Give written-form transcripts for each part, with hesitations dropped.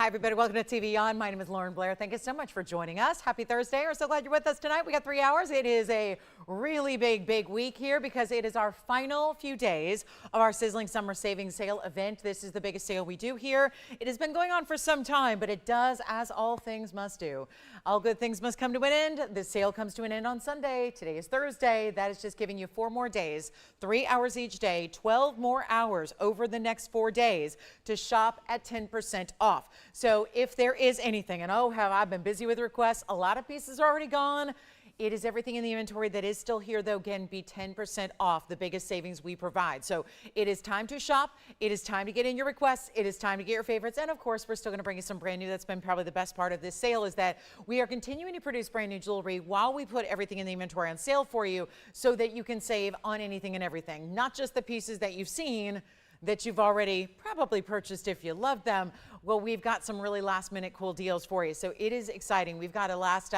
Hi, everybody. Welcome to TVON. My name is Blair. Thank you so much for joining us. Happy Thursday. We're so glad you're with us tonight. We got 3 hours. It is a really big week here because it is our final few days of our sizzling summer savings sale event. This is the biggest sale we do here. It has been going on for some time, but it does as all things must do. All good things must come to an end. This sale comes to an end on Sunday. Today is Thursday. That is just giving you 4 more days, 3 hours each day, 12 more hours over the next 4 days to shop at 10% off. So if there is anything, and oh, have I been busy with requests, a lot of pieces are already gone. It is everything in the inventory that is still here, though, again, be 10% off, the biggest savings we provide. So it is time to shop. It is time to get in your requests. It is time to get your favorites. And of course, we're still going to bring you some brand new. That's been probably the best part of this sale, is that we are continuing to produce brand new jewelry while we put everything in the inventory on sale for you so that you can save on anything and everything, not just the pieces that you've seen that you've already probably purchased if you love them. Well, we've got some really last minute cool deals for you. So it is exciting. We've got a last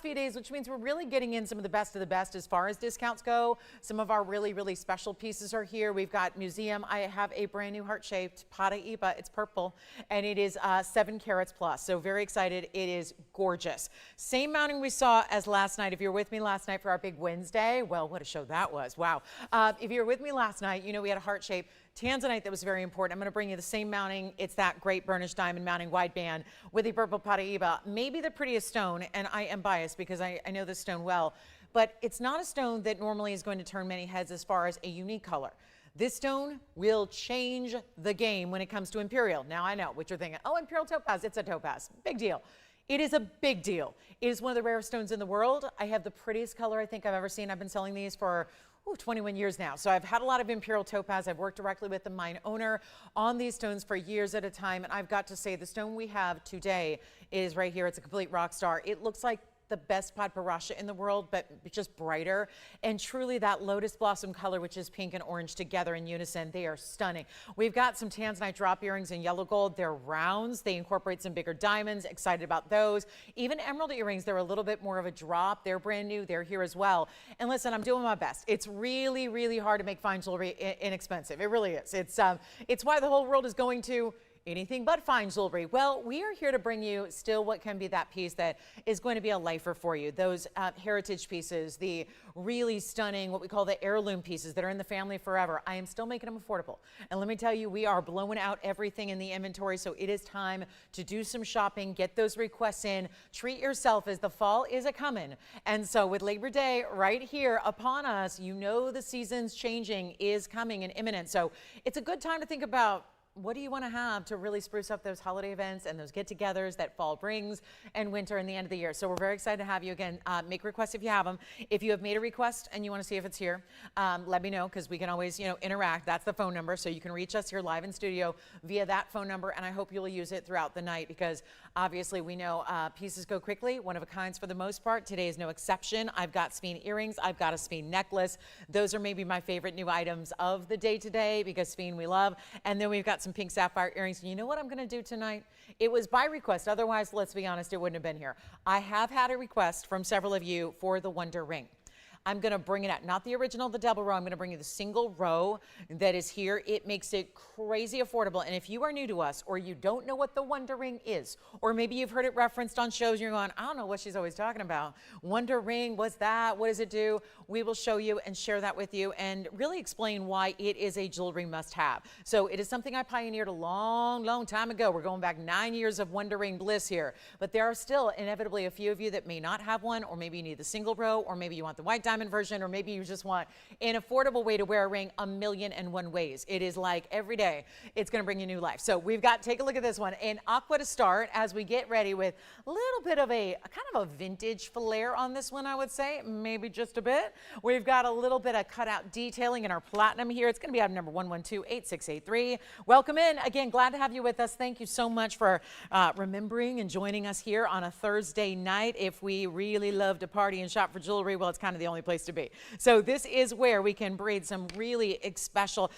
few days, which means we're really getting in some of the best as far as discounts go. Some of our really special pieces are here. We've got museum. I have a brand new heart-shaped Paraiba. It's purple and it is 7 carats plus. So very excited. It is gorgeous. Same mounting we saw as last night. If you were with me last night for our big Wednesday, well, what a show that was. Wow. If you were with me last night, you know we had a heart-shaped tanzanite that was very important. I'm going to bring you the same mounting. It's that great burnished diamond mounting wideband with the purple Paraiba. Maybe the prettiest stone, and I am biased because I know this stone well, but it's not a stone that normally is going to turn many heads as far as a unique color. This stone will change the game when it comes to imperial. Now I know what you're thinking. Oh, imperial topaz, it's a topaz. Big deal. It is a big deal. It is one of the rarest stones in the world. I have the prettiest color I think I've ever seen. I've been selling these for 21 years now. So I've had a lot of imperial topaz. I've worked directly with the mine owner on these stones for years at a time. And I've got to say the stone we have today is right here. It's a complete rock star. It looks like the best Padparasha in the world, but just brighter. And truly that lotus blossom color, which is pink and orange together in unison, they are stunning. We've got some tanzanite drop earrings in yellow gold. They're rounds. They incorporate some bigger diamonds. Excited about those. Even emerald earrings, they're a little bit more of a drop. They're brand new. They're here as well. And listen, I'm doing my best. It's really hard to make fine jewelry inexpensive. It really is. It's why the whole world is going to anything but fine jewelry. Well, we are here to bring you still what can be that piece that is going to be a lifer for you. Those heritage pieces, the really stunning, what we call the heirloom pieces that are in the family forever. I am still making them affordable. And let me tell you, we are blowing out everything in the inventory. So it is time to do some shopping, get those requests in, treat yourself as the fall is a-coming. And so with Labor Day right here upon us, you know the season's changing is coming and imminent. So it's a good time to think about, what do you want to have to really spruce up those holiday events and those get-togethers that fall brings and winter and the end of the year? So we're very excited to have you again. Make requests if you have them. If you have made a request and you want to see if it's here, let me know because we can always, interact. That's the phone number. So you can reach us here live in studio via that phone number. And I hope you'll use it throughout the night because obviously we know pieces go quickly. One of a kinds for the most part. Today is no exception. I've got Speen earrings. I've got a Speen necklace. Those are maybe my favorite new items of the day today because Speen we love. And then we've got some pink sapphire earrings. And you know what I'm going to do tonight? It was by request. Otherwise, let's be honest, it wouldn't have been here. I have had a request from several of you for the Wonder Ring. I'm going to bring it out, not the original, the double row. I'm going to bring you the single row that is here. It makes it crazy affordable. And if you are new to us or you don't know what the Wonder Ring is, or maybe you've heard it referenced on shows and you're going, I don't know what she's always talking about. Wonder Ring, what's that? What does it do? We will show you and share that with you and really explain why it is a jewelry must-have. So it is something I pioneered a long time ago. We're going back 9 years of Wonder Ring bliss here. But there are still inevitably a few of you that may not have one, or maybe you need the single row, or maybe you want the white diamond version, or maybe you just want an affordable way to wear a ring 1,000,001 ways. It is like every day it's going to bring you new life. So we've got, take a look at this one, in aqua to start as we get ready with a little bit of a kind of a vintage flair on this one, I would say, maybe just a bit. We've got a little bit of cutout detailing in our platinum here. It's going to be item number 1128683. Welcome in. Again, glad to have you with us. Thank you so much for remembering and joining us here on a Thursday night. If we really love to party and shop for jewelry, well, it's kind of the only place to be. So this is where we can breed some really special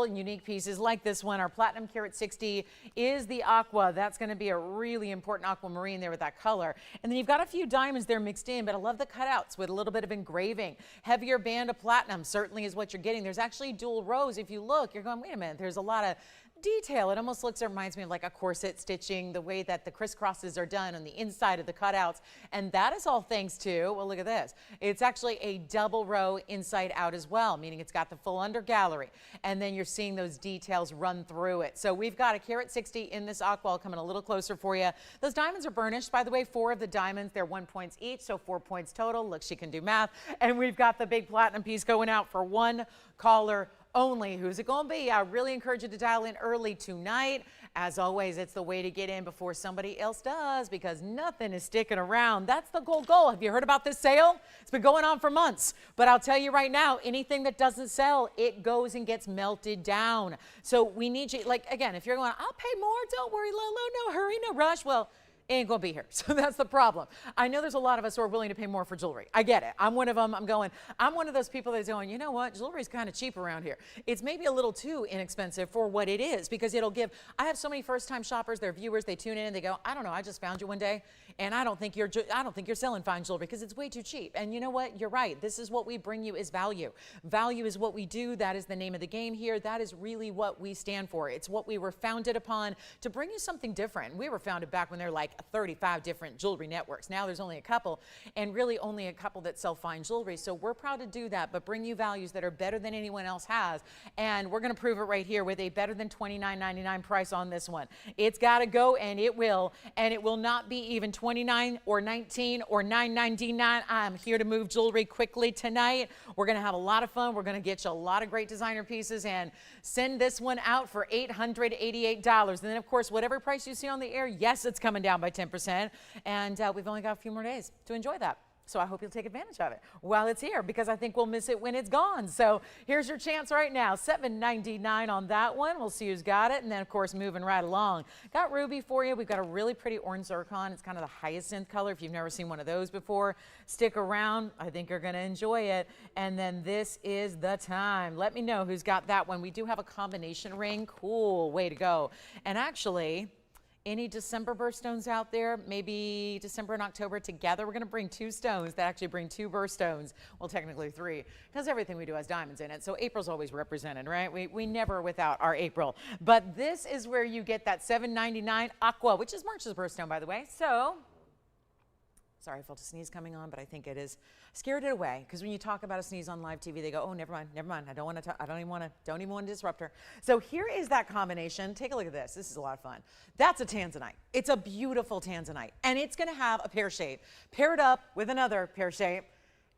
and unique pieces like this one. Our platinum carat 60 is the aqua. That's going to be a really important aquamarine there with that color. And then you've got a few diamonds there mixed in, but I love the cutouts with a little bit of engraving. Heavier band of platinum certainly is what you're getting. There's actually dual rows. If you look, you're going, wait a minute, there's a lot of detail. It almost reminds me of like a corset stitching, the way that the crisscrosses are done on the inside of the cutouts. And that is all thanks to, well, look at this. It's actually a double row inside out as well, meaning it's got the full under gallery. And then you're seeing those details run through it. So we've got a carat 60 in this aqua. Coming a little closer for you. Those diamonds are burnished, by the way. 4 of the diamonds, they're 1 point each, so 4 points total. Look, she can do math. And we've got the big platinum piece going out for one caller only. Who's it going to be? I really encourage you to dial in early tonight. As always, it's the way to get in before somebody else does, because nothing is sticking around. That's the goal. Have you heard about this sale? It's been going on for months. But I'll tell you right now, anything that doesn't sell, it goes and gets melted down. So we need you, like, again, if you're going, I'll pay more, don't worry, Lolo, no hurry, no rush. Well, ain't gonna be here. So that's the problem. I know there's a lot of us who are willing to pay more for jewelry. I get it. I'm one of them. I'm one of those people that's going, you know what? Jewelry's kind of cheap around here. It's maybe a little too inexpensive for what it is, because it'll give, I have so many first-time shoppers, they're viewers, they tune in and they go, I don't know, I just found you one day and I don't think you're selling fine jewelry because it's way too cheap. And you know what? You're right. This is what we bring you, is value. Value is what we do. That is the name of the game here. That is really what we stand for. It's what we were founded upon, to bring you something different. We were founded back when there were like 35 different jewelry networks. Now there's only a couple, and really only a couple that sell fine jewelry. So we're proud to do that, but bring you values that are better than anyone else has. And we're going to prove it right here with a better than $29.99 price on this one. It's got to go, and it will. And it will not be even $29 or $19 or $9.99. I'm here to move jewelry quickly tonight. We're going to have a lot of fun. We're going to get you a lot of great designer pieces and send this one out for $888. And then, of course, whatever price you see on the air, yes, it's coming down by 10%. And we've only got a few more days to enjoy that. So I hope you'll take advantage of it while it's here, because I think we'll miss it when it's gone. So here's your chance right now. $7.99 on that one. We'll see who's got it. And then, of course, moving right along. Got ruby for you. We've got a really pretty orange zircon. It's kind of the hyacinth color. If you've never seen one of those before, stick around. I think you're going to enjoy it. And then this is the time. Let me know who's got that one. We do have a combination ring. Cool. Way to go. And actually, any December birthstones out there, maybe December and October together, we're going to bring 2 stones that actually bring 2 birthstones. Well, technically 3, because everything we do has diamonds in it. So April's always represented, right? We never without our April. But this is where you get that $7.99 aqua, which is March's birthstone, by the way. So, sorry, I felt a sneeze coming on, but I think it is. Scared it away, because when you talk about a sneeze on live TV, they go, "Oh, never mind. I don't want to. Don't even want to disrupt her." So here is that combination. Take a look at this. This is a lot of fun. That's a tanzanite. It's a beautiful tanzanite, and it's going to have a pear shape paired up with another pear shape,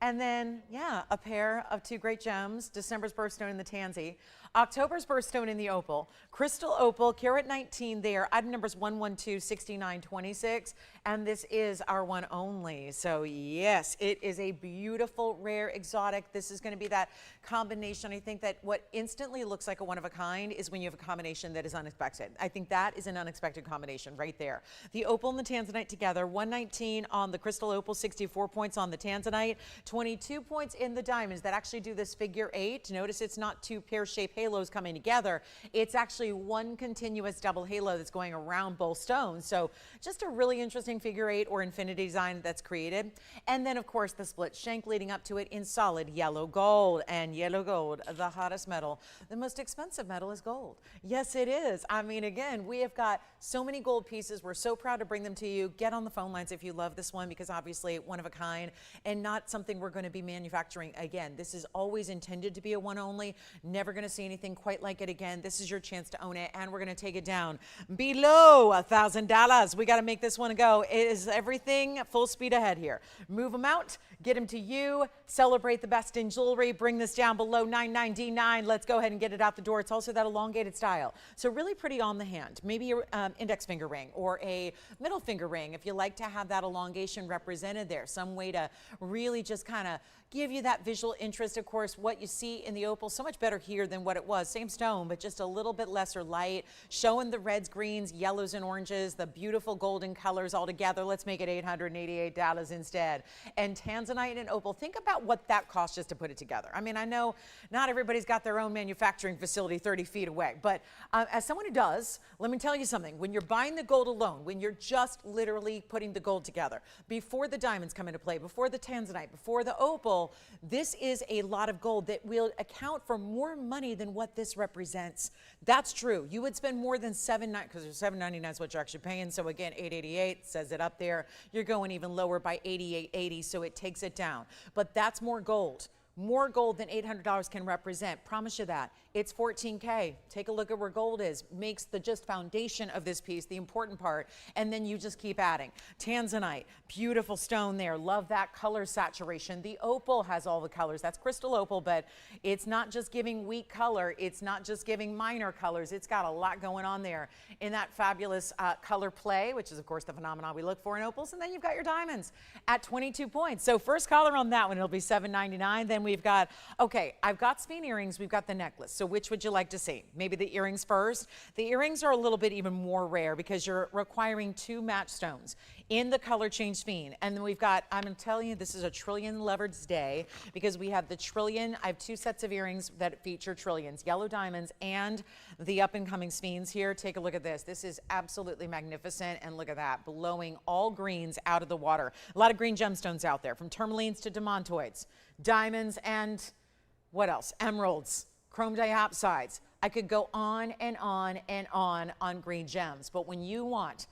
and then a pair of 2 great gems. December's birthstone in the tansy, October's birthstone in the opal, crystal opal, carat 19 there. Item numbers 112, 69, 26. And this is our one only. So yes, it is a beautiful, rare, exotic. This is going to be that combination. I think that what instantly looks like a one of a kind is when you have a combination that is unexpected. I think that is an unexpected combination right there. The opal and the tanzanite together, 119 on the crystal opal, 64 points on the tanzanite, 22 points in the diamonds that actually do this figure 8. Notice it's not 2 pear-shaped halos coming together. It's actually one continuous double halo that's going around both stones. So just a really interesting figure 8 or infinity design that's created. And then, of course, the split shank leading up to it in solid yellow gold. And yellow gold, the hottest metal. The most expensive metal is gold. Yes, it is. I mean, again, we have got so many gold pieces. We're so proud to bring them to you. Get on the phone lines if you love this one, because obviously one of a kind and not something we're going to be manufacturing again. This is always intended to be a one only. Never going to see anything quite like it again. This is your chance to own it, and we're going to take it down below $1,000. We got to make this one go. It is everything full speed ahead here. Move them out, get them to you, celebrate the best in jewelry, bring this down below $9.99. Let's go ahead and get it out the door. It's also that elongated style. So really pretty on the hand. Maybe your index finger ring or a middle finger ring if you like to have that elongation represented there. Some way to really just kind of give you that visual interest. Of course, what you see in the opal, so much better here than what it was. Same stone, but just a little bit lesser light, showing the reds, greens, yellows, and oranges, the beautiful golden colors all together. Let's make it $888 instead. And tanzanite and opal, think about what that costs just to put it together. I mean, I know not everybody's got their own manufacturing facility 30 feet away, but as someone who does, let me tell you something. When you're buying the gold alone, when you're just literally putting the gold together, before the diamonds come into play, before the tanzanite, before the opal, example, this is a lot of gold that will account for more money than what this represents. That's true. You would spend more than $7.99, because $7.99 is what you're actually paying. So again, $8.88 says it up there. You're going even lower by $88.80, so it takes it down. But that's more gold. More gold than $800 can represent. Promise you that. It's $14K. Take a look at where gold is. Makes the just foundation of this piece the important part, and then you just keep adding. Tanzanite, beautiful stone there. Love that color saturation. The opal has all the colors. That's crystal opal, but it's not just giving weak color. It's not just giving minor colors. It's got a lot going on there in that fabulous color play, which is, of course, the phenomenon we look for in opals. And then you've got your diamonds at 22 points. So first color on that one, it'll be $7.99. Then we've got, okay, I've got Speen earrings. We've got the necklace. So which would you like to see? Maybe the earrings first. The earrings are a little bit even more rare because you're requiring 2 match stones in the color change Speen. And then we've got, I'm telling you, this is a trillion lovers day because we have the trillion. I have 2 sets of earrings that feature trillions, yellow diamonds and the up and coming Speens here. Take a look at this. This is absolutely magnificent. And look at that, blowing all greens out of the water. A lot of green gemstones out there, from tourmalines to demontoids, diamonds, and what else? Emeralds, chrome diopsides. I could go on and on and on green gems. But when you want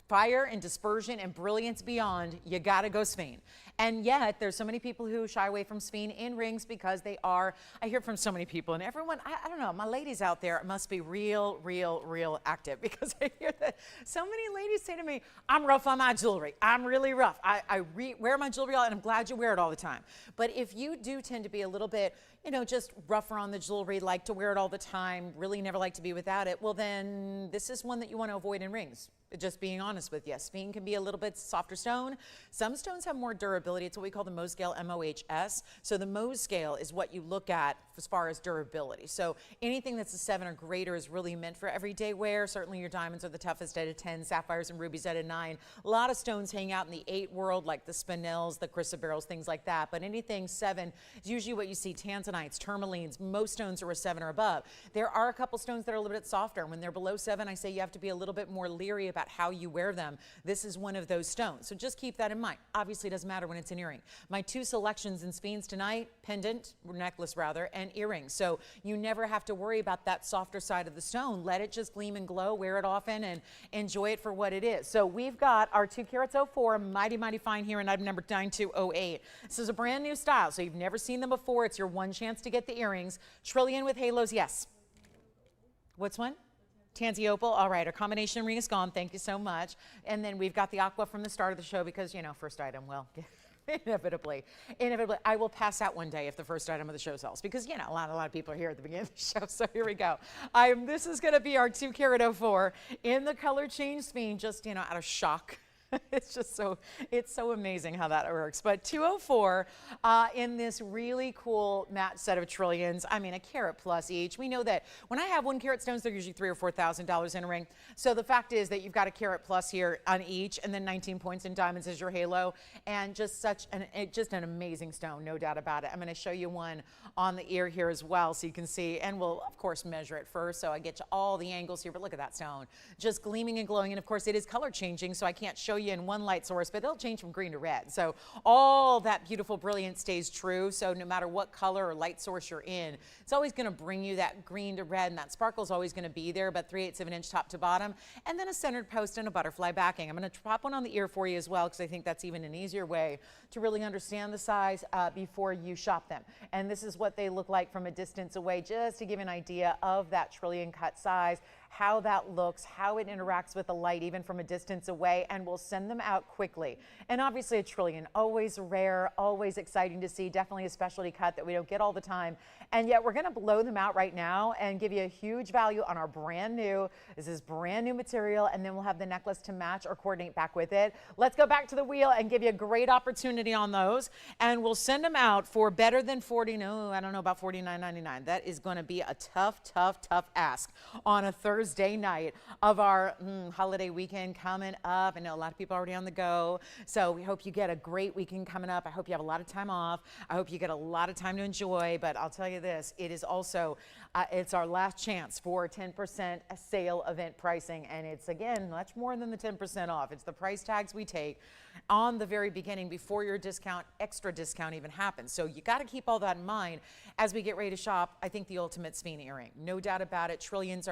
fire and dispersion and brilliance beyond, you gotta go Speen. And yet there's so many people who shy away from Speen in rings because they are, I hear from so many people, and everyone, I don't know, my ladies out there must be real active, because I hear that so many ladies say to me, I'm rough on my jewelry. I'm really rough. I wear my jewelry all, and I'm glad you wear it all the time. But if you do tend to be a little bit, you know, just rougher on the jewelry, like to wear it all the time, really never like to be without it, well then this is one that you want to avoid in rings. Just being honest with you. Speen can be a little bit softer stone. Some stones have more durability. It's what we call the Mohs scale, MOHS. So the Mohs scale is what you look at as far as durability. So anything that's a 7 or greater is really meant for everyday wear. Certainly your diamonds are the toughest at a 10, sapphires and rubies at a 9. A lot of stones hang out in the 8 world, like the spinels, the chrysoberyls, things like that. But anything 7 is usually what you see: tanzanites, tourmalines. Most stones are a 7 or above. There are a couple stones that are a little bit softer. When they're below 7, I say you have to be a little bit more leery about how you wear them. This is one of those stones. So just keep that in mind. Obviously, it doesn't matter when it's an earring. My 2 selections in Speens tonight: pendant, necklace rather, and earrings. So you never have to worry about that softer side of the stone. Let it just gleam and glow, wear it often, and enjoy it for what it is. So we've got our 2 carats 04, mighty fine here in item number 9208. This is a brand new style, so you've never seen them before. It's your one chance to get the earrings. Trillion with halos, yes. What's one? Tansy opal. All right, our combination ring is gone. Thank you so much. And then we've got the aqua from the start of the show because, you know, first item, well, inevitably, I will pass out one day if the first item of the show sells, because, you know, a lot of people are here at the beginning of the show. So here we go. This is going to be our 2 carat 04 in the color change Speen, just, you know, out of shock. It's just so, it's so amazing how that works. But 204 in this really cool match set of trillions. I mean, a carat plus each. We know that when I have 1 carat stones, they're usually $3,000 or $4,000 in a ring. So the fact is that you've got a carat plus here on each, and then 19 points in diamonds as your halo, and just such an amazing stone, no doubt about it. I'm going to show you one on the ear here as well, so you can see, and we'll of course measure it first, so I get you all the angles here. But look at that stone, just gleaming and glowing. And of course, it is color changing, so I can't show you in one light source, but it'll change from green to red. So all that beautiful brilliance stays true. So no matter what color or light source you're in, it's always going to bring you that green to red, and that sparkle is always going to be there, about 3/8 of an inch top to bottom, and then a centered post and a butterfly backing. I'm going to pop one on the ear for you as well, because I think that's even an easier way to really understand the size before you shop them. And this is what they look like from a distance away, just to give you an idea of that trillion cut size, how that looks, how it interacts with the light even from a distance away, and we'll send them out quickly. And obviously a trillion, always rare, always exciting to see, definitely a specialty cut that we don't get all the time. And yet we're gonna blow them out right now and give you a huge value on our brand new, this is brand new material, and then we'll have the necklace to match or coordinate back with it. Let's go back to the wheel and give you a great opportunity on those, and we'll send them out for better than 40, no, I don't know about $49.99. That is gonna be a tough ask on a Thursday Thursday night of our holiday weekend coming up. I know a lot of people are already on the go, so we hope you get a great weekend coming up. I hope you have a lot of time off. I hope you get a lot of time to enjoy, but I'll tell you this, it is also, it's our last chance for 10% sale event pricing, and it's, again, much more than the 10% off. It's the price tags we take on the very beginning before your discount, extra discount even happens. So you got to keep all that in mind as we get ready to shop. I think the ultimate Sphene earring, no doubt about it. Trillions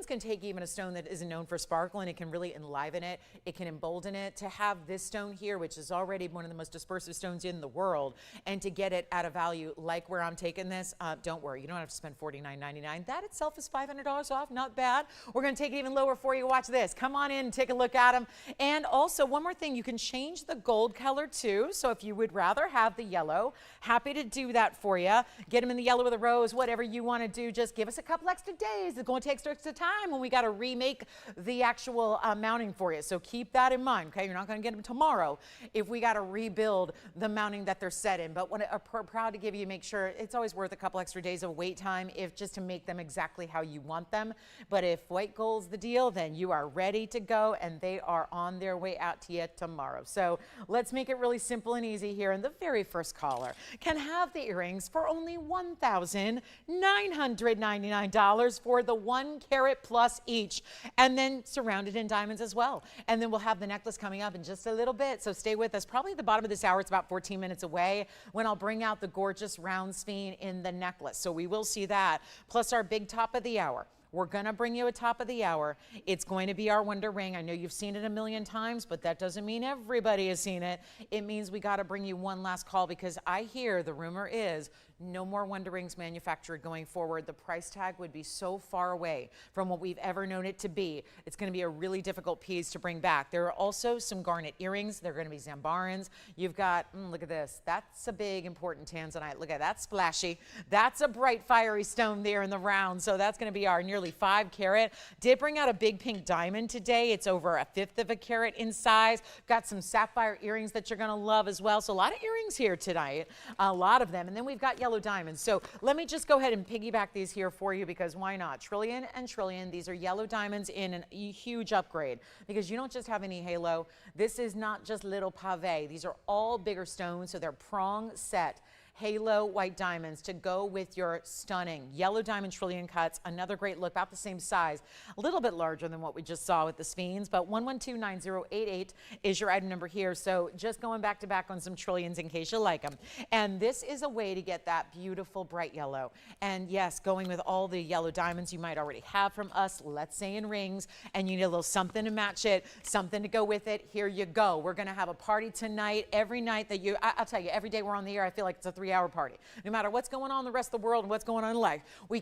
can take even a stone that isn't known for sparkle, and it can really enliven it. It can embolden it. To have this stone here, which is already one of the most dispersive stones in the world, and to get it at a value like where I'm taking this, don't worry, you don't have to spend $49.99. That itself is $500 off, not bad. We're going to take it even lower for you. Watch this. Come on in and take a look at them. And also, one more thing, you can change the gold color too. So if you would rather have the yellow, happy to do that for you. Get them in the yellow with a rose, whatever you want to do. Just give us a couple extra days. It's going to take extra time when we got to remake the actual mounting for you. So keep that in mind, okay? You're not going to get them tomorrow if we got to rebuild the mounting that they're set in. But what I'm proud to give you, make sure it's always worth a couple extra days of wait time if just to make them exactly how you want them. But if white gold's the deal, then you are ready to go, and they are on their way out to you tomorrow. So let's make it really simple and easy here. And the very first caller can have the earrings for only $1,999 for the 1 carat plus each, and then surrounded in diamonds as well. And then we'll have the necklace coming up in just a little bit, so stay with us. Probably at the bottom of this hour, it's about 14 minutes away, when I'll bring out the gorgeous round Sphene in the necklace. So we will see that, plus our big top of the hour. We're going to bring you a top of the hour. It's going to be our Wonder Ring. I know you've seen it a million times, but that doesn't mean everybody has seen it. It means we got to bring you one last call, because I hear the rumor is no more Wonder Rings manufactured going forward. The price tag would be so far away from what we've ever known it to be. It's going to be a really difficult piece to bring back. There are also some garnet earrings. They're going to be Zambarans. You've got, look at this. That's a big, important tanzanite. Look at that, splashy. That's a bright, fiery stone there in the round. So that's going to be our nearly 5 carat. Did bring out a big pink diamond today. It's over 1/5 of a carat in size. Got some sapphire earrings that you're going to love as well. So a lot of earrings here tonight, a lot of them. And then we've got yellow diamonds. So let me just go ahead and piggyback these here for you, because why not? Trillion and Trillion. These are yellow diamonds in a huge upgrade, because you don't just have any halo. This is not just little pave. These are all bigger stones. So they're prong set halo white diamonds to go with your stunning yellow diamond Trillion cuts. Another great look, about the same size, a little bit larger than what we just saw with the Sphenes, but 1129088 is your item number here. So just going back to back on some Trillions in case you like them. And this is a way to get that beautiful bright yellow. And yes, going with all the yellow diamonds you might already have from us, let's say in rings, and you need a little something to match it, something to go with it. Here you go. We're going to have a party tonight. Every night that I'll tell you, every day we're on the air, I feel like it's a 3-hour party. No matter what's going on in the rest of the world and what's going on in life, we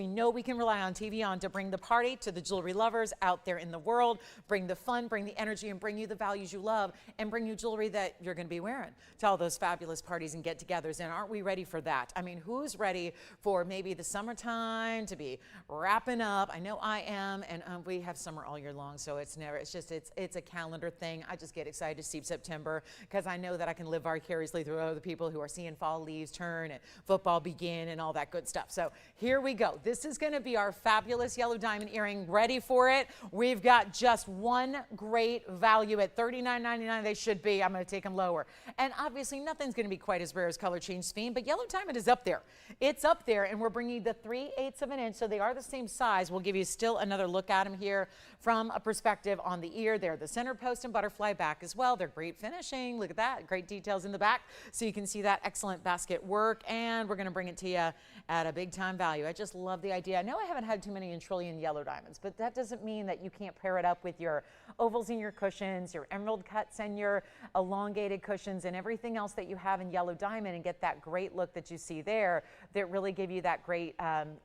know we can rely on TVON to bring the party to the jewelry lovers out there in the world, bring the fun, bring the energy, and bring you the values you love, and bring you jewelry that you're going to be wearing to all those fabulous parties and get-togethers. And aren't we ready for that? I mean, who's ready for maybe the summertime to be wrapping up? I know I am, and we have summer all year long, so it's a calendar thing. I just get excited to see September, because I know that I can live vicariously through other people who are seeing fall leaves turn and football begin and all that good stuff. So here we go. This is going to be our fabulous yellow diamond earring. Ready for it? We've got just one great value at $39.99. They should be. I'm going to take them lower. And obviously nothing's going to be quite as rare as color change Sphene, but yellow diamond is up there. It's up there, and we're bringing the 3/8 of an inch, so they are the same size. We'll give you still another look at them here from a perspective on the ear. They're the center post and butterfly back as well. They're great finishing. Look at that. Great details in the back, so you can see that excellent basket work, and we're going to bring it to you at a big time value. I just love the idea. I know I haven't had too many in Trillion yellow diamonds, but that doesn't mean that you can't pair it up with your ovals in your cushions, your emerald cuts and your elongated cushions, and everything else that you have in yellow diamond, and get that great look that you see there that really give you that great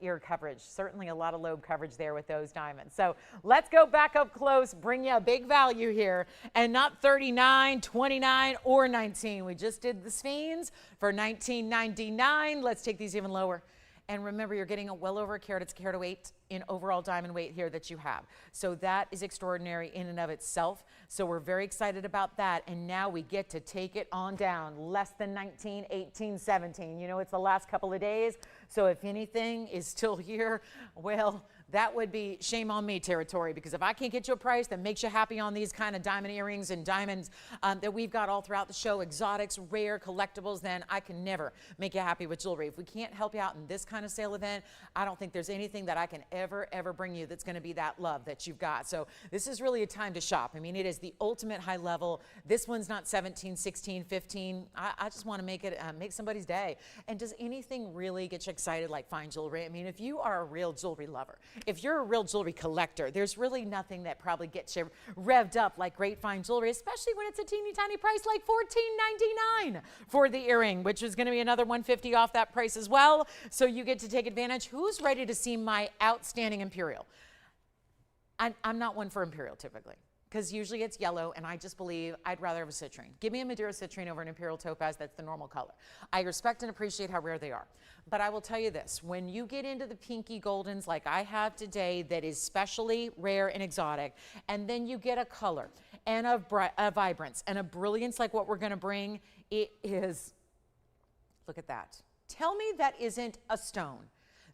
ear coverage. Certainly a lot of lobe coverage there with those diamonds. So let's go back up close, bring you a big value here, and not 39, 29, or 19. We just did the Sphenes for $19.99. Let's take these even lower. And remember, you're getting a well over a carat. It's a carat weight in overall diamond weight here that you have. So that is extraordinary in and of itself. So we're very excited about that. And now we get to take it on down. Less than 19, 18, 17. You know, it's the last couple of days. So if anything is still here, well, that would be shame on me territory, because if I can't get you a price that makes you happy on these kind of diamond earrings and diamonds that we've got all throughout the show, exotics, rare collectibles, then I can never make you happy with jewelry. If we can't help you out in this kind of sale event, I don't think there's anything that I can ever bring you that's going to be that love that you've got. So this is really a time to shop. I mean, it is the ultimate high level. This one's not 17, 16, 15. I just want to make it make somebody's day. And does anything really get you excited like fine jewelry? I mean, if you are a real jewelry lover, if you're a real jewelry collector, there's really nothing that probably gets you revved up like great fine jewelry, especially when it's a teeny tiny price like $14.99 for the earring, which is going to be another $150 off that price as well. So you get to take advantage. Who's ready to see my outstanding Imperial? I'm not one for Imperial typically, because usually it's yellow, and I just believe I'd rather have a citrine. Give me a Madeira citrine over an Imperial topaz. That's the normal color. I respect and appreciate how rare they are. But I will tell you this, when you get into the pinky goldens like I have today that is specially rare and exotic, and then you get a color and a vibrance and a brilliance like what we're going to bring, it is, look at that. Tell me that isn't a stone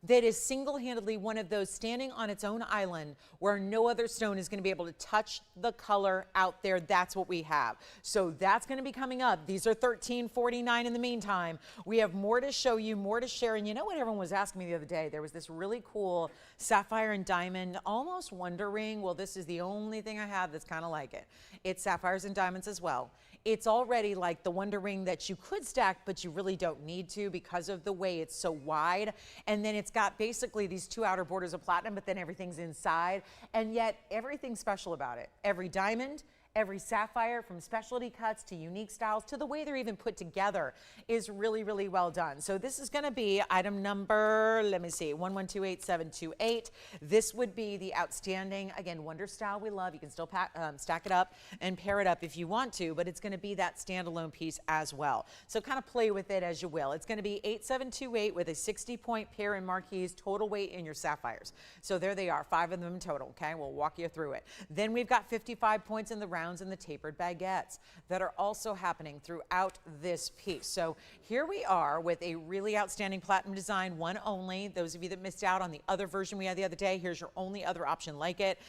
that is single-handedly one of those standing on its own island where no other stone is going to be able to touch the color out there. That's what we have. So that's going to be coming up. These are $13.49 in the meantime. We have more to show you, more to share. And you know what everyone was asking me the other day? There was this really cool sapphire and diamond, almost wonder ring. Well, this is the only thing I have that's kind of like it. It's sapphires and diamonds as well. It's already like the wonder ring that you could stack, but you really don't need to because of the way it's so wide. And then it's got basically these two outer borders of platinum, but then everything's inside. And yet everything's special about it. Every diamond, every sapphire, from specialty cuts to unique styles to the way they're even put together, is really well done. So this is going to be item number, let me see, 1128728. This would be the outstanding, again, wonder style we love. You can still stack it up and pair it up if you want to, but it's going to be that standalone piece as well. So kind of play with it as you will. It's going to be 8728 with a 60-point pair and marquise, total weight in your sapphires. So there they are, 5 of them total, okay? We'll walk you through it. Then we've got 55 points in the round and the tapered baguettes that are also happening throughout this piece. So here we are with a really outstanding platinum design, one only. Those of you that missed out on the other version we had the other day, here's your only other option like it.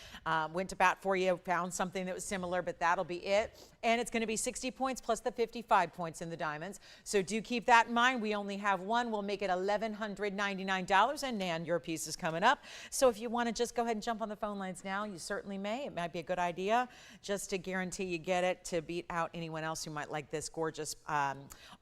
Went to bat for you, found something that was similar, but that'll be it. And it's going to be 60 points plus the 55 points in the diamonds. So do keep that in mind. We only have one. We'll make it $1,199. And Nan, your piece is coming up. So if you want to just go ahead and jump on the phone lines now, you certainly may. It might be a good idea just to guarantee you get it to beat out anyone else who might like this gorgeous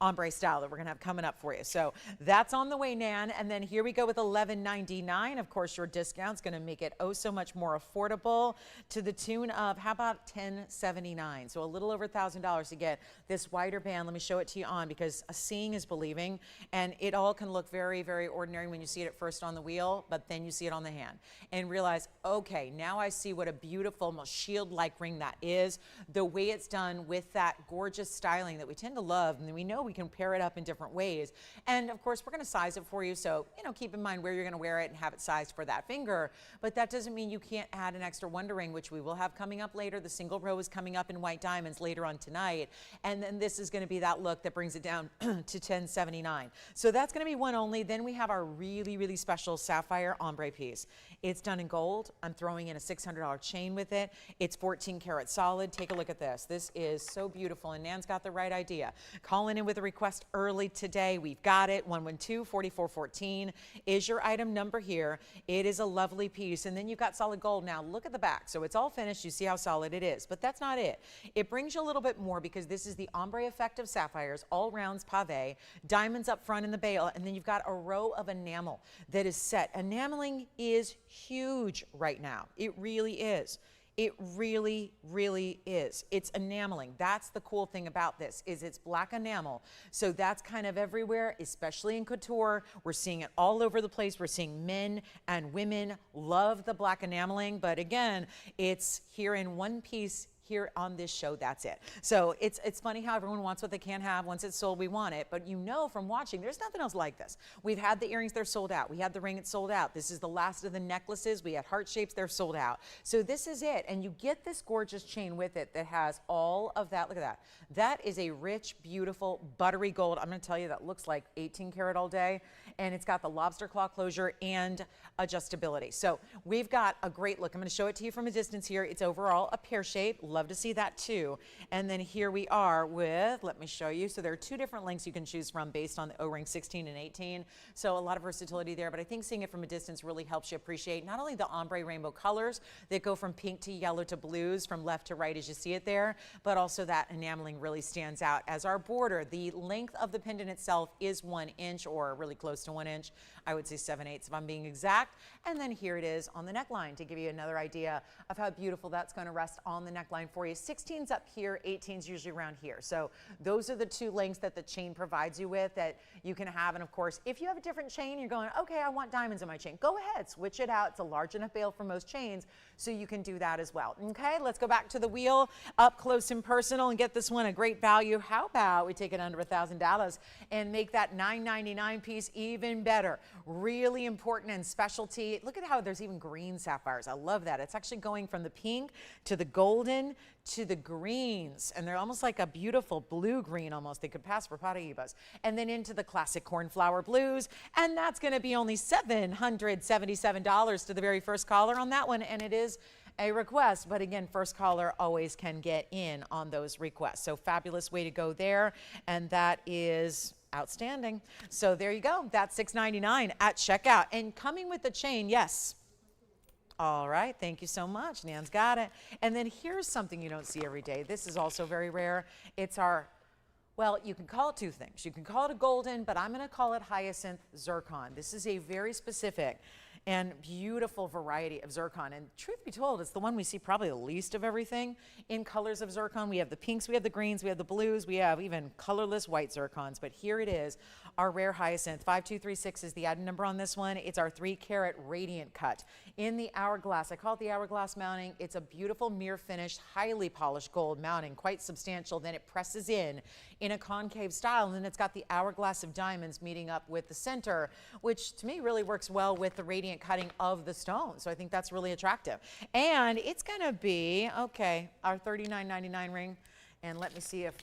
ombre style that we're going to have coming up for you. So that's on the way, Nan. And then here we go with $11.99. Of course, your discount's going to make it oh so much more affordable to the tune of, how about $10.79? So a little over $1,000 to get this wider band. Let me show it to you on, because seeing is believing, and it all can look very ordinary when you see it at first on the wheel, but then you see it on the hand and realize, okay, now I see what a beautiful, almost shield-like ring that is. The way it's done with that gorgeous styling that we tend to love, and we know we can pair it up in different ways. And of course, we're going to size it for you, so keep in mind where you're going to wear it and have it sized for that finger. But that doesn't mean you can't add an extra wonder ring, which we will have coming up later. The single row is coming up in white diamonds later on tonight, and then this is going to be that look that brings it down to $10.79. So that's going to be one only. Then we have our really special sapphire ombre piece. It's done in gold. I'm throwing in a $600 chain with it. It's 14 karat solid. Take a look at this. This is so beautiful, and Nan's got the right idea. Calling in with a request early today. We've got it. 112-4414 is your item number here. It is a lovely piece, and then you've got solid gold. Now look at the back. So it's all finished. You see how solid it is, but that's not it. It brings you a little bit more, because this is the ombre effect of sapphires, all rounds pave, diamonds up front in the bail, and then you've got a row of enamel that is set. Enameling is huge right now. It really is. It really is. It's enameling. That's the cool thing about this, is it's black enamel. So that's kind of everywhere, especially in couture. We're seeing it all over the place. We're seeing men and women love the black enameling, but again, it's here in one piece here on this show, that's it. So it's funny how everyone wants what they can't have. Once it's sold, we want it. But you know from watching, there's nothing else like this. We've had the earrings, they're sold out. We had the ring, it's sold out. This is the last of the necklaces. We had heart shapes, they're sold out. So this is it. And you get this gorgeous chain with it that has all of that. Look at that. That is a rich, beautiful, buttery gold. I'm going to tell you that looks like 18 karat all day. And it's got the lobster claw closure and adjustability. So we've got a great look. I'm going to show it to you from a distance here. It's overall a pear shape. Love to see that too. And then here we are with, let me show you. So there are two different lengths you can choose from based on the O-ring 16 and 18. So a lot of versatility there, but I think seeing it from a distance really helps you appreciate not only the ombre rainbow colors that go from pink to yellow to blues from left to right as you see it there, but also that enameling really stands out as our border. The length of the pendant itself is 1 inch or really close to 1 inch. I would say 7/8 if I'm being exact. And then here it is on the neckline to give you another idea of how beautiful that's going to rest on the neckline for you. 16's up here, 18's usually around here. So those are the two lengths that the chain provides you with that you can have. And of course, if you have a different chain, you're going, okay, I want diamonds in my chain. Go ahead, switch it out. It's a large enough bail for most chains, so you can do that as well. Okay, let's go back to the wheel, up close and personal, and get this one a great value. How about we take it under $1,000 and make that $9.99 piece even better? Really important and specialty. Look at how there's even green sapphires. I love that. It's actually going from the pink to the golden to the greens, and they're almost like a beautiful blue green almost. They could pass for Paraibas. And then into the classic cornflower blues, and that's going to be only $777 to the very first caller on that one, and it is a request, but again, first caller always can get in on those requests. So fabulous way to go there, and that is outstanding. So there you go. That's $6.99 at checkout, and coming with the chain, yes. All right, thank you so much. Nan's got it. And then here's something you don't see every day. This is also very rare. It's our, well, you can call it two things. You can call it a golden, but I'm going to call it hyacinth zircon. This is a very specific and beautiful variety of zircon. And truth be told, it's the one we see probably the least of everything in colors of zircon. We have the pinks, we have the greens, we have the blues, we have even colorless white zircons. But here it is, our rare hyacinth. 5236 is the item number on this one. It's our 3-carat radiant cut in the hourglass. I call it the hourglass mounting. It's a beautiful mirror finished, highly polished gold mounting, quite substantial. Then it presses in a concave style, and then it's got the hourglass of diamonds meeting up with the center, which to me really works well with the radiant cutting of the stone. So I think that's really attractive. And it's gonna be, okay, our $39.99 ring. And let me see if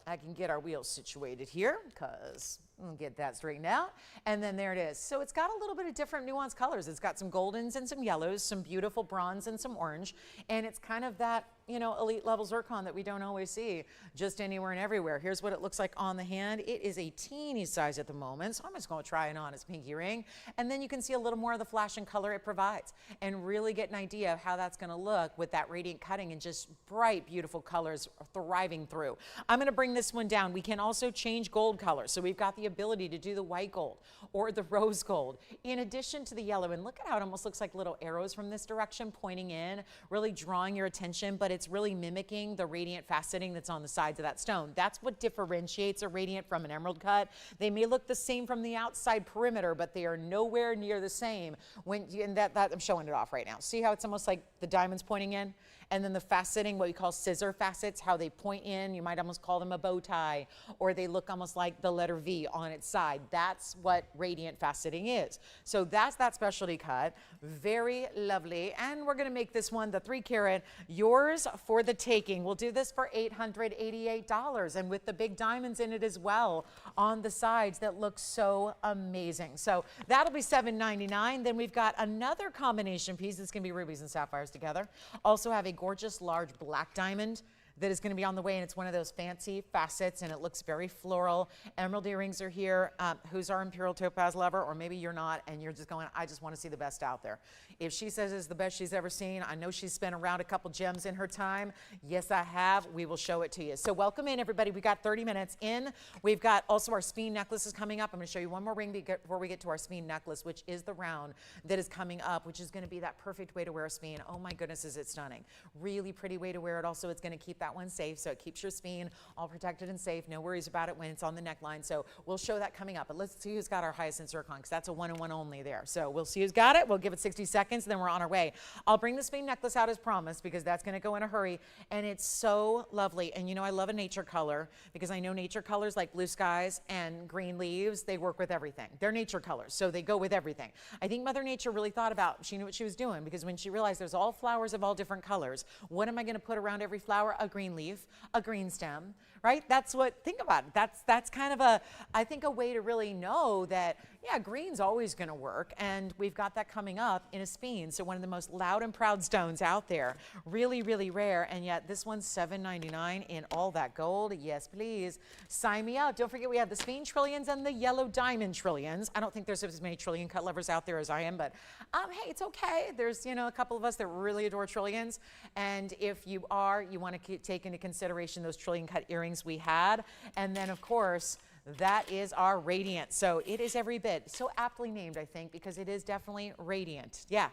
I can get our wheels situated here, because we'll get that straightened out. And then there it is. So it's got a little bit of different nuanced colors. It's got some goldens and some yellows, some beautiful bronze and some orange. And it's kind of that, you know, elite level zircon that we don't always see just anywhere and everywhere. Here's what it looks like on the hand. It is a teeny size at the moment, so I'm just going to try it on as pinky ring. And then you can see a little more of the flash and color it provides and really get an idea of how that's going to look with that radiant cutting and just bright, beautiful colors thriving through. I'm going to bring this one down. We can also change gold colors. So we've got the ability to do the white gold or the rose gold in addition to the yellow. And look at how it almost looks like little arrows from this direction pointing in, really drawing your attention, but it's really mimicking the radiant faceting that's on the sides of that stone. That's what differentiates a radiant from an emerald cut. They may look the same from the outside perimeter, but they are nowhere near the same when you, and that I'm showing it off right now. See how it's almost like the diamonds pointing in? And then the faceting, what we call scissor facets, how they point in, you might almost call them a bow tie, or they look almost like the letter V on its side. That's what radiant faceting is. So that's that specialty cut. Very lovely. And we're going to make this one, the 3-carat, yours for the taking. We'll do this for $888, and with the big diamonds in it as well on the sides that look so amazing. So that'll be $799. Then we've got another combination piece that's going to be rubies and sapphires together. Also have a gorgeous large black diamond that is going to be on the way, and it's one of those fancy facets, and it looks very floral. Emerald earrings are here. Who's our imperial topaz lover? Or maybe you're not, and you're just going, I just want to see the best out there. If she says it's the best she's ever seen, I know she's spent around a couple gems in her time. Yes, I have. We will show it to you. So welcome in, everybody. We got 30 minutes in. We've got also our speen necklaces coming up. I'm going to show you one more ring before we get to our speen necklace, which is the round that is coming up, which is going to be that perfect way to wear a speen. Oh my goodness, is it stunning. Really pretty way to wear it. Also, it's going to keep that that one safe, so it keeps your spine all protected and safe. No worries about it when it's on the neckline. So we'll show that coming up. But let's see who's got our hyacinth zircon, because that's a 1-and-1 only there. So we'll see who's got it. We'll give it 60 seconds, and then we're on our way. I'll bring the spine necklace out as promised, because that's going to go in a hurry, and it's so lovely. And you know, I love a nature color, because I know nature colors like blue skies and green leaves, they work with everything. They're nature colors, so they go with everything. I think Mother Nature really thought about, she knew what she was doing, because when she realized there's all flowers of all different colors, what am I going to put around every flower? A green leaf, a green stem, right? That's what, think about it. That's kind of a, I think, a way to really know that, yeah, green's always going to work, and we've got that coming up in a spine. So one of the most loud and proud stones out there, really, really rare, and yet this one's $7.99 in all that gold. Yes, please, sign me out. Don't forget, we have the spine trillions and the yellow diamond trillions. I don't think there's as many trillion cut lovers out there as I am, but hey, it's okay. There's, you know, a couple of us that really adore trillions, and if you are, you want to take into consideration those trillion cut earrings we had, and then of course, that is our radiant. So it is every bit, so aptly named, I think, because it is definitely radiant. Yeah.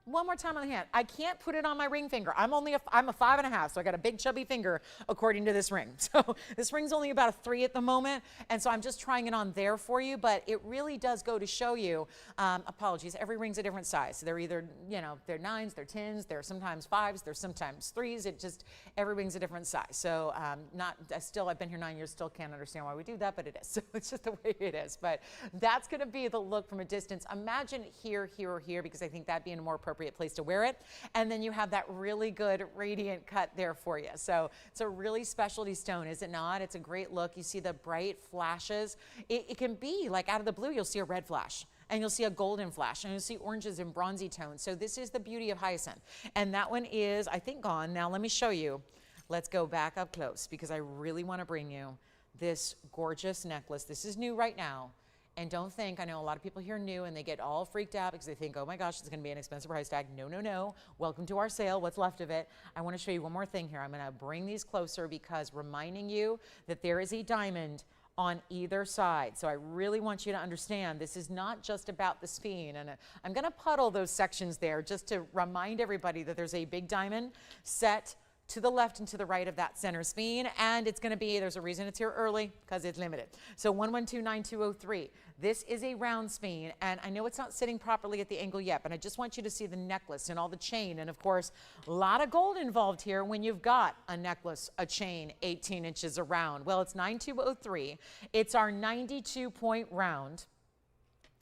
One more time on the hand. I can't put it on my ring finger. I'm a 5.5, so I got a big chubby finger according to this ring. So this ring's only about a 3 at the moment, and so I'm just trying it on there for you, but it really does go to show you, apologies, every ring's a different size. So they're either, you know, they're 9s, they're 10s, they're sometimes 5s, they're sometimes 3s. It just, every ring's a different size. So I've been here 9 years, still can't understand why we do that, but it is. So it's just the way it is. But that's gonna be the look from a distance. Imagine here, here, or here, because I think that'd be a more appropriate place to wear it. And then you have that really good radiant cut there for you. So it's a really specialty stone, is it not? It's a great look. You see the bright flashes. It can be like out of the blue, you'll see a red flash, and you'll see a golden flash, and you'll see oranges and bronzy tones. So this is the beauty of hyacinth. And that one is, I think, gone. Now let me show you. Let's go back up close, because I really want to bring you this gorgeous necklace. This is new right now. And don't think, I know a lot of people here new and they get all freaked out because they think, oh my gosh, it's going to be an expensive price tag. No, no, no. Welcome to our sale, what's left of it. I want to show you one more thing here. I'm going to bring these closer, because reminding you that there is a diamond on either side. So I really want you to understand this is not just about the spine. And I'm going to puddle those sections there just to remind everybody that there's a big diamond set to the left and to the right of that center spine, and it's going to be, there's a reason it's here early, because it's limited. So 1129203. This is a round spine, and I know it's not sitting properly at the angle yet, but I just want you to see the necklace and all the chain, and of course, a lot of gold involved here when you've got a necklace, a chain, 18 inches around. Well, it's 9203. It's our 92-point round.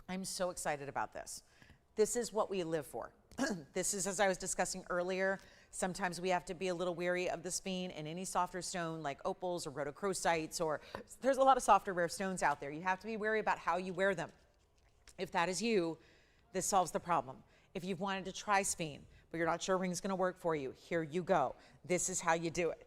I'm so excited about this. This is what we live for. This is, as I was discussing earlier, sometimes we have to be a little weary of the spine and any softer stone like opals or rhodochrosites, or there's a lot of softer rare stones out there. You have to be wary about how you wear them. If that is you, this solves the problem. If you've wanted to try spine, but you're not sure a ring's going to work for you, here you go. This is how you do it.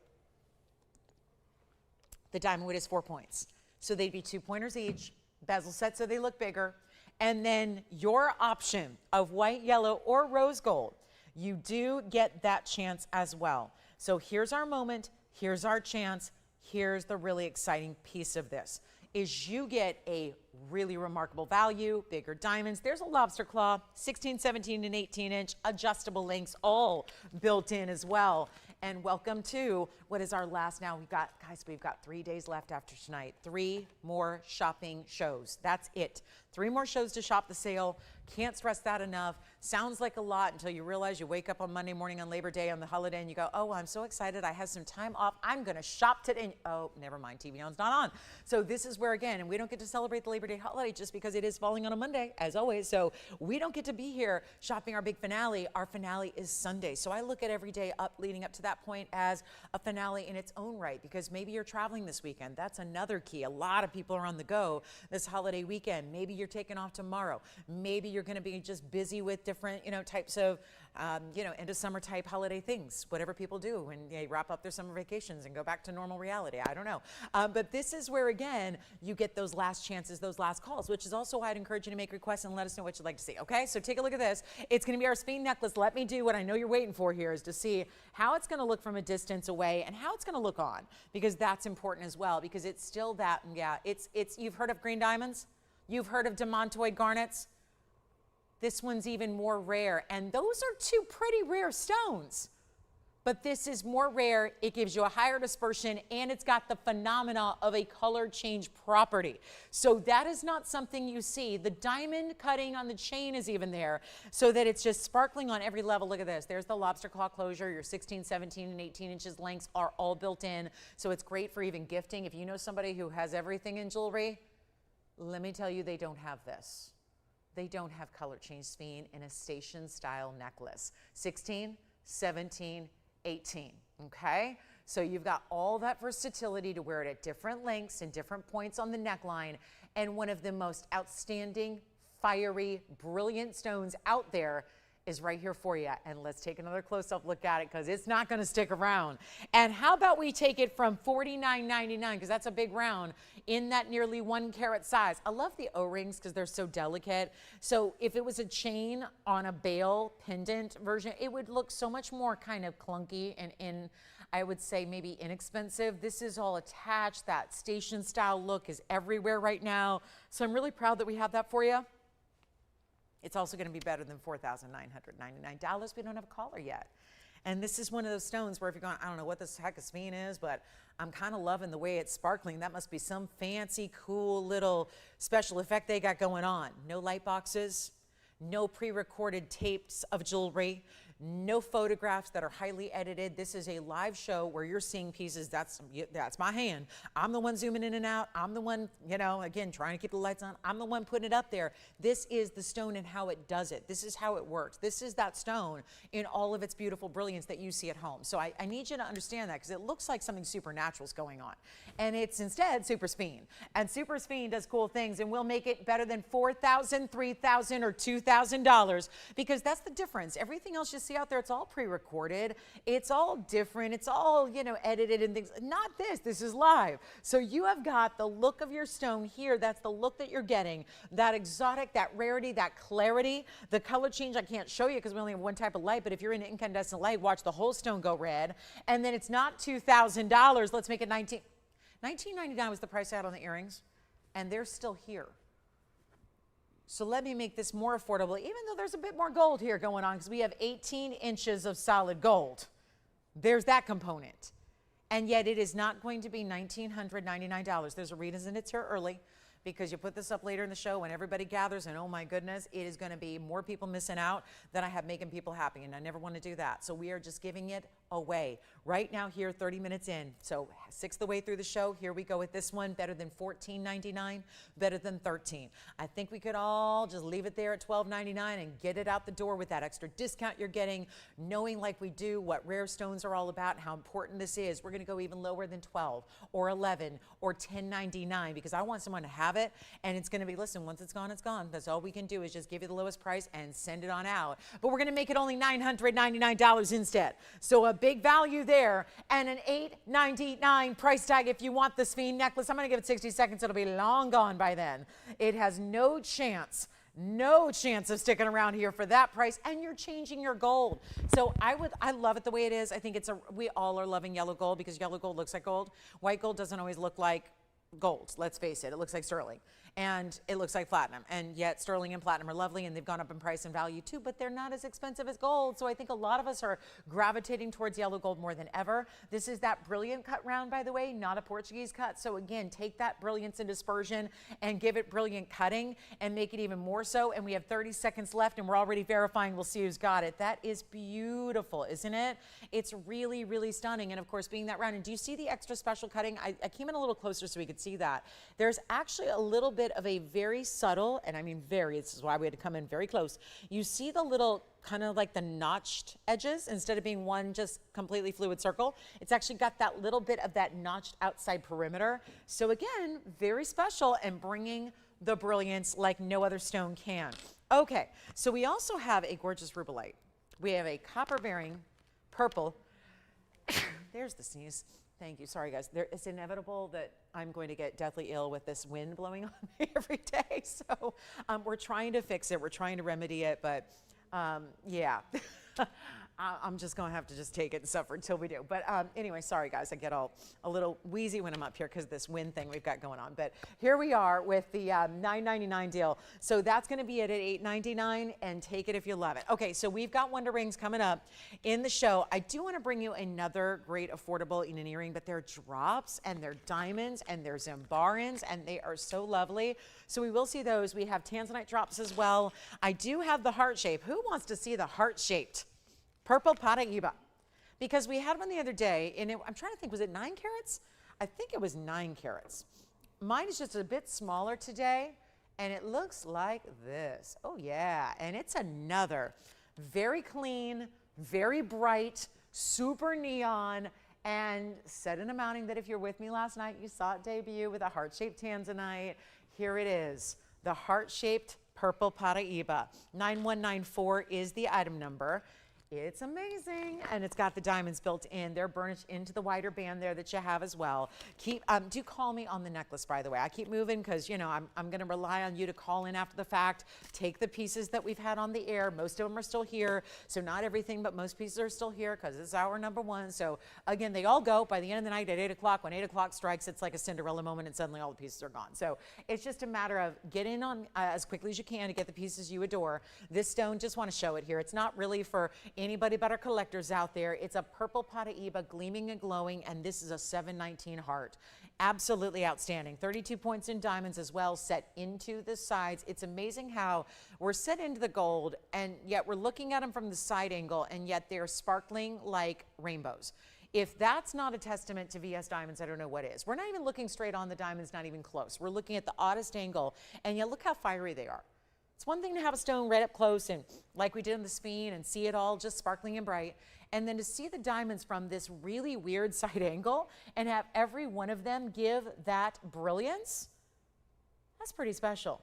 The diamond wood is 4 points. So they'd be 2 pointers each, bezel set so they look bigger. And then your option of white, yellow, or rose gold, you do get that chance as well. So here's our moment, here's our chance, here's the really exciting piece of this, is you get a really remarkable value, bigger diamonds. There's a lobster claw, 16, 17, and 18 inch, adjustable links, all built in as well. And welcome to what is our last, now we've got 3 days left after tonight. 3 more shopping shows. That's it. 3 more shows to shop the sale. Can't stress that enough. Sounds like a lot until you realize you wake up on Monday morning on Labor Day on the holiday and you go, oh, I'm so excited. I have some time off. I'm going to shop today. Oh, never mind. TVON's not on. So this is where, again, and we don't get to celebrate the Labor Day holiday just because it is falling on a Monday, as always. So we don't get to be here shopping our big finale. Our finale is Sunday. So I look at every day leading up to that point as a finale in its own right, because maybe you're traveling this weekend. That's another key. A lot of people are on the go this holiday weekend. Maybe you're taking off tomorrow. Maybe you're going to be just busy with different, types of, end of summer type holiday things, whatever people do when they wrap up their summer vacations and go back to normal reality. I don't know. But this is where, again, you get those last chances, those last calls, which is also why I'd encourage you to make requests and let us know what you'd like to see. Okay, so take a look at this. It's going to be our spine necklace. Let me do what I know you're waiting for here, is to see how it's going to look from a distance away and how it's going to look on, because that's important as well, because it's still that, you've heard of green diamonds? You've heard of demontoid garnets? This one's even more rare, and those are 2 pretty rare stones. but this is more rare. It gives you a higher dispersion, and it's got the phenomena of a color change property. So that is not something you see. The diamond cutting on the chain is even there, so that it's just sparkling on every level. Look at this. There's the lobster claw closure. Your 16, 17, and 18 inches lengths are all built in, so it's great for even gifting. If you know somebody who has everything in jewelry, let me tell you, they don't have this. They don't have color change speen in a station style necklace. 16, 17, 18, okay? So you've got all that versatility to wear it at different lengths and different points on the neckline, and one of the most outstanding, fiery, brilliant stones out there is right here for you. And let's take another close-up look at it, because it's not going to stick around. And how about we take it from $49.99, because that's a big round, in that nearly 1 carat size. I love the O-rings because they're so delicate. So if it was a chain on a bail pendant version, it would look so much more kind of clunky and I would say maybe inexpensive. This is all attached. That station style look is everywhere right now. So I'm really proud that we have that for you. It's also going to be better than $4,999. We don't have a caller yet. And this is one of those stones where if you're going, I don't know what this heck of spin is, but I'm kind of loving the way it's sparkling. That must be some fancy, cool little special effect they got going on. No light boxes, no pre-recorded tapes of jewelry, no photographs that are highly edited. This is a live show where you're seeing pieces. That's my hand. I'm the one zooming in and out. I'm the one, you know, again, trying to keep the lights on. I'm the one putting it up there. This is the stone and how it does it. This is how it works. This is that stone in all of its beautiful brilliance that you see at home. So I need you to understand that, because it looks like something supernatural is going on. And it's instead Super Speen. And Super Speen does cool things, and we'll make it better than $4,000, $3,000, or $2,000, because that's the difference. Everything else you see out there, it's all pre-recorded, it's all different, it's all, you know, edited and things. Not this. This is live. So you have got the look of your stone here. That's the look that you're getting. That exotic, that rarity, that clarity. The color change I can't show you because we only have one type of light, but if you're in incandescent light, watch the whole stone go red. And then it's not $2,000. Let's make it $19.99 was the price out on the earrings, and they're still here. So let me make this more affordable, even though there's a bit more gold here going on, because we have 18 inches of solid gold. There's that component. And yet it is not going to be $1,999. There's a reason it's here early, because you put this up later in the show when everybody gathers, and oh my goodness, it is going to be more people missing out than I have making people happy, and I never want to do that. So we are just giving it away right now here, 30 minutes in. So 6th of the way through the show, here we go with this one. Better than $14.99, better than $13. I think we could all just leave it there at $12.99 and get it out the door with that extra discount you're getting, knowing like we do what rare stones are all about and how important this is. We're going to go even lower than $12 or $11 or $10.99, because I want someone to have it, and it's going to be, listen, once it's gone, it's gone. That's all we can do is just give you the lowest price and send it on out. But we're going to make it only $999 instead. So a big value there, and an $899 price tag if you want the Speen necklace. I'm going to give it 60 seconds. It'll be long gone by then. It has no chance of sticking around here for that price, and you're changing your gold. So I love it the way it is. I think we all are loving yellow gold, because yellow gold looks like gold. White gold doesn't always look like gold, let's face it. It looks like sterling, and it looks like platinum, and yet sterling and platinum are lovely, and they've gone up in price and value too, but they're not as expensive as gold. So I think a lot of us are gravitating towards yellow gold more than ever. This is that brilliant cut round, by the way, not a Portuguese cut. So again, take that brilliance and dispersion and give it brilliant cutting and make it even more so. And we have 30 seconds left, and we're already verifying. We'll see who's got it. That is beautiful, isn't it? It's really, really stunning. And of course, being that round, and do you see the extra special cutting? I came in a little closer so we could see that. There's actually a little bit of a very subtle, and I mean very, this is why we had to come in very close. You see the little kind of like the notched edges, instead of being one just completely fluid circle, it's actually got that little bit of that notched outside perimeter. So again, very special and bringing the brilliance like no other stone can. Okay, so we also have a gorgeous rubellite. We have a copper bearing purple. There's the sneeze. Thank you. Sorry, guys. It's inevitable that I'm going to get deathly ill with this wind blowing on me every day. So we're trying to fix it. We're trying to remedy it. But yeah, I'm just going to have to just take it and suffer until we do. But anyway, sorry, guys. I get a little wheezy when I'm up here because of this wind thing we've got going on. But here we are with the $9.99 deal. So that's going to be it at $8.99, and take it if you love it. Okay, so we've got Wonder Rings coming up in the show. I do want to bring you another great affordable in an earring, but they're drops, and they're diamonds, and they're Zambarans, and they are so lovely. So we will see those. We have Tanzanite drops as well. I do have the heart shape. Who wants to see the heart-shaped purple Paraíba? Because we had one the other day, and I'm trying to think, was it 9 carats? I think it was 9 carats. Mine is just a bit smaller today, and it looks like this. Oh yeah, and it's another very clean, very bright, super neon, and set in a mounting that if you're with me last night, you saw it debut with a heart-shaped Tanzanite. Here it is, the heart-shaped purple Paraíba. 9194 is the item number. It's amazing, and it's got the diamonds built in. They're burnished into the wider band there that you have as well. Do call me on the necklace, by the way. I keep moving because, you know, I'm going to rely on you to call in after the fact. Take the pieces that we've had on the air. Most of them are still here, so not everything, but most pieces are still here because it's hour number 1. So, again, they all go by the end of the night at 8 o'clock. When 8 o'clock strikes, it's like a Cinderella moment, and suddenly all the pieces are gone. So it's just a matter of get in on as quickly as you can to get the pieces you adore. This stone, just want to show it here. It's not really for anybody but our collectors out there. It's a purple Paraíba, gleaming and glowing, and this is a 719 heart. Absolutely outstanding. 32 points in diamonds as well, set into the sides. It's amazing how we're set into the gold, and yet we're looking at them from the side angle, and yet they're sparkling like rainbows. If that's not a testament to VS Diamonds, I don't know what is. We're not even looking straight on the diamonds, not even close. We're looking at the oddest angle, and yet look how fiery they are. It's one thing to have a stone right up close and like we did in the Speen and see it all just sparkling and bright, and then to see the diamonds from this really weird side angle and have every one of them give that brilliance, that's pretty special.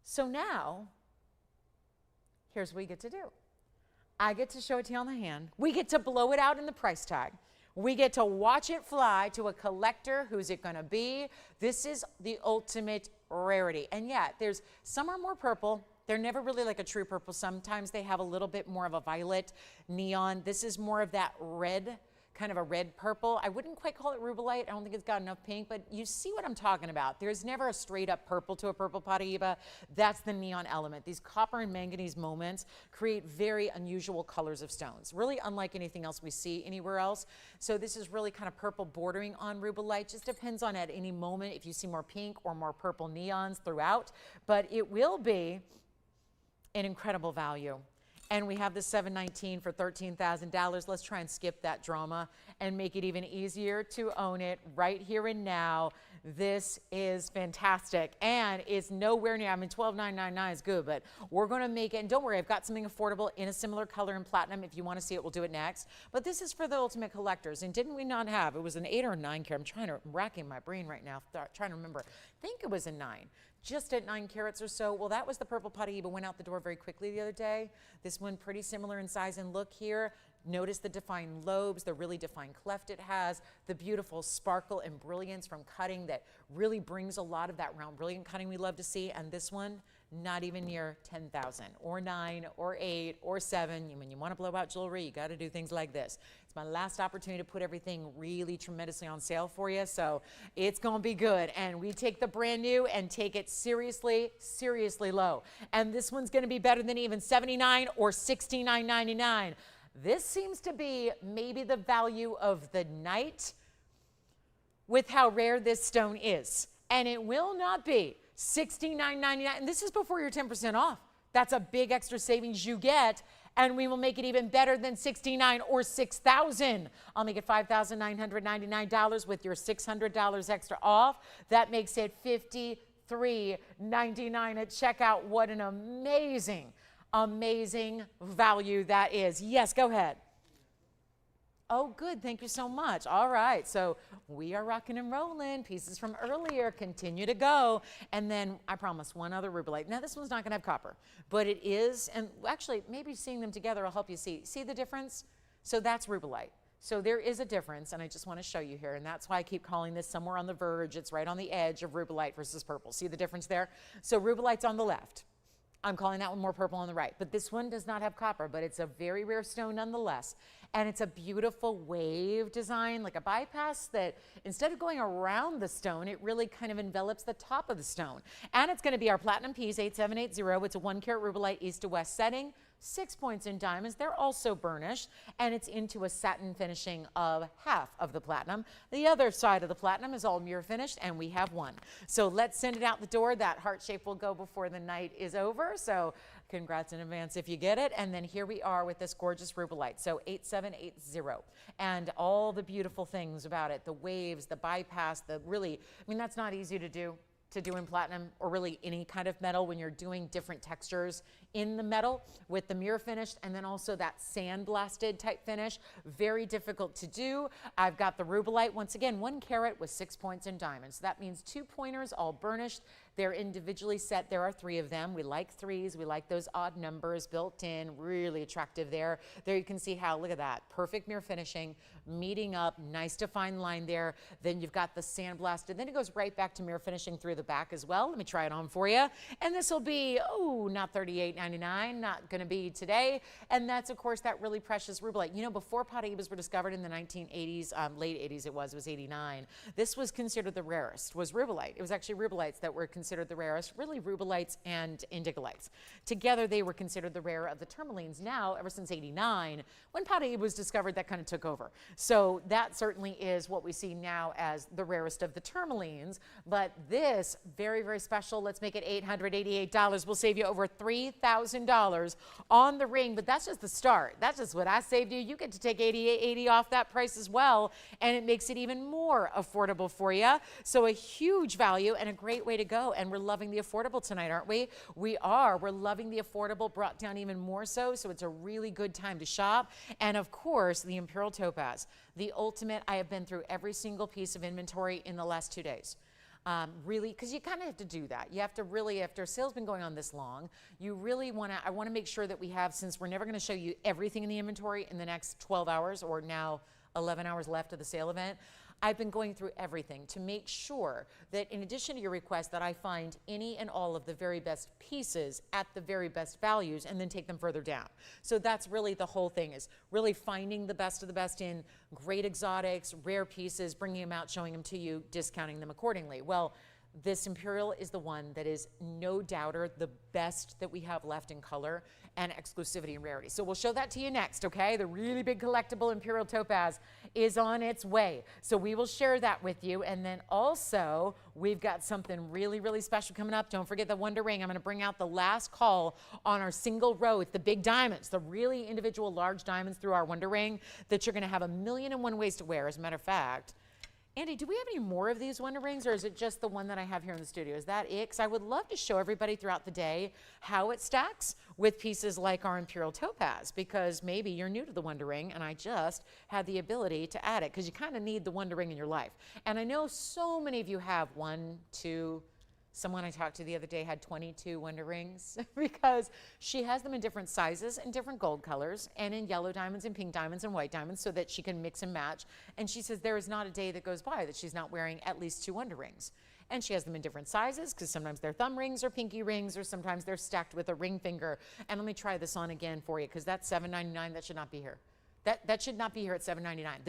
So now, here's what we get to do. I get to show it to you on the hand. We get to blow it out in the price tag. We get to watch it fly to a collector. Who's it going to be? This is the ultimate rarity. And yet, some are more purple. They're never really like a true purple. Sometimes they have a little bit more of a violet neon. This is more of that red, kind of a red purple. I wouldn't quite call it rubelite. I don't think it's got enough pink, but you see what I'm talking about. There's never a straight up purple to a purple Paraíba. That's the neon element. These copper and manganese moments create very unusual colors of stones, really unlike anything else we see anywhere else. So this is really kind of purple bordering on rubelite. Just depends on at any moment if you see more pink or more purple neons throughout, but it will be an incredible value. And we have the 719 for $13,000. Let's try and skip that drama and make it even easier to own it right here and now. This is fantastic, and it's nowhere near, I mean, $12,999 is good, but we're going to make it, and don't worry, I've got something affordable in a similar color in platinum. If you want to see it, we'll do it next. But this is for the ultimate collectors, and didn't we not have, it was an 8 or a 9 carat. I'm racking my brain right now, trying to remember. I think it was a 9. Just at 9 carats or so. Well, that was the purple Paraíba, went out the door very quickly the other day. This one pretty similar in size and look here. Notice the defined lobes, the really defined cleft it has, the beautiful sparkle and brilliance from cutting that really brings a lot of that round brilliant cutting we love to see. And this one, not even near 10,000 or 9 or 8 or 7. When you want to blow out jewelry, you got to do things like this. It's my last opportunity to put everything really tremendously on sale for you, so it's going to be good. And we take the brand new and take it seriously, seriously low. And this one's going to be better than even $79 or $69.99. This seems to be maybe the value of the night with how rare this stone is. And it will not be $69.99, and this is before your 10% off. That's a big extra savings you get, and we will make it even better than $69 or $6,000. I'll make it $5,999 with your $600 extra off. That makes it $53.99 at checkout. What an amazing, amazing value that is. Yes, go ahead. Oh, good. Thank you so much. All right. So we are rocking and rolling. Pieces from earlier continue to go. And then I promise one other rubelite. Now, this one's not going to have copper, but it is. And actually, maybe seeing them together will help you see. See the difference? So that's rubelite. So there is a difference, and I just want to show you here. And that's why I keep calling this somewhere on the verge. It's right on the edge of rubelite versus purple. See the difference there? So rubelite's on the left. I'm calling that one more purple on the right. But this one does not have copper, but it's a very rare stone nonetheless. And it's a beautiful wave design, like a bypass that instead of going around the stone, it really kind of envelops the top of the stone. And it's going to be our platinum piece, 8780. It's a 1 carat rubellite east to west setting. 6 points in diamonds. They're also burnished, and it's into a satin finishing of half of the platinum. The other side of the platinum is all mirror finished, and we have one. So let's send it out the door. That heart shape will go before the night is over. So congrats in advance if you get it. And then here we are with this gorgeous rubellite. So 8780, and all the beautiful things about it, the waves, the bypass, the really, I mean, that's not easy to do in platinum or really any kind of metal when you're doing different textures in the metal with the mirror finished and then also that sandblasted type finish. Very difficult to do. I've got the rubellite, once again, 1 carat with 6 points in diamonds. So that means 2 pointers all burnished. They're individually set. There are 3 of them. We like 3s. We like those odd numbers built in. Really attractive there. There you can see how, look at that. Perfect mirror finishing, meeting up, nice defined line there. Then you've got the sandblasted. Then it goes right back to mirror finishing through the back as well. Let me try it on for you. And this will be, oh, not $38.99, not going to be today. And that's, of course, that really precious rubellite. You know, before Paraibas were discovered in the 1980s, late 80s it was 89, this was considered the rarest, was rubellite. It was actually rubellites that were considered the rarest, really rubellites and indigolites. Together, they were considered the rare of the tourmalines. Now, ever since 89, when Paraíba was discovered, that kind of took over. So that certainly is what we see now as the rarest of the tourmalines. But this, very, very special. Let's make it $888. We'll save you over $3,000 on the ring, but that's just the start. That's just what I saved you. You get to take $88.80 off that price as well, and it makes it even more affordable for you. So a huge value and a great way to go. And we're loving the affordable tonight, aren't we? We are. We're loving the affordable, brought down even more so. So it's a really good time to shop. And of course, the Imperial Topaz, the ultimate. I have been through every single piece of inventory in the last 2 days. Really, because you kind of have to do that. You have to really, after a sale's been going on this long, you really want to, I want to make sure that we have, since we're never going to show you everything in the inventory in the next 12 hours or now 11 hours left of the sale event, I've been going through everything to make sure that in addition to your request that I find any and all of the very best pieces at the very best values and then take them further down. So that's really the whole thing, is really finding the best of the best in great exotics, rare pieces, bringing them out, showing them to you, discounting them accordingly. Well, this Imperial is the one that is no doubter the best that we have left in color and exclusivity and rarity. So we'll show that to you next, okay? The really big collectible Imperial Topaz is on its way. So we will share that with you. And then also, we've got something really, really special coming up. Don't forget the Wonder Ring. I'm going to bring out the last call on our single row with the big diamonds, the really individual large diamonds through our Wonder Ring that you're going to have 1,000,001 ways to wear. As a matter of fact, Andy, do we have any more of these Wonder Rings, or is it just the one that I have here in the studio? Is that it? Because I would love to show everybody throughout the day how it stacks with pieces like our Imperial Topaz, because maybe you're new to the Wonder Ring and I just had the ability to add it, because you kind of need the Wonder Ring in your life. And I know so many of you have 1, 2, someone I talked to the other day had 22 Wonder Rings because she has them in different sizes and different gold colors and in yellow diamonds and pink diamonds and white diamonds so that she can mix and match. And she says there is not a day that goes by that she's not wearing at least 2 Wonder Rings. And she has them in different sizes because sometimes they're thumb rings or pinky rings, or sometimes they're stacked with a ring finger. And let me try this on again for you, because that's $7.99. That should not be here. That should not be here at $7.99.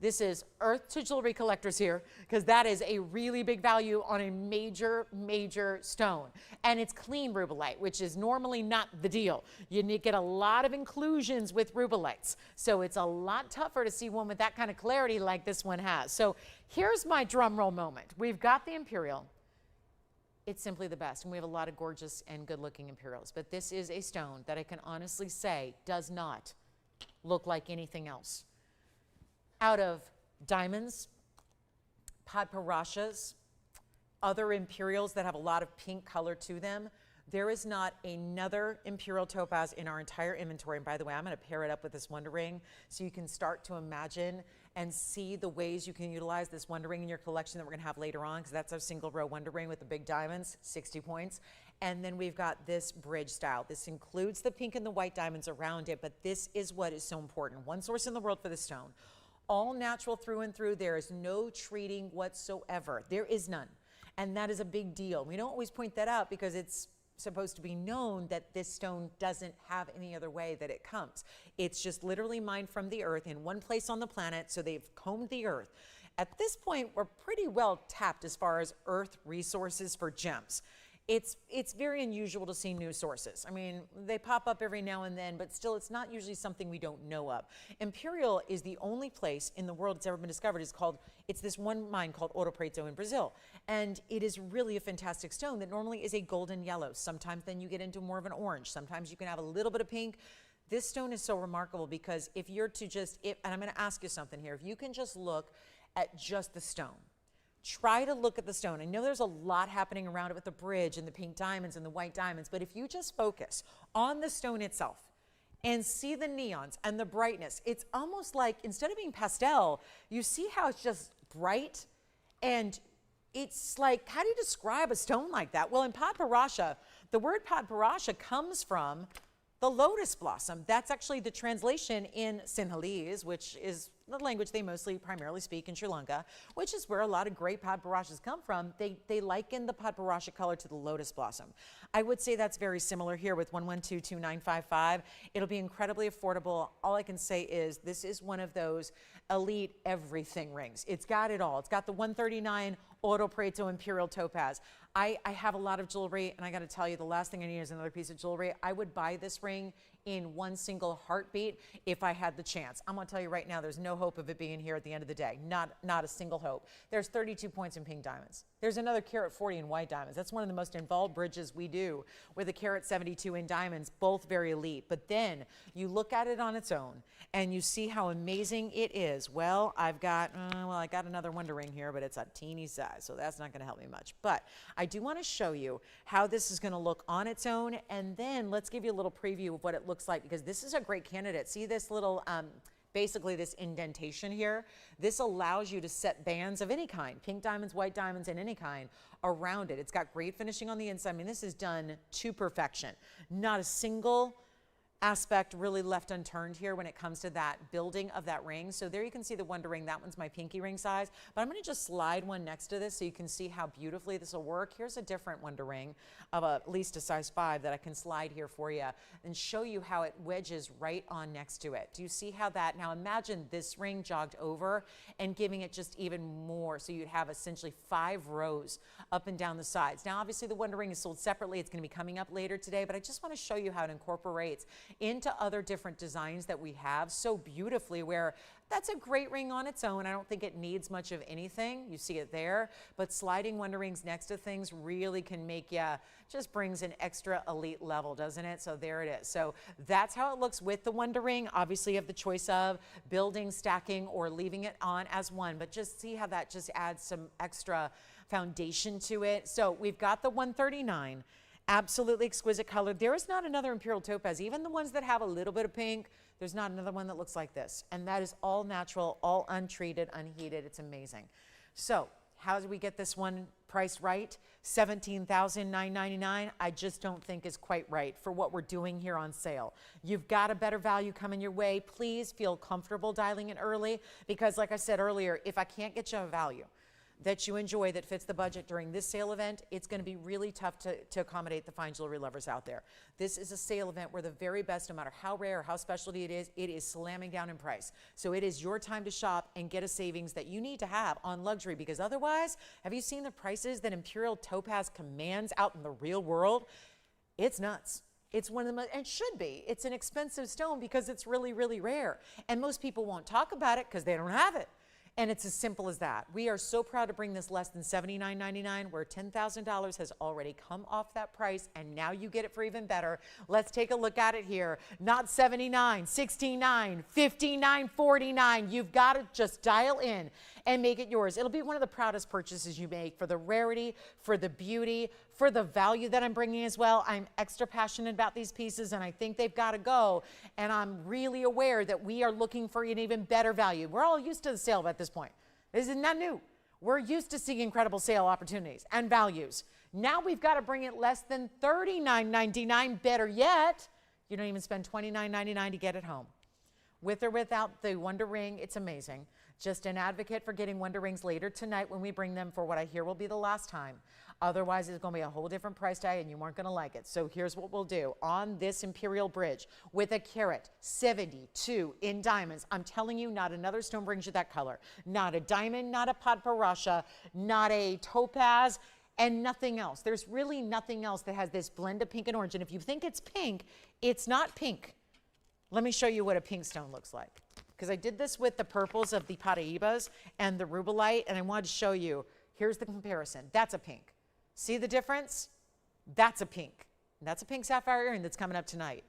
This is Earth to Jewelry Collectors here, because that is a really big value on a major, major stone. And it's clean rubellite, which is normally not the deal. You get a lot of inclusions with rubellites. So it's a lot tougher to see one with that kind of clarity like this one has. So here's my drum roll moment. We've got the Imperial. It's simply the best. And we have a lot of gorgeous and good looking Imperials. But this is a stone that I can honestly say does not look like anything else. Out of diamonds, padparashas, other Imperials that have a lot of pink color to them, there is not another Imperial Topaz in our entire inventory. And by the way, I'm going to pair it up with this Wonder Ring so you can start to imagine and see the ways you can utilize this Wonder Ring in your collection that we're going to have later on, because that's our single row Wonder Ring with the big diamonds, 60 points. And then we've got this bridge style. This includes the pink and the white diamonds around it, but this is what is so important. One source in the world for the stone. All natural through and through. There is no treating whatsoever. There is none. And that is a big deal. We don't always point that out because it's supposed to be known that this stone doesn't have any other way that it comes. It's just literally mined from the earth in one place on the planet, so they've combed the earth. At this point, we're pretty well tapped as far as earth resources for gems. It's very unusual to see new sources. I mean, they pop up every now and then, but still it's not usually something we don't know of. Imperial is the only place in the world that's ever been discovered. It's this one mine called Ouro Preto in Brazil. And it is really a fantastic stone that normally is a golden yellow. Sometimes then you get into more of an orange. Sometimes you can have a little bit of pink. This stone is so remarkable because if you're to and I'm gonna ask you something here, if you can just look at just the stone, try to look at the stone. I know there's a lot happening around it with the bridge and the pink diamonds and the white diamonds, but if you just focus on the stone itself and see the neons and the brightness, it's almost like instead of being pastel, you see how it's just bright, and it's like, how do you describe a stone like that? Well, in Padparadscha, the word Padparadscha comes from the lotus blossom. That's actually the translation in Sinhalese, which is the language they primarily speak in Sri Lanka, which is where a lot of great Padparashas come from. They liken the Padparadscha color to the lotus blossom. I would say that's very similar here with 1122955. It'll be incredibly affordable. All I can say is this is one of those elite everything rings. It's got it all. It's got the 139 Ouro Preto Imperial Topaz. I have a lot of jewelry, and I got to tell you, the last thing I need is another piece of jewelry. I would buy this ring in one single heartbeat if I had the chance. I'm going to tell you right now, there's no hope of it being here at the end of the day. Not a single hope. There's 32 points in pink diamonds. There's another carat 40 in white diamonds. That's one of the most involved bridges we do with a carat 72 in diamonds, both very elite. But then you look at it on its own and you see how amazing it is. Well, I got another Wonder Ring here, but it's a teeny size, so that's not going to help me much. But I do want to show you how this is going to look on its own, and then let's give you a little preview of what it looks like, because this is a great candidate. See this little basically this indentation here? This allows you to set bands of any kind, pink diamonds, white diamonds, and any kind around it. It's got great finishing on the inside. I mean, this is done to perfection. Not a single aspect really left unturned here when it comes to that building of that ring. So there you can see the Wonder Ring. That one's my pinky ring size, but I'm going to just slide one next to this so you can see how beautifully this will work. Here's a different Wonder Ring of at least a size 5 that I can slide here for you and show you how it wedges right on next to it. Do you see how that, now imagine this ring jogged over and giving it just even more, so you'd have essentially 5 rows up and down the sides. Now obviously the Wonder Ring is sold separately. It's going to be coming up later today, but I just want to show you how it incorporates into other different designs that we have so beautifully, where that's a great ring on its own. I don't think it needs much of anything. You see it there, but sliding Wonder Rings next to things really can make you, just brings an extra elite level, doesn't it? So there it is. So that's how it looks with the Wonder Ring. Obviously you have the choice of building, stacking, or leaving it on as one, but just see how that just adds some extra foundation to it. So we've got the 139. Absolutely exquisite color. There is not another Imperial Topaz. Even the ones that have a little bit of pink, there's not another one that looks like this. And that is all natural, all untreated, unheated. It's amazing. So how do we get this one priced right? $17,999. I just don't think is quite right for what we're doing here on sale. You've got a better value coming your way. Please feel comfortable dialing in early, because like I said earlier, if I can't get you a value that you enjoy that fits the budget during this sale event, it's going to be really tough to accommodate the fine jewelry lovers out there. This is a sale event where the very best, no matter how rare or how specialty it is slamming down in price. So it is your time to shop and get a savings that you need to have on luxury, because otherwise, have you seen the prices that Imperial Topaz commands out in the real world? It's nuts. It's one of the most, and it should be. It's an expensive stone because it's really, really rare. And most people won't talk about it because they don't have it. And it's as simple as that. We are so proud to bring this less than $79.99, where $10,000 has already come off that price, and now you get it for even better. Let's take a look at it here. Not $79, $69, $59, $49. You've got to just dial in and make it yours. It'll be one of the proudest purchases you make, for the rarity, for the beauty, for the value that I'm bringing as well. I'm extra passionate about these pieces, and I think they've got to go. And I'm really aware that we are looking for an even better value. We're all used to the sale at this point. This is not new. We're used to seeing incredible sale opportunities and values. Now we've got to bring it less than $39.99. Better yet, you don't even spend $29.99 to get it home. With or without the Wonder Ring, it's amazing. Just an advocate for getting Wonder Rings later tonight when we bring them for what I hear will be the last time. Otherwise, it's going to be a whole different price tag and you weren't going to like it. So here's what we'll do. On this Imperial Bridge with a carat 72 in diamonds, I'm telling you, not another stone brings you that color. Not a diamond, not a padparasha, not a topaz, and nothing else. There's really nothing else that has this blend of pink and orange. And if you think it's pink, it's not pink. Let me show you what a pink stone looks like. Because I did this with the purples of the Paraibas and the Rubellite, and I wanted to show you, here's the comparison. That's a pink. See the difference? That's a pink. That's a pink sapphire earring that's coming up tonight.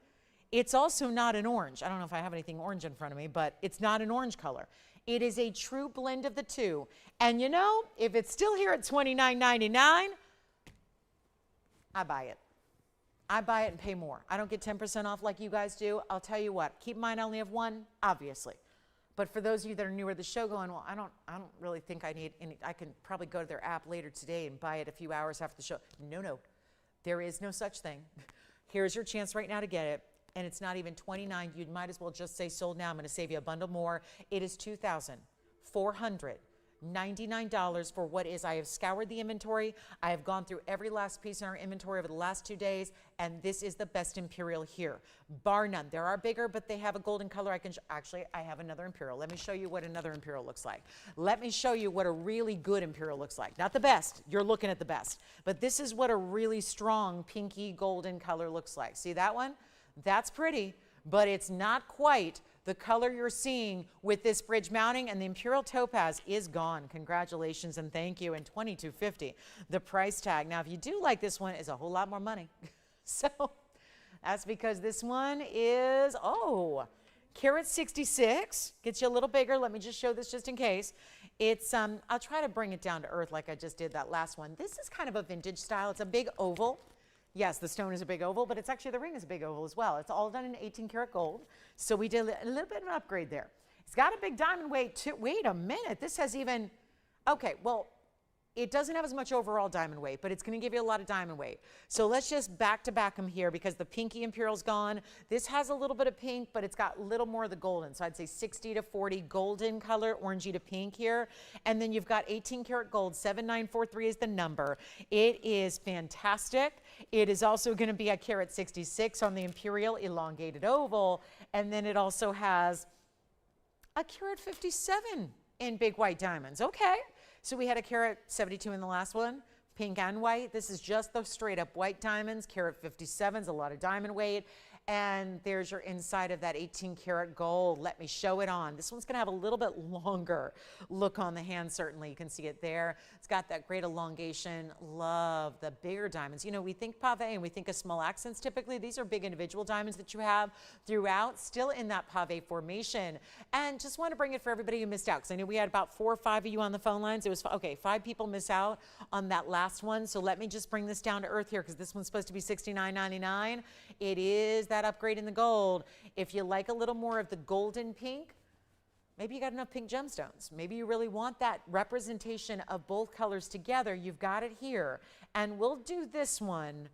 It's also not an orange. I don't know if I have anything orange in front of me, but it's not an orange color. It is a true blend of the two. And you know, if it's still here at $29.99, I buy it. I buy it and pay more. I don't get 10% off like you guys do. I'll tell you what, keep in mind I only have one, obviously. But for those of you that are newer to the show going, well, I don't really think I need any, I can probably go to their app later today and buy it a few hours after the show. No, there is no such thing. Here's your chance right now to get it. And it's not even $29. You might as well just say sold now. I'm going to save you a bundle more. It is $2,499 for what is, I have scoured the inventory. I have gone through every last piece in our inventory over the last 2 days, and this is the best Imperial here, bar none. There are bigger, but they have a golden color. I have another Imperial. Let me show you what another Imperial looks like. Let me show you what a really good Imperial looks like. Not the best. You're looking at the best. But this is what a really strong pinky golden color looks like. See that one? That's pretty, but it's not quite the color you're seeing with this bridge mounting, and the Imperial Topaz is gone. Congratulations and thank you. And $22.50, the price tag. Now, if you do like this one, it's a whole lot more money. So that's because this one is, carat 66. Gets you a little bigger. Let me just show this just in case. It's, I'll try to bring it down to earth like I just did that last one. This is kind of a vintage style. It's a big oval. Yes, the stone is a big oval, but it's actually, the ring is a big oval as well. It's all done in 18 karat gold. So we did a little bit of an upgrade there. It's got a big diamond weight too. Wait a minute, this has even, okay, well, it doesn't have as much overall diamond weight, but it's going to give you a lot of diamond weight. So let's just back to back them here because the pinky Imperial's gone. This has a little bit of pink, but it's got a little more of the golden. So I'd say 60 to 40 golden color, orangey to pink here. And then you've got 18 karat gold, 7943 is the number. It is fantastic. It is also going to be a carat 66 on the Imperial elongated oval. And then it also has a carat 57 in big white diamonds. Okay. So we had a carat 72 in the last one, pink and white. This is just the straight up white diamonds, carat 57s, a lot of diamond weight. And there's your inside of that 18 karat gold. Let me show it on. This one's going to have a little bit longer look on the hand, certainly. You can see it there. It's got that great elongation. Love the bigger diamonds. You know, we think pave and we think of small accents typically. These are big individual diamonds that you have throughout, still in that pave formation. And just want to bring it for everybody who missed out, because I knew we had about 4 or 5 of you on the phone lines. It was, okay, 5 people miss out on that last one. So let me just bring this down to earth here, because this one's supposed to be $69.99. It is that upgrade in the gold. If you like a little more of the golden pink, maybe you got enough pink gemstones. Maybe you really want that representation of both colors together. You've got it here. And we'll do this one.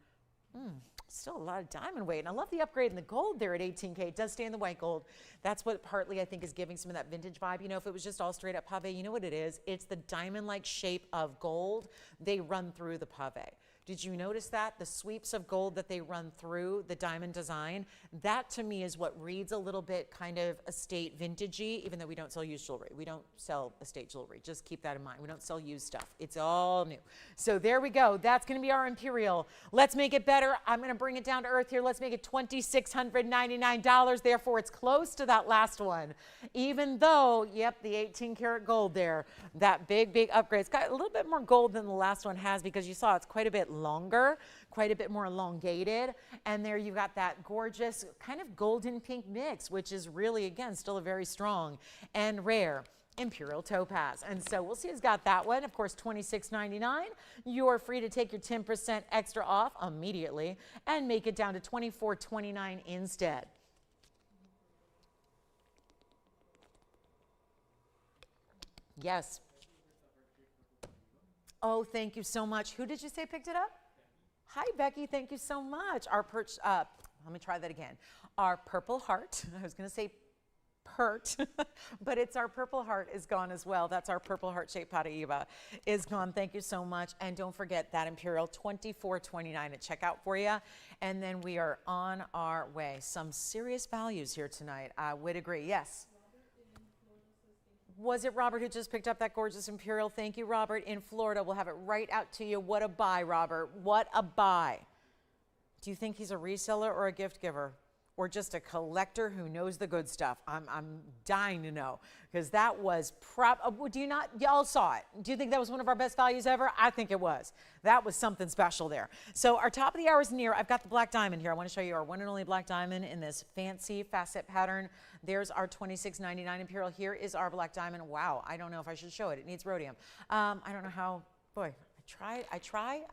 Still a lot of diamond weight. And I love the upgrade in the gold there at 18K. It does stay in the white gold. That's what partly I think is giving some of that vintage vibe. You know, if it was just all straight up pave, you know what it is? It's the diamond-like shape of gold. They run through the pave. Did you notice that? The sweeps of gold that they run through the diamond design, that to me is what reads a little bit kind of estate vintagey, even though we don't sell used jewelry. We don't sell estate jewelry. Just keep that in mind. We don't sell used stuff. It's all new. So there we go. That's going to be our Imperial. Let's make it better. I'm going to bring it down to earth here. Let's make it $2,699. Therefore, it's close to that last one. Even though, yep, the 18 karat gold there, that big, big upgrade. It's got a little bit more gold than the last one has, because you saw it's quite a bit longer, quite a bit more elongated. And there you got that gorgeous kind of golden pink mix, which is really, again, still a very strong and rare Imperial Topaz. And so we'll see who's got that one. Of course, $26.99. You're free to take your 10% extra off immediately and make it down to $24.29 instead. Yes. Oh, thank you so much. Who did you say picked it up? Hi, Becky. Thank you so much. Our let me try that again. Our Purple Heart. I was going to say hurt, but it's our Purple Heart is gone as well. That's our Purple Heart shaped Paraiba is gone. Thank you so much. And don't forget that Imperial $24.29 at checkout for you. And then we are on our way. Some serious values here tonight. I would agree. Yes. Was it Robert who just picked up that gorgeous Imperial? Thank you, Robert. In Florida, we'll have it right out to you. What a buy, Robert. What a buy. Do you think he's a reseller or a gift giver? Or just a collector who knows the good stuff? I'm dying to know, because that was do you not, y'all saw it. Do you think that was one of our best values ever? I think it was. That was something special there. So our top of the hour is near. I've got the black diamond here. I want to show you our one and only black diamond in this fancy facet pattern. There's our $26.99 Imperial. Here is our black diamond. Wow, I don't know if I should show it. It needs rhodium. I don't know how, boy. I try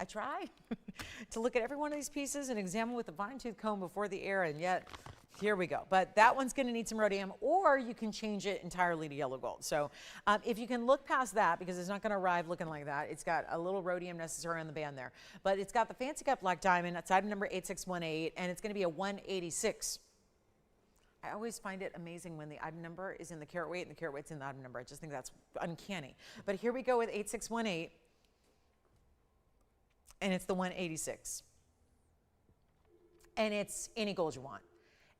to look at every one of these pieces and examine with a fine tooth comb before the air, and yet here we go. But that one's going to need some rhodium, or you can change it entirely to yellow gold. So if you can look past that, because it's not going to arrive looking like that, it's got a little rhodium necessary on the band there. But it's got the fancy cut black diamond. That's item number 8618, and it's going to be a 186. I always find it amazing when the item number is in the carat weight and the carat weight's in the item number. I just think that's uncanny. But here we go with 8618. And it's the 186. And it's any gold you want.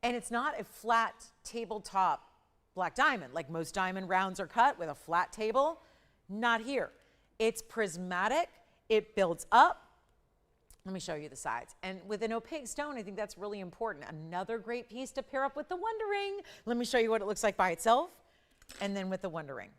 And it's not a flat tabletop black diamond, like most diamond rounds are cut with a flat table. Not here. It's prismatic. It builds up. Let me show you the sides. And with an opaque stone, I think that's really important. Another great piece to pair up with the Wonder Ring. Let me show you what it looks like by itself, and then with the Wonder Ring.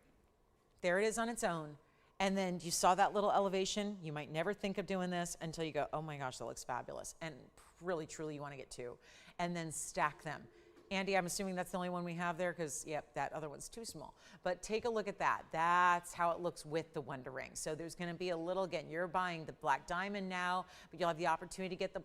There it is on its own. And then you saw that little elevation. You might never think of doing this until you go, oh my gosh, that looks fabulous. And really, truly, you want to get two. And then stack them. Andy, I'm assuming that's the only one we have there, because, yep, that other one's too small. But take a look at that. That's how it looks with the Wonder Ring. So there's going to be a little, again, you're buying the black diamond now, but you'll have the opportunity to get the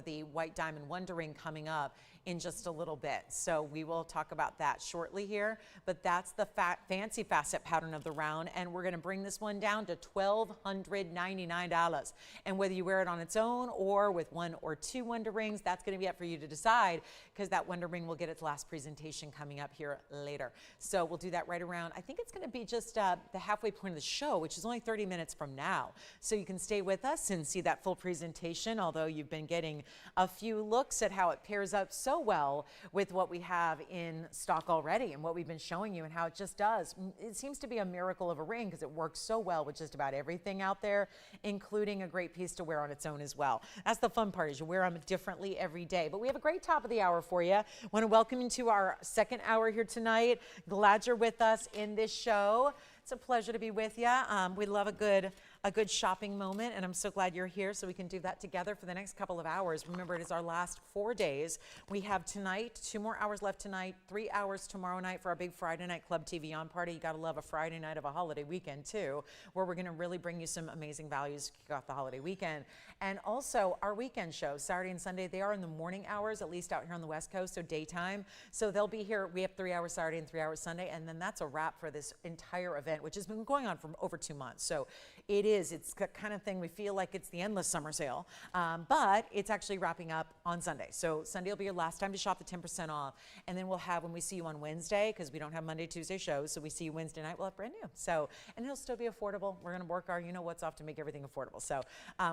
the white diamond Wonder Ring coming up in just a little bit. So we will talk about that shortly here. But that's the fancy facet pattern of the round, and we're going to bring this one down to $1,299. And whether you wear it on its own or with one or two Wonder Rings, that's going to be up for you to decide, because that Wonder Ring will get its last presentation coming up here later. So we'll do that right around, I think it's going to be just the halfway point of the show, which is only 30 minutes from now. So you can stay with us and see that full presentation, although you've been getting a few looks at how it pairs up so well with what we have in stock already and what we've been showing you, and how it just does. It seems to be a miracle of a ring, because it works so well with just about everything out there, including a great piece to wear on its own as well. That's the fun part, is you wear them differently every day. But we have a great top of the hour for you. Want to welcome you to our second hour here tonight. Glad you're with us in this show. It's a pleasure to be with you. We love a good shopping moment, and I'm so glad you're here so we can do that together for the next couple of hours. Remember, it is our last 4 days. We have tonight, 2 more hours left tonight, 3 hours tomorrow night for our big Friday night Club TVON party. You got to love a Friday night of a holiday weekend too, where we're going to really bring you some amazing values to kick off the holiday weekend. And also our weekend shows, Saturday and Sunday, they are in the morning hours, at least out here on the West Coast, so daytime. So they'll be here. We have 3 hours Saturday and 3 hours Sunday, and then that's a wrap for this entire event, which has been going on for over 2 months. So it's the kind of thing we feel like it's the endless summer sale, but it's actually wrapping up on Sunday. So Sunday will be your last time to shop the 10% off. And then we'll have, when we see you on Wednesday, because we don't have Monday, Tuesday shows, so we see you Wednesday night, we'll have brand new. So, and it'll still be affordable. We're going to work our you-know-what's off to make everything affordable. So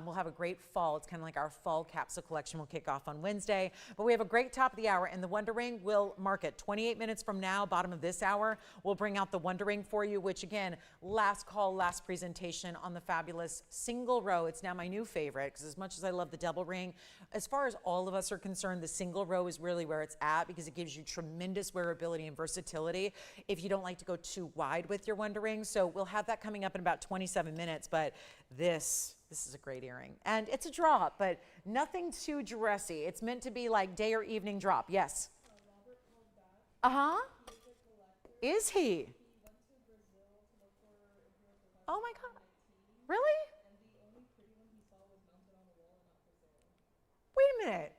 we'll have a great fall. It's kind of like our fall capsule collection will kick off on Wednesday. But we have a great top of the hour, and the Wonder Ring will mark it 28 minutes from now, bottom of this hour. We'll bring out the Wonder Ring for you, which again, last call, last presentation on the fabulous single row. It's now my new favorite, because as much as I love the double ring, as far as all of us are concerned, the single row is really where it's at, because it gives you tremendous wearability and versatility if you don't like to go too wide with your Wonder Ring. So we'll have that coming up in about 27 minutes, but this is a great earring. And it's a drop, but nothing too dressy. It's meant to be like day or evening drop. Yes? Uh-huh. Is he? Oh my God. Really? Wait a minute.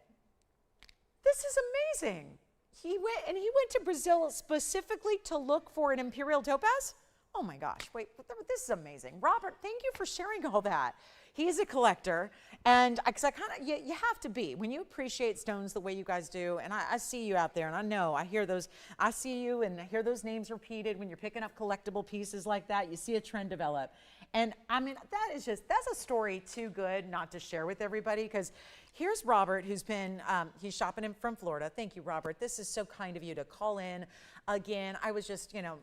This is amazing. He went to Brazil specifically to look for an imperial topaz? Oh my gosh, wait, this is amazing. Robert, thank you for sharing all that. He's a collector, and because I kind of, you have to be. When you appreciate stones the way you guys do, and I see you out there, and I know, I hear those, I see you and I hear those names repeated when you're picking up collectible pieces like that, you see a trend develop. And I mean, that's a story too good not to share with everybody, because here's Robert, who's been, he's shopping in from Florida. Thank you, Robert. This is so kind of you to call in. Again, I was just, you know,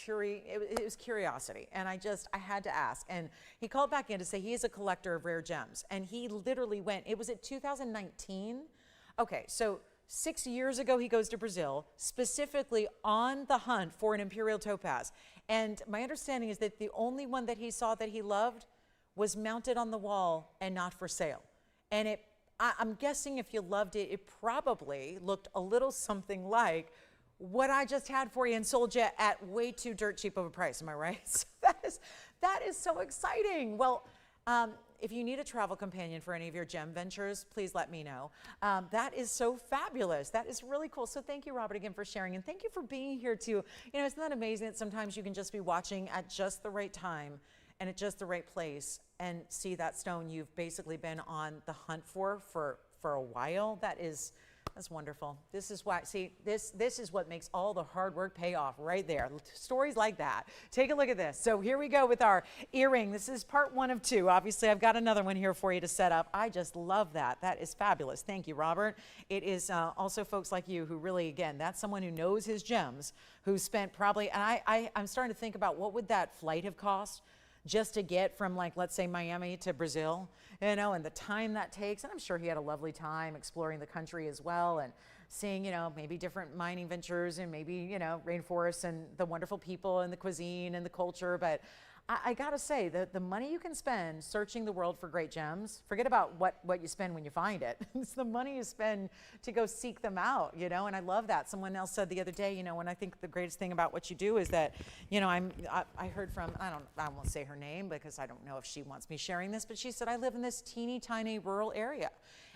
it was curiosity, and I had to ask. And he called back in to say he is a collector of rare gems, and he literally went, it was at 2019. Okay, so 6 years ago he goes to Brazil, specifically on the hunt for an imperial topaz. And my understanding is that the only one that he saw that he loved was mounted on the wall and not for sale. And I'm guessing if you loved it, it probably looked a little something like what I just had for you and sold you at way too dirt cheap of a price. Am I right? So that is so exciting. Well, if you need a travel companion for any of your gem ventures, please let me know. That is so fabulous. That is really cool. So thank you, Robert, again for sharing, and thank you for being here too. You know, isn't that amazing that sometimes you can just be watching at just the right time and at just the right place and see that stone you've basically been on the hunt for a while? That's wonderful. This is why, see, this is what makes all the hard work pay off right there. Stories like that. Take a look at this. So here we go with our earring. This is part 1 of 2. Obviously, I've got another one here for you to set up. I just love that. That is fabulous. Thank you, Robert. It is also folks like you who really, again, that's someone who knows his gems, who spent probably, and I'm starting to think about what would that flight have cost just to get from, like, let's say Miami to Brazil, you know, and the time that takes. And I'm sure he had a lovely time exploring the country as well, and seeing, you know, maybe different mining ventures and maybe, you know, rainforests and the wonderful people and the cuisine and the culture. But I gotta say that the money you can spend searching the world for great gems, forget about what you spend when you find it. It's the money you spend to go seek them out, you know, and I love that. Someone else said the other day, you know, and I think the greatest thing about what you do is that, you know, I heard from, I won't say her name because I don't know if she wants me sharing this, but she said, I live in this teeny tiny rural area.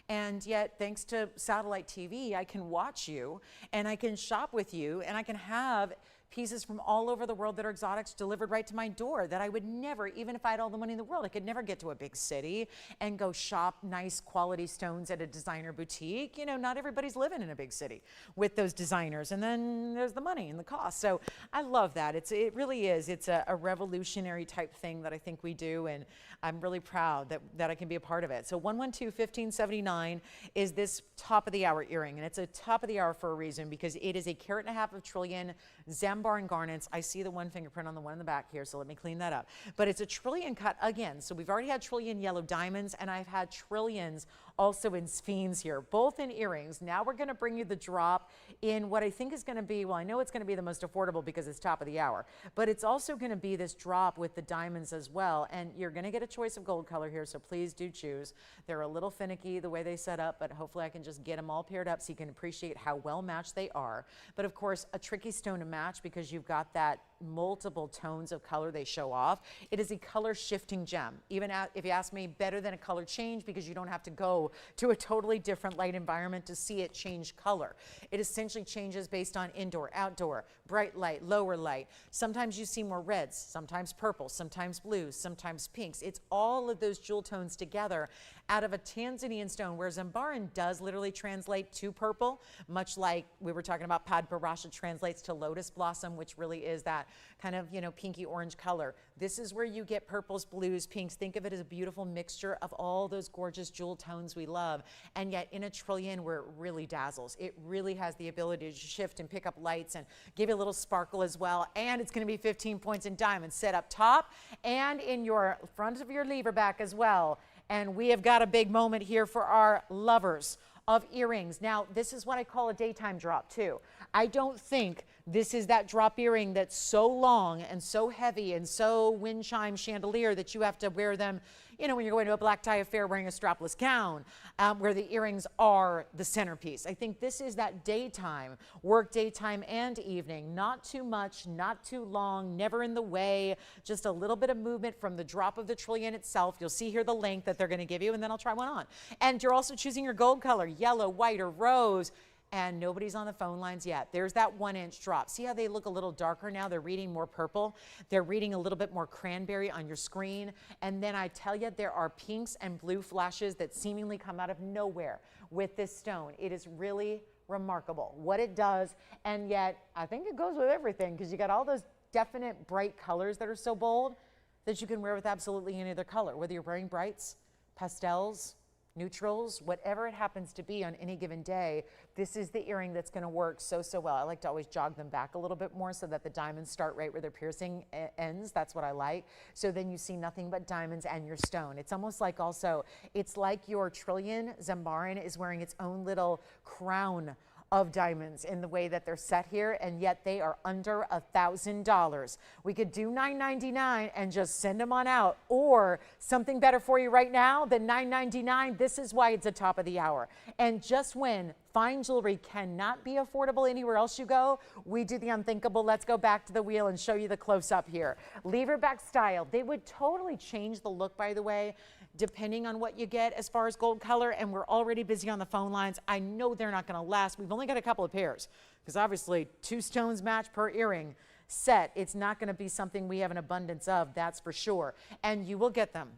And yet, thanks to satellite TV, I can watch you and I can shop with you and I can have pieces from all over the world that are exotics delivered right to my door that I would never, even if I had all the money in the world, I could never get to a big city and go shop nice quality stones at a designer boutique. You know, not everybody's living in a big city with those designers. And then there's the money and the cost. So I love that. It really is. It's a revolutionary type thing that I think we do. And I'm really proud that I can be a part of it. So 112-1579 is this top of the hour earring. And it's a top of the hour for a reason, because it is 1.5 carats of trillion Zambar and garnets. I see the one fingerprint on the one in the back here, so let me clean that up. But it's a trillion cut again. So we've already had trillion yellow diamonds, and I've had trillions also in sphenes here, both in earrings. Now we're going to bring you the drop in what I think is going to be, well, I know it's going to be the most affordable because it's top of the hour, but it's also going to be this drop with the diamonds as well. And you're going to get a choice of gold color here, so please do choose. They're a little finicky the way they set up, but hopefully I can just get them all paired up so you can appreciate how well matched they are. But of course, a tricky stone to match because you've got that multiple tones of color they show off. It is a color shifting gem. Even if you ask me, better than a color change, because you don't have to go to a totally different light environment to see it change color. It essentially changes based on indoor, outdoor, bright light, lower light. Sometimes you see more reds, sometimes purples, sometimes blues, sometimes pinks. It's all of those jewel tones together out of a Tanzanian stone, where Zambaran does literally translate to purple, much like we were talking about Padparasha translates to lotus blossom, which really is that kind of, you know, pinky orange color. This is where you get purples, blues, pinks. Think of it as a beautiful mixture of all those gorgeous jewel tones we love. And yet in a trillion, where it really dazzles. It really has the ability to shift and pick up lights and give you a little sparkle as well. And it's going to be 15 points in diamonds set up top and in your front of your lever back as well. And we have got a big moment here for our lovers of earrings. Now, this is what I call a daytime drop too. I don't think this is that drop earring that's so long and so heavy and so wind chime chandelier that you have to wear them, you know, when you're going to a black tie affair wearing a strapless gown, where the earrings are the centerpiece. I think this is that daytime, work daytime and evening, not too much, not too long, never in the way, just a little bit of movement from the drop of the trillion itself. You'll see here the length that they're going to give you, and then I'll try one on. And you're also choosing your gold color, yellow, white, or rose. and nobody's on the phone lines yet. There's that 1-inch drop. See how they look a little darker now? They're reading more purple. They're reading a little bit more cranberry on your screen. And then I tell you, there are pinks and blue flashes that seemingly come out of nowhere with this stone. It is really remarkable what it does. And yet, I think it goes with everything, because you got all those definite bright colors that are so bold that you can wear with absolutely any other color, whether you're wearing brights, pastels, neutrals, whatever it happens to be on any given day. This is the earring that's going to work so well. I like to always jog them back a little bit more so that the diamonds start right where their piercing ends. That's what I like. So then you see nothing but diamonds and your stone. It's almost like also, it's like your trillion Zambaran is wearing its own little crown of diamonds in the way that they're set here, and yet they are under $1,000. We could do $9.99 and just send them on out, or something better for you right now than $9.99. This is why it's the top of the hour. And just when fine jewelry cannot be affordable anywhere else you go, we do the unthinkable. Let's go back to the wheel and show you the close-up here. Lever back style. They would totally change the look, by the way, depending on what you get as far as gold color, and we're already busy on the phone lines. I know they're not going to last. We've only got a couple of pairs, because obviously 2 stones match per earring set. It's not going to be something we have an abundance of, that's for sure. And you will get them,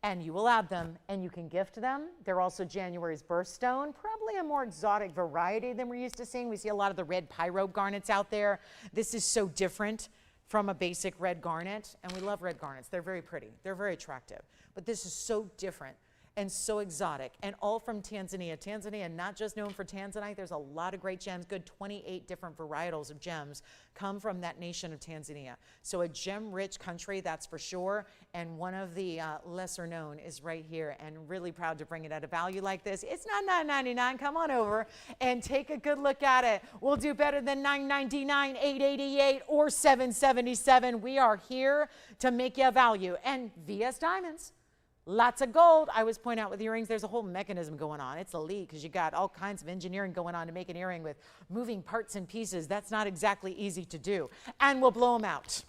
and you will add them, and you can gift them. They're also January's birthstone, probably a more exotic variety than we're used to seeing. We see a lot of the red pyro garnets out there. This is so different from a basic red garnet, and we love red garnets. They're very pretty. They're very attractive. But this is so different and so exotic, and all from Tanzania. Tanzania, not just known for tanzanite. There's a lot of great gems. Good 28 different varietals of gems come from that nation of Tanzania. So a gem-rich country, that's for sure. And one of the lesser known is right here, and really proud to bring it at a value like this. It's not $9.99. Come on over and take a good look at it. We'll do better than $9.99, $8.88, or $7.77. We are here to make you a value. And VS Diamonds. Lots of gold. I always point out with earrings, there's a whole mechanism going on. It's elite, because you got all kinds of engineering going on to make an earring with moving parts and pieces. That's not exactly easy to do. And we'll blow them out.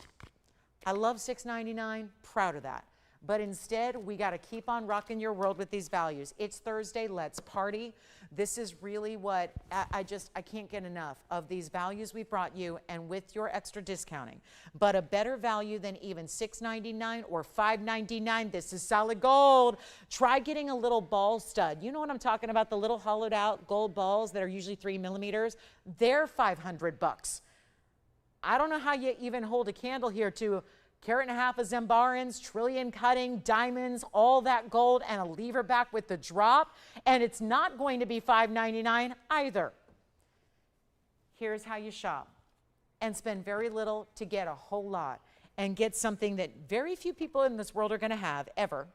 I love $6.99, proud of that. But instead, we got to keep on rocking your world with these values. It's Thursday, let's party. This is really what I can't get enough of these values we brought you, and with your extra discounting. But a better value than even $6.99 or $5.99. This is solid gold. Try getting a little ball stud. You know what I'm talking about, the little hollowed out gold balls that are usually 3 millimeters? They're $500. I don't know how you even hold a candle here to 1.5 carats of Zambarans, trillion cutting, diamonds, all that gold, and a lever back with the drop. And it's not going to be $5.99 either. Here's how you shop and spend very little to get a whole lot, and get something that very few people in this world are going to have ever.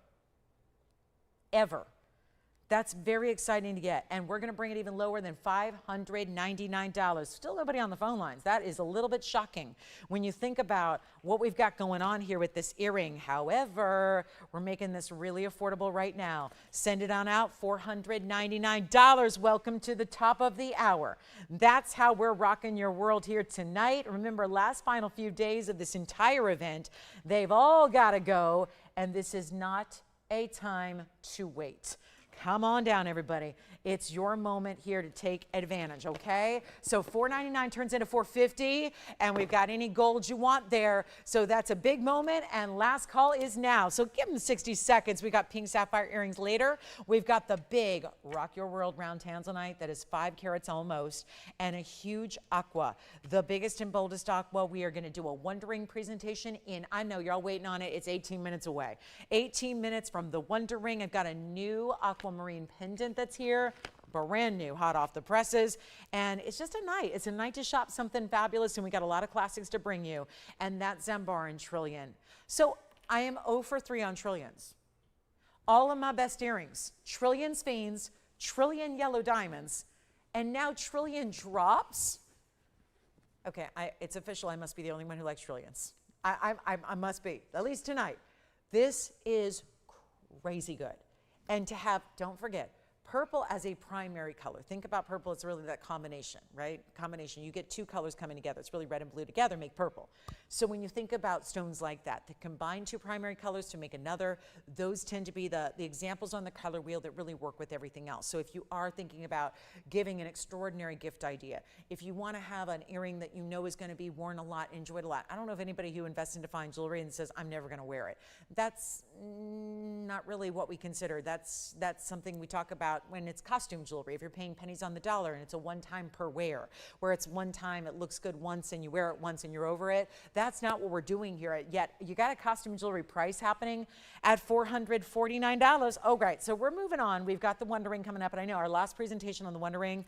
That's very exciting to get, and we're going to bring it even lower than $599. Still nobody on the phone lines. That is a little bit shocking when you think about what we've got going on here with this earring. However, we're making this really affordable right now. Send it on out, $499. Welcome to the top of the hour. That's how we're rocking your world here tonight. Remember, last final few days of this entire event, they've all got to go, and this is not a time to wait. Come on down, everybody. It's your moment here to take advantage, okay? So $499 turns into $450, and we've got any gold you want there. So that's a big moment, and last call is now. So give them 60 seconds. We got pink sapphire earrings later. We've got the big Rock Your World round tanzanite that is 5 carats almost, and a huge aqua, the biggest and boldest aqua. We are going to do a Wondering presentation in, I know you're all waiting on it, it's 18 minutes away. 18 minutes from the Wonder Ring. I've got a new aquamarine pendant that's here, brand new, hot off the presses, and it's just a night. It's a night to shop something fabulous, and we got a lot of classics to bring you, and that's Zambaran Trillion. So I am 0 for 3 on trillions. All of my best earrings, trillion skeins, trillion yellow diamonds, and now trillion drops. Okay, it's official. I must be the only one who likes trillions. I must be, at least tonight. This is crazy good. And to have, don't forget, Purple as a primary color. Think about purple, it's really that combination, right? Combination, you get two colors coming together. It's really red and blue together, make purple. So when you think about stones like that combine two primary colors to make another, those tend to be the examples on the color wheel that really work with everything else. So if you are thinking about giving an extraordinary gift idea, if you want to have an earring that you know is going to be worn a lot, enjoyed a lot. I don't know of anybody who invests into fine jewelry and says, I'm never going to wear it. That's not really what we consider. That's something we talk about when it's costume jewelry. If you're paying pennies on the dollar and it's a one-time per wear, where it's one time, it looks good once and you wear it once and you're over it. That's not what we're doing here. Yet you got a costume jewelry price happening at $449. Oh, great. So we're moving on. We've got the Wonder Ring coming up, and I know our last presentation on the Wonder Ring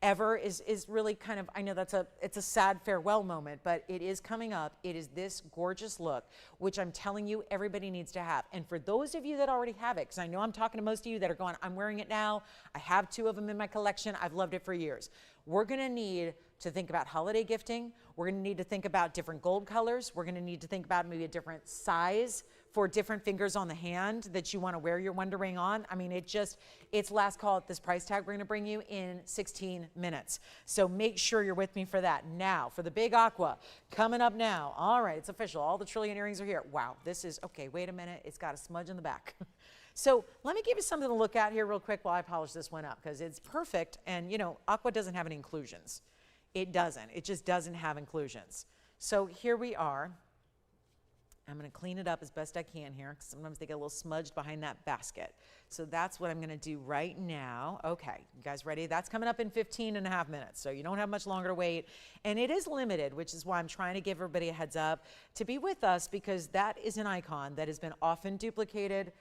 ever is really kind of, I know it's a sad farewell moment, but it is coming up. It is this gorgeous look, which I'm telling you everybody needs to have. And for those of you that already have it, because I know I'm talking to most of you that are going, I'm wearing it now. I have two of them in my collection. I've loved it for years. We're going to need to think about holiday gifting. We're going to need to think about different gold colors. We're going to need to think about maybe a different size for different fingers on the hand that you want to wear your Wonder Ring on. I mean, it's last call at this price tag we're going to bring you in 16 minutes. So make sure you're with me for that. Now, for the big aqua, coming up now. All right, it's official. All the trillion earrings are here. Wow, this is, okay, wait a minute. It's got a smudge in the back. So let me give you something to look at here real quick while I polish this one up, because it's perfect. And, you know, aqua doesn't have any inclusions. It doesn't. It just doesn't have inclusions. So here we are. I'm going to clean it up as best I can here, because sometimes they get a little smudged behind that basket. So that's what I'm going to do right now. Okay, you guys ready? That's coming up in 15.5 minutes, so you don't have much longer to wait. And it is limited, which is why I'm trying to give everybody a heads up to be with us, because that is an icon that has been often duplicated,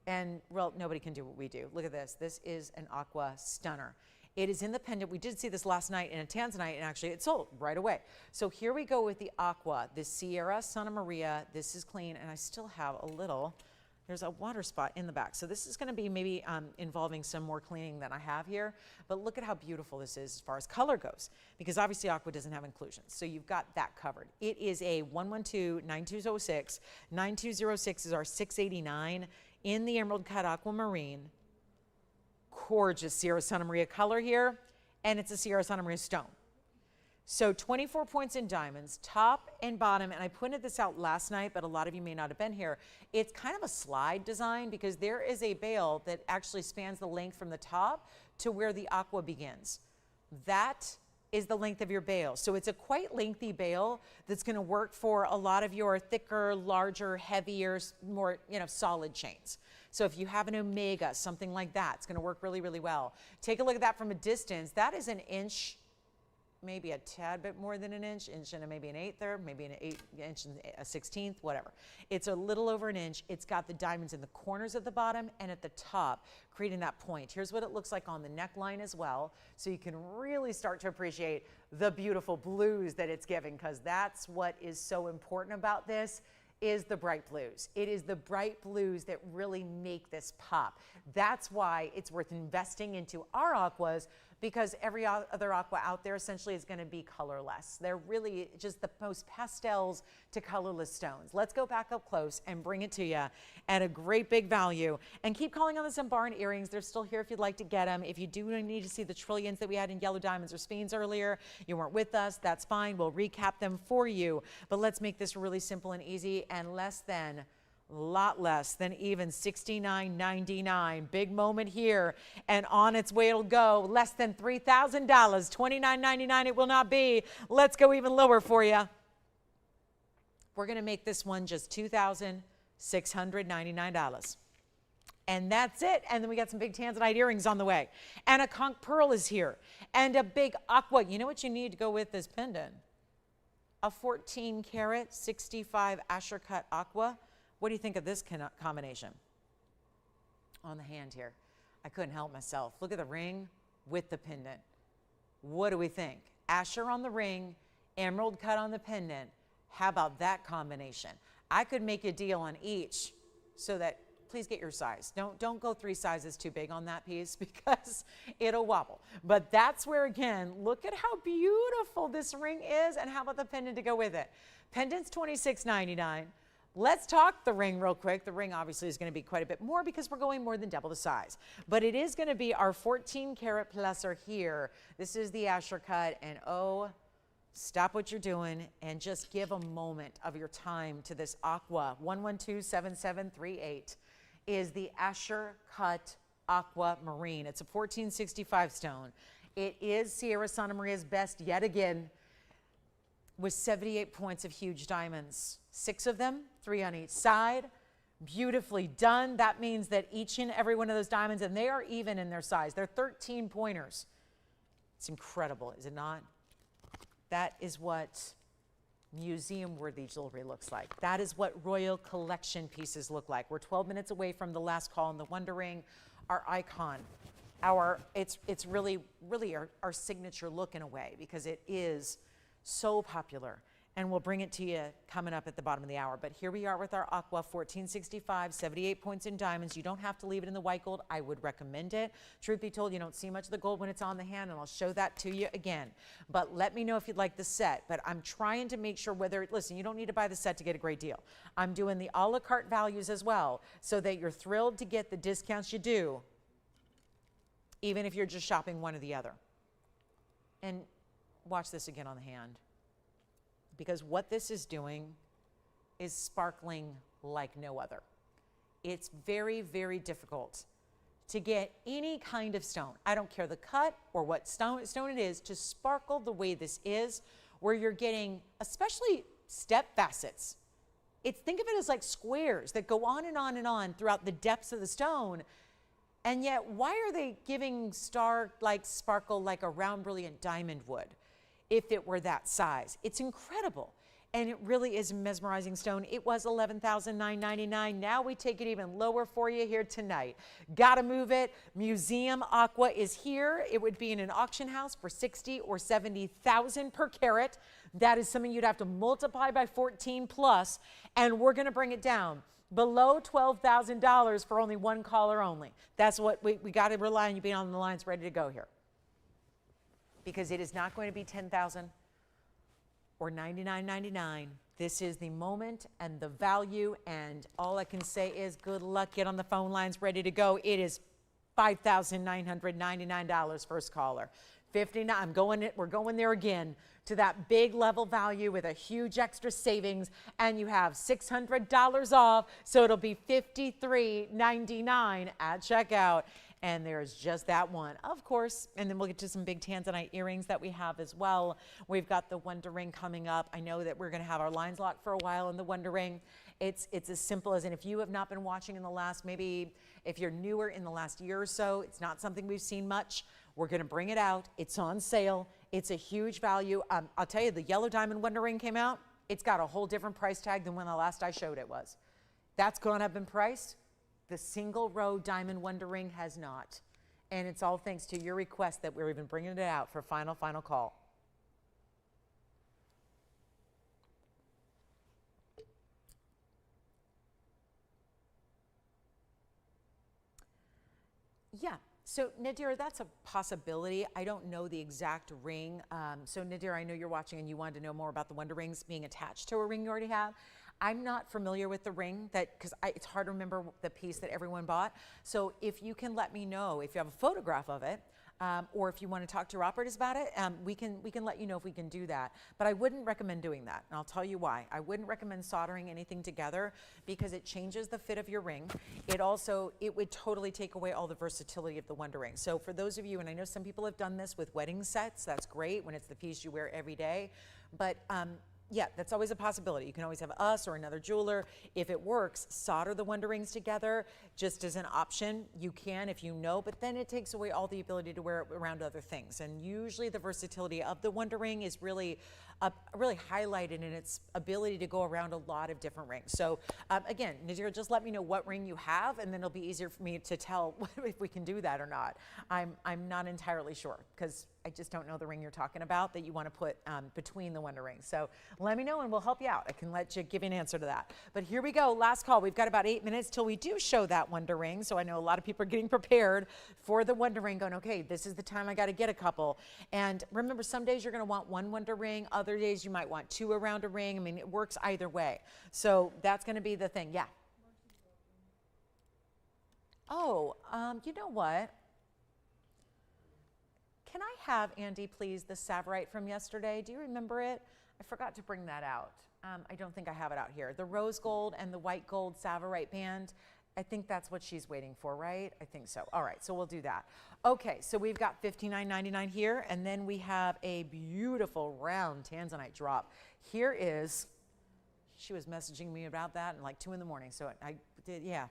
and, well, nobody can do what we do. Look at this. This is an aqua stunner. It is in the pendant. We did see this last night in a Tanzanite, and actually it sold right away. So here we go with the aqua, the Sierra Santa Maria. This is clean, and I still have a little, there's a water spot in the back. So this is going to be maybe involving some more cleaning than I have here. But look at how beautiful this is as far as color goes, because obviously aqua doesn't have inclusions. So you've got that covered. It is a 112-9206. 9206 is our 689 in the emerald cut aquamarine. Gorgeous Sierra Santa Maria color here, and it's a Sierra Santa Maria stone. So 24 points in diamonds, top and bottom, and I pointed this out last night, but a lot of you may not have been here. It's kind of a slide design, because there is a bail that actually spans the length from the top to where the aqua begins. That is the length of your bail. So it's a quite lengthy bail that's going to work for a lot of your thicker, larger, heavier, more, you know, solid chains. So if you have an omega, something like that, it's going to work really, really well. Take a look at that from a distance. That is an inch, maybe a tad bit more than an inch and maybe an eighth there, maybe an inch and a 16th, whatever. It's a little over an inch. It's got the diamonds in the corners at the bottom and at the top, creating that point. Here's what it looks like on the neckline as well. So you can really start to appreciate the beautiful blues that it's giving, because that's what is so important about this. Is the bright blues. It is the bright blues that really make this pop. That's why it's worth investing into our aquas, because every other aqua out there essentially is going to be colorless. They're really just the most pastels to colorless stones. Let's go back up close and bring it to you at a great big value. And keep calling on the Zambaran earrings. They're still here if you'd like to get them. If you do need to see the trillions that we had in yellow diamonds or sphines earlier, you weren't with us, that's fine. We'll recap them for you. But let's make this really simple and easy, and lot less than even $69.99. Big moment here, and on its way it'll go. Less than $3,000, $29.99 it will not be. Let's go even lower for you. We're going to make this one just $2,699. And that's it. And then we got some big Tanzanite earrings on the way. And a conch pearl is here. And a big aqua. You know what you need to go with this pendant? A 14 karat 65 Asher cut aqua. What do you think of this combination? On the hand here. I couldn't help myself. Look at the ring with the pendant. What do we think? Asher on the ring, emerald cut on the pendant. How about that combination? I could make a deal on each, so that, please get your size. Don't go 3 sizes too big on that piece, because it'll wobble. But that's where, again, look at how beautiful this ring is, and how about the pendant to go with it? Pendant's $26.99. let's talk the ring real quick. The ring obviously is going to be quite a bit more because we're going more than double the size. But it is going to be our 14 karat pluser here. This is the Asher cut, and oh, stop what you're doing and just give a moment of your time to this aqua. 1127738 is the Asher cut aqua marine. It's a 1465 stone. It is Sierra Santa Maria's best yet again, with 78 points of huge diamonds. 6 of them, 3 on each side. Beautifully done. That means that each and every one of those diamonds, and they are even in their size. They're 13 pointers. It's incredible, is it not? That is what museum-worthy jewelry looks like. That is what royal collection pieces look like. We're 12 minutes away from the last call in the Wonder Ring, our icon. It's really our signature look in a way, because it is so popular, and we'll bring it to you coming up at the bottom of the hour. But here we are with our aqua 1465, 78 points in diamonds. You don't have to leave it in the white gold. I would recommend it. Truth be told, you don't see much of the gold when it's on the hand, and I'll show that to you again. But let me know if you'd like the set. But I'm trying to make sure listen, you don't need to buy the set to get a great deal. I'm doing the a la carte values as well, so that you're thrilled to get the discounts you do, even if you're just shopping one or the other. And watch this again on the hand, because what this is doing is sparkling like no other. It's very, very difficult to get any kind of stone, I don't care the cut or what stone it is, to sparkle the way this is, where you're getting, especially step facets. Think of it as like squares that go on and on and on throughout the depths of the stone. And yet, why are they giving star-like sparkle like a round, brilliant diamond would if it were that size? It's incredible. And it really is a mesmerizing stone. It was $11,999. Now we take it even lower for you here tonight. Gotta move it. Museum Aqua is here. It would be in an auction house for $60,000 or $70,000 per carat. That is something you'd have to multiply by 14 plus, and we're gonna bring it down below $12,000 for only one caller only. That's what we got to rely on you being on the lines ready to go here, because it is not going to be $10,000 or $99.99. This is the moment and the value, and all I can say is good luck. Get on the phone lines ready to go. It is $5,999 first caller. 59. We're going there again to that big level value with a huge extra savings, and you have $600 off, so it'll be $53.99 at checkout. And there's just that one, of course. And then we'll get to some big tanzanite earrings that we have as well. We've got the Wonder Ring coming up. I know that we're going to have our lines locked for a while in the Wonder Ring. It's as simple as, and if you have not been watching in the last, maybe if you're newer in the last year or so, it's not something we've seen much. We're going to bring it out. It's on sale. It's a huge value. I'll tell you, the yellow diamond Wonder Ring came out. It's got a whole different price tag than when the last I showed it was. That's gone up in price. The single row diamond Wonder Ring has not. And it's all thanks to your request that we're even bringing it out for final call. Yeah. So Nadir, that's a possibility. I don't know the exact ring. So Nadir, I know you're watching and you wanted to know more about the Wonder Rings being attached to a ring you already have. I'm not familiar with the ring, because it's hard to remember the piece that everyone bought. So if you can let me know if you have a photograph of it, or if you want to talk to your operators about it, we can let you know if we can do that. But I wouldn't recommend doing that, and I'll tell you why. I wouldn't recommend soldering anything together, because it changes the fit of your ring. It would totally take away all the versatility of the Wonder Ring. So for those of you, and I know some people have done this with wedding sets, that's great when it's the piece you wear every day, but yeah, that's always a possibility. You can always have us or another jeweler. If it works, solder the Wonder Rings together just as an option. You can if you know, but then it takes away all the ability to wear it around other things. And usually the versatility of the Wonder Ring is really highlighted in its ability to go around a lot of different rings. So again, Nadir, just let me know what ring you have, and then it'll be easier for me to tell if we can do that or not. I'm not entirely sure, because I just don't know the ring you're talking about that you want to put between the Wonder Rings. So let me know and we'll help you out. I can let you give you an answer to that. But here we go, last call. We've got about 8 minutes till we do show that Wonder Ring. So I know a lot of people are getting prepared for the Wonder Ring, going, okay, this is the time I got to get a couple. And remember, some days you're going to want one Wonder Ring. Other days you might want two around a ring. I mean, it works either way. So that's going to be the thing. Yeah. Oh, you know what? Can I have, Andy, please, the Savorite from yesterday? Do you remember it? I forgot to bring that out. I don't think I have it out here. The rose gold and the white gold Savorite band. I think that's what she's waiting for, right? I think so. All right, so we'll do that. Okay, so we've got $59.99 here, and then we have a beautiful round tanzanite drop. Here is, she was messaging me about that at like 2 in the morning, so I did, yeah.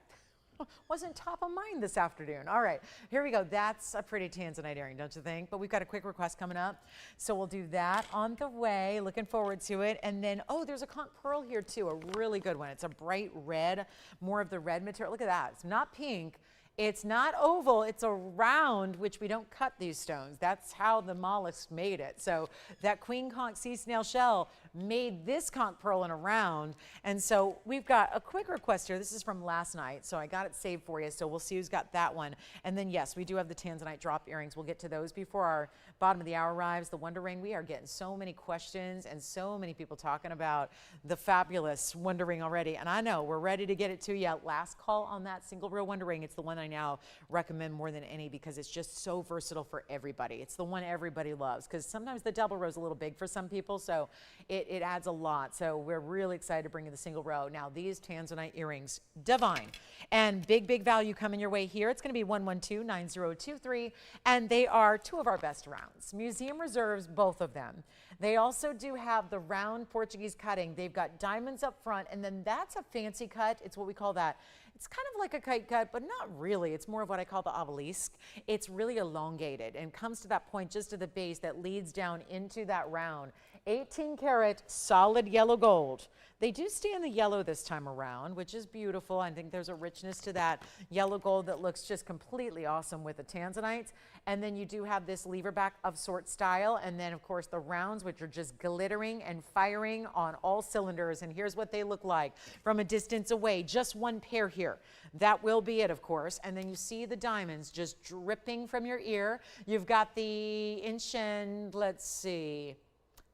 Wasn't top of mind this afternoon. All right, here we go. That's a pretty tanzanite earring, don't you think? But we've got a quick request coming up, so we'll do that on the way. Looking forward to it. And then, oh, there's a conch pearl here too, a really good one. It's a bright red, more of the red material. Look at that. It's not pink. It's not oval, it's a round, which we don't cut these stones. That's how the mollusks made it. So that queen conch sea snail shell made this conch pearl in a round. And so we've got a quick request here. This is from last night, so I got it saved for you. So we'll see who's got that one. And then yes, we do have the tanzanite drop earrings. We'll get to those before our bottom of the hour arrives. The Wonder Ring, we are getting so many questions and so many people talking about the fabulous Wonder Ring already. And I know we're ready to get it to you. Last call on that single real Wonder Ring. It's the one I now recommend more than any because it's just so versatile for everybody. It's the one everybody loves because sometimes the double row is a little big for some people, so it adds a lot. So we're really excited to bring you the single row. Now these tanzanite earrings, divine, and big value coming your way here. It's going to be 112-9023, and they are two of our best rounds. Museum reserves both of them. They also do have the round Portuguese cutting. They've got diamonds up front, and then that's a fancy cut. It's what we call that. It's kind of like a kite cut, but not really. It's more of what I call the obelisk. It's really elongated and comes to that point just at the base that leads down into that round. 18 karat solid yellow gold. They do stay in the yellow this time around, which is beautiful. I think there's a richness to that yellow gold that looks just completely awesome with the tanzanites. And then you do have this lever back of sort style. And then of course the rounds, which are just glittering and firing on all cylinders. And here's what they look like from a distance away. Just one pair here. That will be it, of course. And then you see the diamonds just dripping from your ear. You've got the inch and, let's see,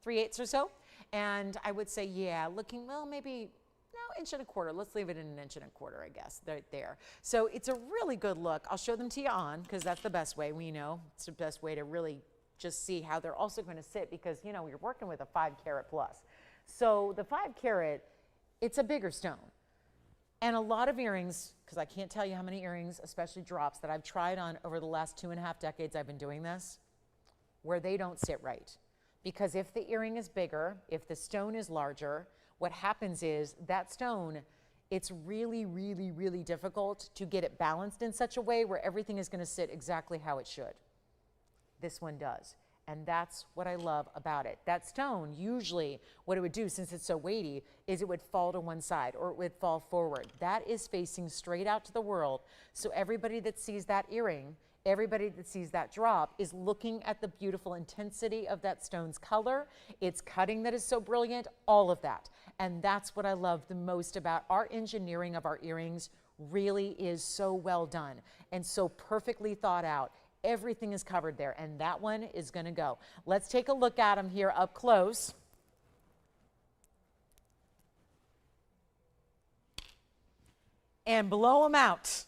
3/8 or so. And I would say, yeah, looking, well, maybe, no, 1.25 inches. Let's leave it in 1.25 inches, I guess, right there. So it's a really good look. I'll show them to you on, because that's the best way. We know it's the best way to really just see how they're also going to sit, because, you know, you're working with a 5 carat plus. So the 5 carat, it's a bigger stone. And a lot of earrings, because I can't tell you how many earrings, especially drops, that I've tried on over the last 2.5 decades I've been doing this, where they don't sit right. Because if the earring is bigger, if the stone is larger, what happens is that stone, it's really difficult to get it balanced in such a way where everything is going to sit exactly how it should. This one does. And that's what I love about it. That stone, usually what it would do, since it's so weighty, is it would fall to one side or it would fall forward. That is facing straight out to the world. So everybody that sees that earring, everybody that sees that drop is looking at the beautiful intensity of that stone's color, its cutting that is so brilliant, all of that. And that's what I love the most about our engineering of our earrings. Really is so well done and so perfectly thought out. Everything is covered there, and that one is going to go. Let's take a look at them here up close. And blow them out.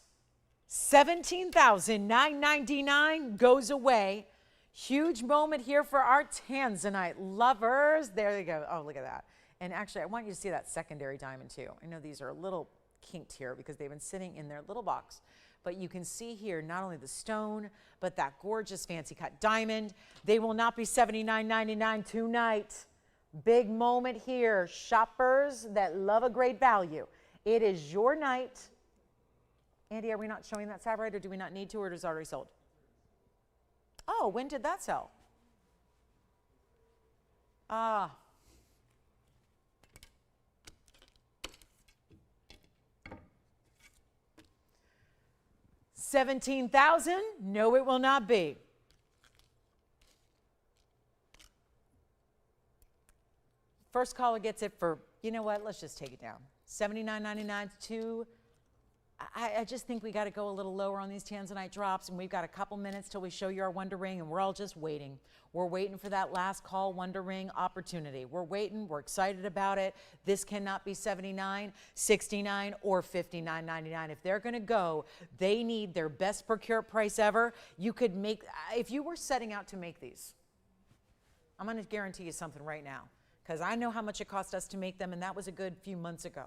$17,999 goes away. Huge moment here for our tanzanite lovers. There they go. Oh, look at that. And actually, I want you to see that secondary diamond too. I know these are a little kinked here because they've been sitting in their little box. But you can see here not only the stone, but that gorgeous fancy cut diamond. They will not be $79.99 tonight. Big moment here. Shoppers that love a great value. It is your night. Andy, are we not showing that Savorite, or do we not need to, or is it already sold? Oh, when did that sell? Ah. $17,000? No, it will not be. First caller gets it for, you know what, let's just take it down. $79.99 to, I just think we got to go a little lower on these tanzanite drops, and we've got a couple minutes till we show you our Wonder Ring, and we're all just waiting. We're waiting for that last call Wonder Ring opportunity. We're waiting. We're excited about it. This cannot be $79, $69, or $59.99. If they're going to go, they need their best per carat price ever. You could make, if you were setting out to make these, I'm going to guarantee you something right now, because I know how much it cost us to make them, and that was a good few months ago.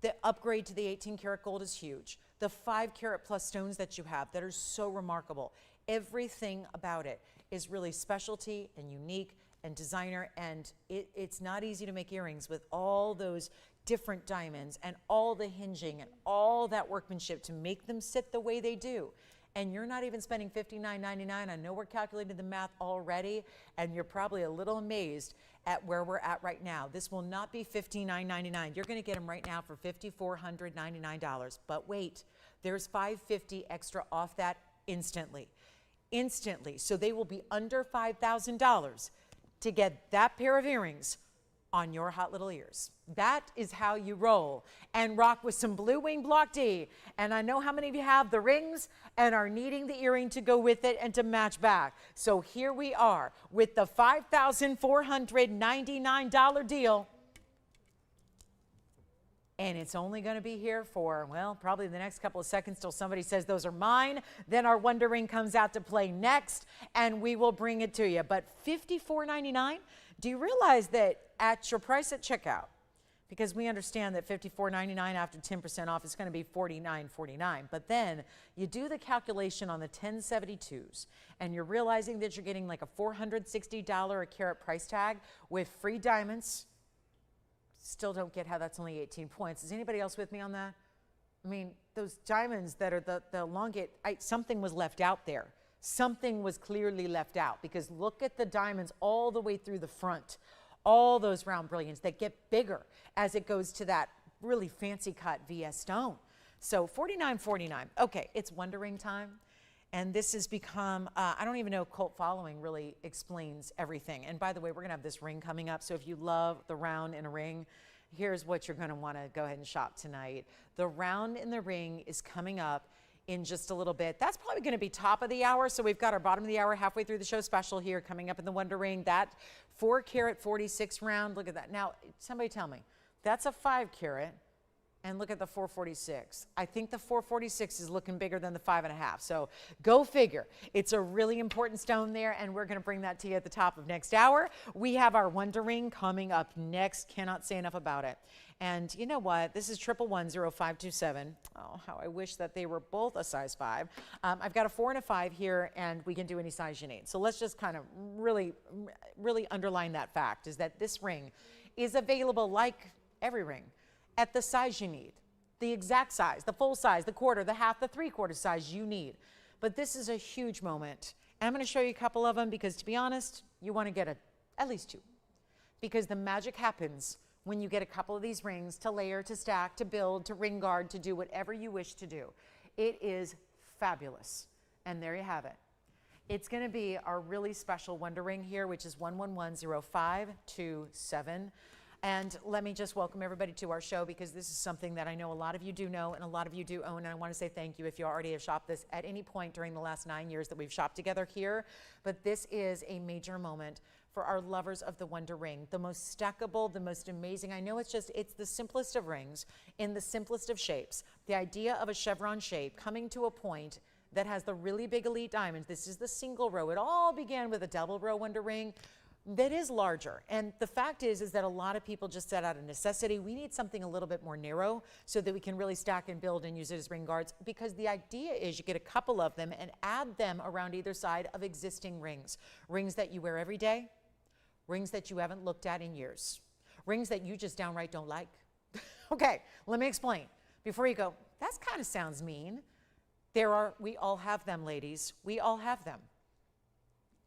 The upgrade to the 18 karat gold is huge. The 5 carat plus stones that you have that are so remarkable. Everything about it is really specialty and unique and designer, and it's not easy to make earrings with all those different diamonds and all the hinging and all that workmanship to make them sit the way they do. And you're not even spending $59.99. I know we're calculating the math already, and you're probably a little amazed at where we're at right now. This will not be $59.99. You're going to get them right now for $5,499. But wait, there's $550 extra off that instantly. Instantly. So they will be under $5,000 to get that pair of earrings on your hot little ears. That is how you roll and rock with some Blue Wing Block D. And I know how many of you have the rings and are needing the earring to go with it and to match back. So here we are with the $5,499 deal. And it's only going to be here for, well, probably the next couple of seconds till somebody says those are mine. Then our Wonder Ring comes out to play next, and we will bring it to you. But $54.99, do you realize that at your price at checkout, because we understand that $54.99 after 10% off is going to be $49.49, but then you do the calculation on the 1072s, and you're realizing that you're getting like a $460 a carat price tag with free diamonds. Still don't get how that's only 18 points. Is anybody else with me on that? I mean, those diamonds that are the elongate, something was left out there. Something was clearly left out, because look at the diamonds all the way through the front. All those round brilliants that get bigger as it goes to that really fancy cut VS stone. So $49.49. Okay, it's Wonder Ring time. And this has become, I don't even know, cult following really explains everything. And by the way, we're going to have this ring coming up. So if you love the round in a ring, here's what you're going to want to go ahead and shop tonight. The round in the ring is coming up in just a little bit. That's probably going to be top of the hour. So we've got our bottom of the hour halfway through the show special here coming up in the Wonder Ring. That 4 carat 46 round, look at that. Now, somebody tell me, that's a 5 carat. And look at the 446. I think the 446 is looking bigger than the 5.5. So go figure. It's a really important stone there, and we're going to bring that to you at the top of next hour. We have our Wonder Ring coming up next. Cannot say enough about it. And you know what? This is 1110527. Oh, how I wish that they were both a size 5. I've got a 4 and a 5 here, and we can do any size you need. So let's just kind of really underline that fact, is that this ring is available like every ring at the size you need, the exact size, the full size, the quarter, the half, the 3/4 size you need. But this is a huge moment. And I'm going to show you a couple of them because, to be honest, you want to get at least 2. Because the magic happens when you get a couple of these rings to layer, to stack, to build, to ring guard, to do whatever you wish to do. It is fabulous. And there you have it. It's going to be our really special Wonder Ring here, which is 1110527. And let me just welcome everybody to our show, because this is something that I know a lot of you do know and a lot of you do own. And I want to say thank you if you already have shopped this at any point during the last 9 years that we've shopped together here. But this is a major moment for our lovers of the Wonder Ring. The most stackable, the most amazing. I know it's the simplest of rings in the simplest of shapes. The idea of a chevron shape coming to a point that has the really big elite diamonds. This is the single row. It all began with a double row Wonder Ring that is larger. And the fact is that a lot of people just said out of necessity, we need something a little bit more narrow so that we can really stack and build and use it as ring guards, because the idea is you get a couple of them and add them around either side of existing rings. Rings that you wear every day, rings that you haven't looked at in years, rings that you just downright don't like. Okay, let me explain. Before you go, that kind of sounds mean. We all have them, ladies. We all have them.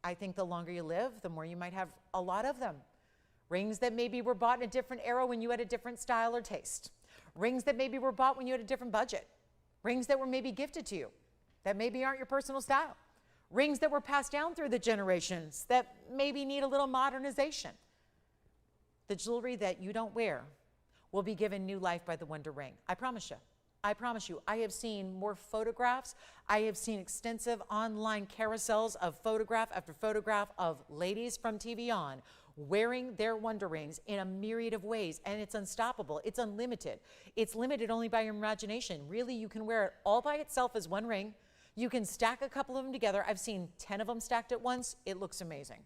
I think the longer you live, the more you might have a lot of them. Rings that maybe were bought in a different era when you had a different style or taste. Rings that maybe were bought when you had a different budget. Rings that were maybe gifted to you that maybe aren't your personal style. Rings that were passed down through the generations that maybe need a little modernization. The jewelry that you don't wear will be given new life by the Wonder Ring. I promise you. I promise you, I have seen more photographs. I have seen extensive online carousels of photograph after photograph of ladies from TVON wearing their Wonder Rings in a myriad of ways, and it's unstoppable. It's unlimited. It's limited only by your imagination. Really, you can wear it all by itself as one ring. You can stack a couple of them together. I've seen 10 of them stacked at once. It looks amazing.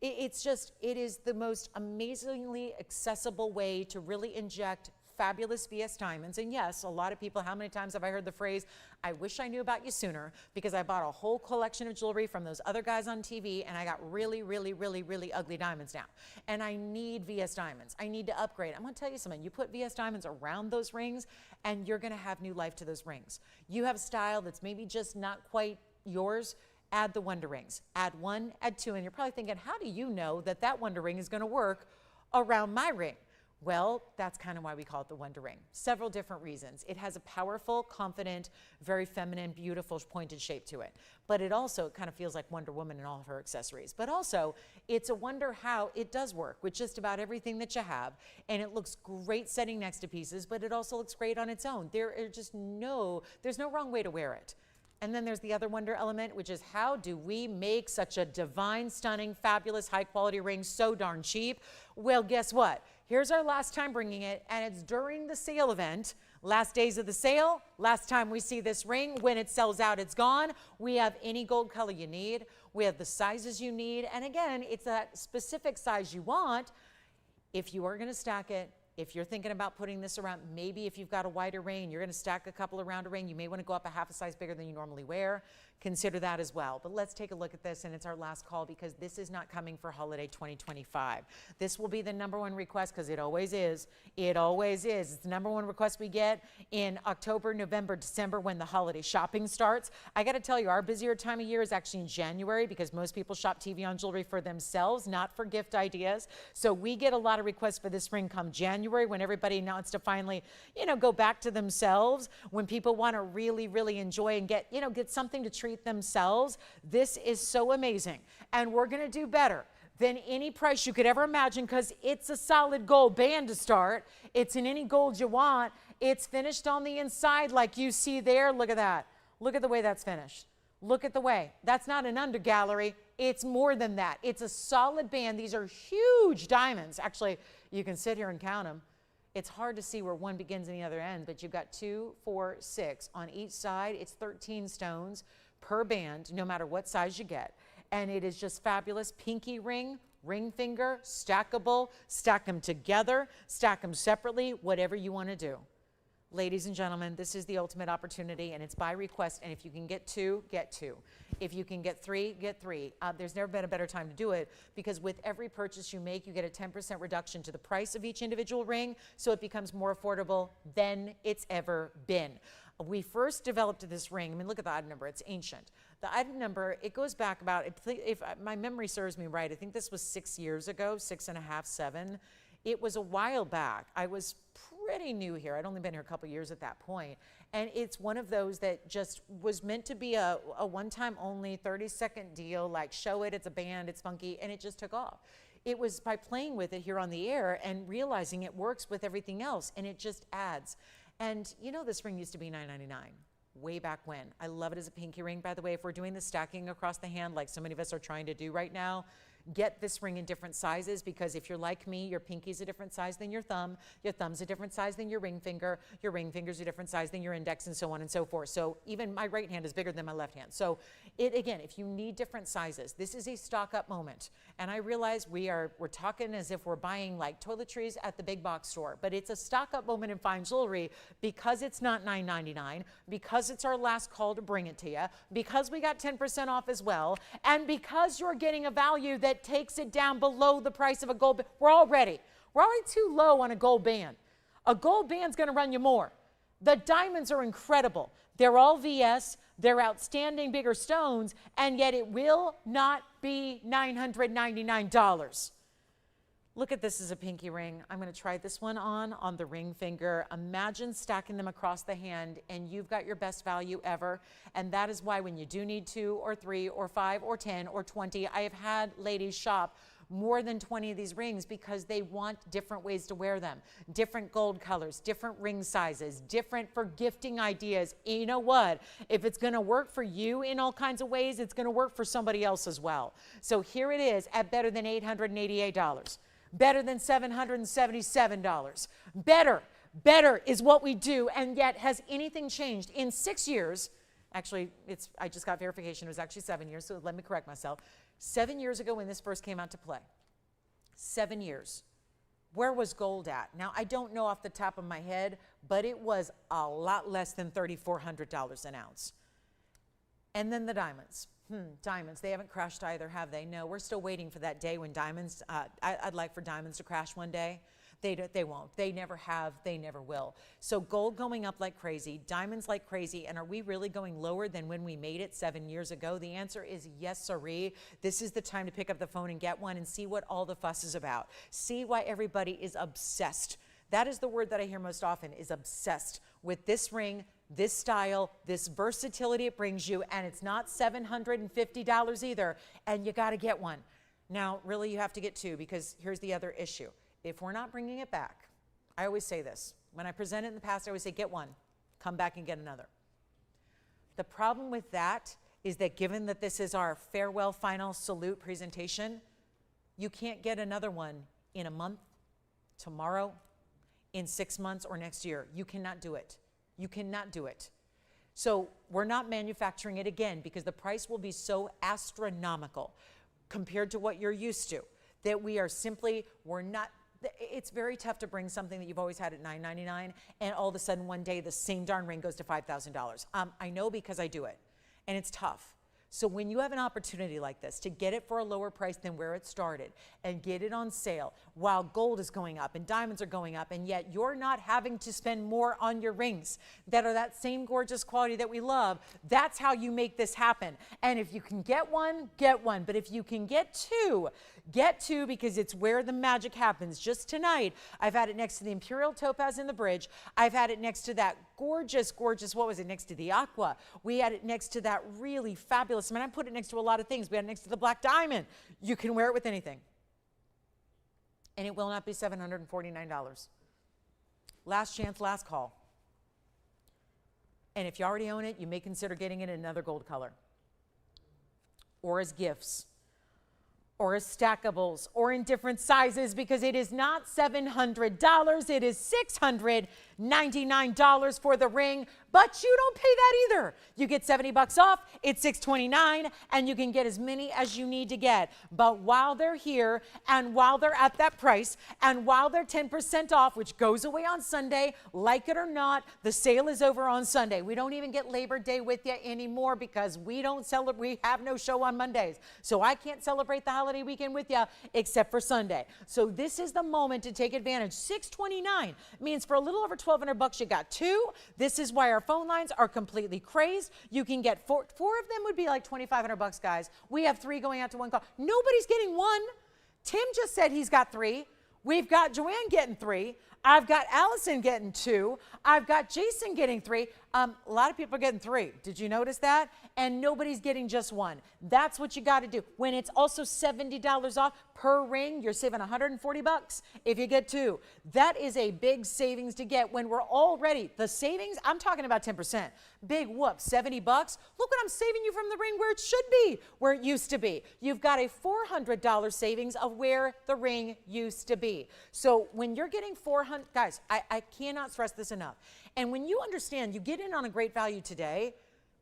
It is the most amazingly accessible way to really inject fabulous VS diamonds. And yes, a lot of people, how many times have I heard the phrase, I wish I knew about you sooner, because I bought a whole collection of jewelry from those other guys on TV and I got really, really, really, really ugly diamonds now. And I need VS diamonds. I need to upgrade. I'm gonna tell you something, you put VS diamonds around those rings and you're gonna have new life to those rings. You have a style that's maybe just not quite yours, add the Wonder Rings. Add one, add two, and you're probably thinking, how do you know that that Wonder Ring is gonna work around my ring? Well, that's kind of why we call it the Wonder Ring. Several different reasons. It has a powerful, confident, very feminine, beautiful, pointed shape to it. But it also kind of feels like Wonder Woman in all of her accessories. But also, it's a wonder how it does work with just about everything that you have. And it looks great setting next to pieces, but it also looks great on its own. There's no wrong way to wear it. And then there's the other wonder element, which is how do we make such a divine, stunning, fabulous, high-quality ring so darn cheap? Well, guess what? Here's our last time bringing it, and it's during the sale event. Last days of the sale, last time we see this ring. When it sells out, it's gone. We have any gold color you need. We have the sizes you need. And again, it's that specific size you want. If you are going to stack it, if you're thinking about putting this around, maybe if you've got a wider ring and you're going to stack a couple around a ring, you may want to go up a half a size bigger than you normally wear. Consider that as well. But let's take a look at this, and it's our last call because this is not coming for holiday 2025. This will be the #1 request because it always is. It always is. It's the #1 request we get in October, November, December when the holiday shopping starts. I got to tell you, our busier time of year is actually in January because most people shop TVON jewelry for themselves, not for gift ideas. So we get a lot of requests for this ring come January when everybody wants to finally, go back to themselves, when people want to really, really enjoy and get something to treat themselves. This is so amazing. And we're going to do better than any price you could ever imagine because it's a solid gold band to start. It's in any gold you want. It's finished on the inside like you see there. Look at that. Look at the way that's finished. Look at the way. That's not an under gallery. It's more than that. It's a solid band. These are huge diamonds. Actually, you can sit here and count them. It's hard to see where one begins and the other ends, but you've got 2, 4, 6 on each side. It's 13 stones per band, no matter what size you get. And it is just fabulous. Pinky ring, ring finger, stackable, stack them together, stack them separately, whatever you want to do. Ladies and gentlemen, this is the ultimate opportunity, and it's by request. And if you can get 2, get 2. If you can get 3, get 3. There's never been a better time to do it because with every purchase you make, you get a 10% reduction to the price of each individual ring, so it becomes more affordable than it's ever been. We first developed this ring. I mean, look at the item number. It's ancient. The item number, it goes back about, if my memory serves me right, I think this was 6 years ago, 6.5, 7. It was a while back. I was pretty new here. I'd only been here a couple years at that point. And it's one of those that just was meant to be a one-time only 30-second deal, like show it, it's a band, it's funky, and it just took off. It was by playing with it here on the air and realizing it works with everything else, and it just adds. And this ring used to be $9.99 way back when. I love it as a pinky ring, by the way. If we're doing the stacking across the hand like so many of us are trying to do right now, get this ring in different sizes because if you're like me, your pinky's a different size than your thumb's a different size than your ring finger's a different size than your index, and so on and so forth. So even my right hand is bigger than my left hand. So again, if you need different sizes, this is a stock up moment. And I realize we're talking as if we're buying like toiletries at the big box store, but it's a stock up moment in fine jewelry because it's not $9.99, because it's our last call to bring it to you, because we got 10% off as well, and because you're getting a value that takes it down below the price of a gold band. We're already too low on a gold band. A gold band's going to run you more. The diamonds are incredible. They're all VS. They're outstanding bigger stones, and yet it will not be $999. Look at this as a pinky ring. I'm going to try this one on the ring finger. Imagine stacking them across the hand, and you've got your best value ever. And that is why when you do need 2 or 3 or 5 or 10 or 20, I have had ladies shop more than 20 of these rings because they want different ways to wear them, different gold colors, different ring sizes, different for gifting ideas. And you know what? If it's going to work for you in all kinds of ways, it's going to work for somebody else as well. So here it is at better than $888, better than $777. Better is what we do. And yet, has anything changed in 6 years? Actually, I just got verification. It was actually 7 years, so let me correct myself. 7 years ago when this first came out to play, 7 years, where was gold at? Now, I don't know off the top of my head, but it was a lot less than $3,400 an ounce. And then the diamonds. Diamonds, they haven't crashed either, have they? No, we're still waiting for that day when diamonds, I'd like for diamonds to crash one day. They won't. They never have. They never will. So gold going up like crazy, diamonds like crazy, and are we really going lower than when we made it 7 years ago? The answer is yes, sirree. This is the time to pick up the phone and get one and see what all the fuss is about. See why everybody is obsessed. That is the word that I hear most often, is obsessed with this ring, this style, this versatility it brings you, and it's not $750 either, and you got to get one. Now, really, you have to get two, because here's the other issue. If we're not bringing it back, I always say this. When I present it in the past, I always say, get one, come back and get another. The problem with that is that given that this is our farewell final salute presentation, you can't get another one in a month, tomorrow, in 6 months, or next year. You cannot do it. You cannot do it. So we're not manufacturing it again because the price will be so astronomical compared to what you're used to that we're not. It's very tough to bring something that you've always had at $999 and all of a sudden one day the same darn ring goes to $5,000. I know because I do it, and it's tough. So when you have an opportunity like this to get it for a lower price than where it started and get it on sale while gold is going up and diamonds are going up, and yet you're not having to spend more on your rings that are that same gorgeous quality that we love, that's how you make this happen. And if you can get one, get one. But if you can get two because it's where the magic happens. Just tonight, I've had it next to the Imperial Topaz in the bridge. I've had it next to that gorgeous, what was it, next to the Aqua. We had it next to that really fabulous, I put it next to a lot of things. We had it next to the Black Diamond. You can wear it with anything. And it will not be $749. Last chance, last call. And if you already own it, you may consider getting it in another gold color, or as gifts, or as stackables, or in different sizes, because it is not $700. It is $699 for the ring, but you don't pay that either. You get 70 bucks off, it's $629, and you can get as many as you need to get. But while they're here, and while they're at that price, and while they're 10% off, which goes away on Sunday, like it or not, the sale is over on Sunday. We don't even get Labor Day with you anymore because we don't celebrate, we have no show on Mondays. So I can't celebrate the holiday weekend with you except for Sunday. So this is the moment to take advantage. $629 means for a little over 1,200 bucks you got two. This is why our phone lines are completely crazed. You can get four of them would be like 2,500 bucks, guys. We have three going out to one call. Nobody's getting one. Tim just said he's got three. We've got Joanne getting three. I've got Allison getting two. I've got Jason getting three. A lot of people are getting three. Did you notice that? And nobody's getting just one. That's what you got to do. When it's also $70 off per ring, you're saving 140 bucks if you get two. That is a big savings to get when we're already, the savings, I'm talking about 10%. Big whoop, 70 bucks. Look what I'm saving you from the ring where it should be, where it used to be. You've got a $400 savings of where the ring used to be. So when you're getting 400, guys, I cannot stress this enough. And when you understand, you get in on a great value today,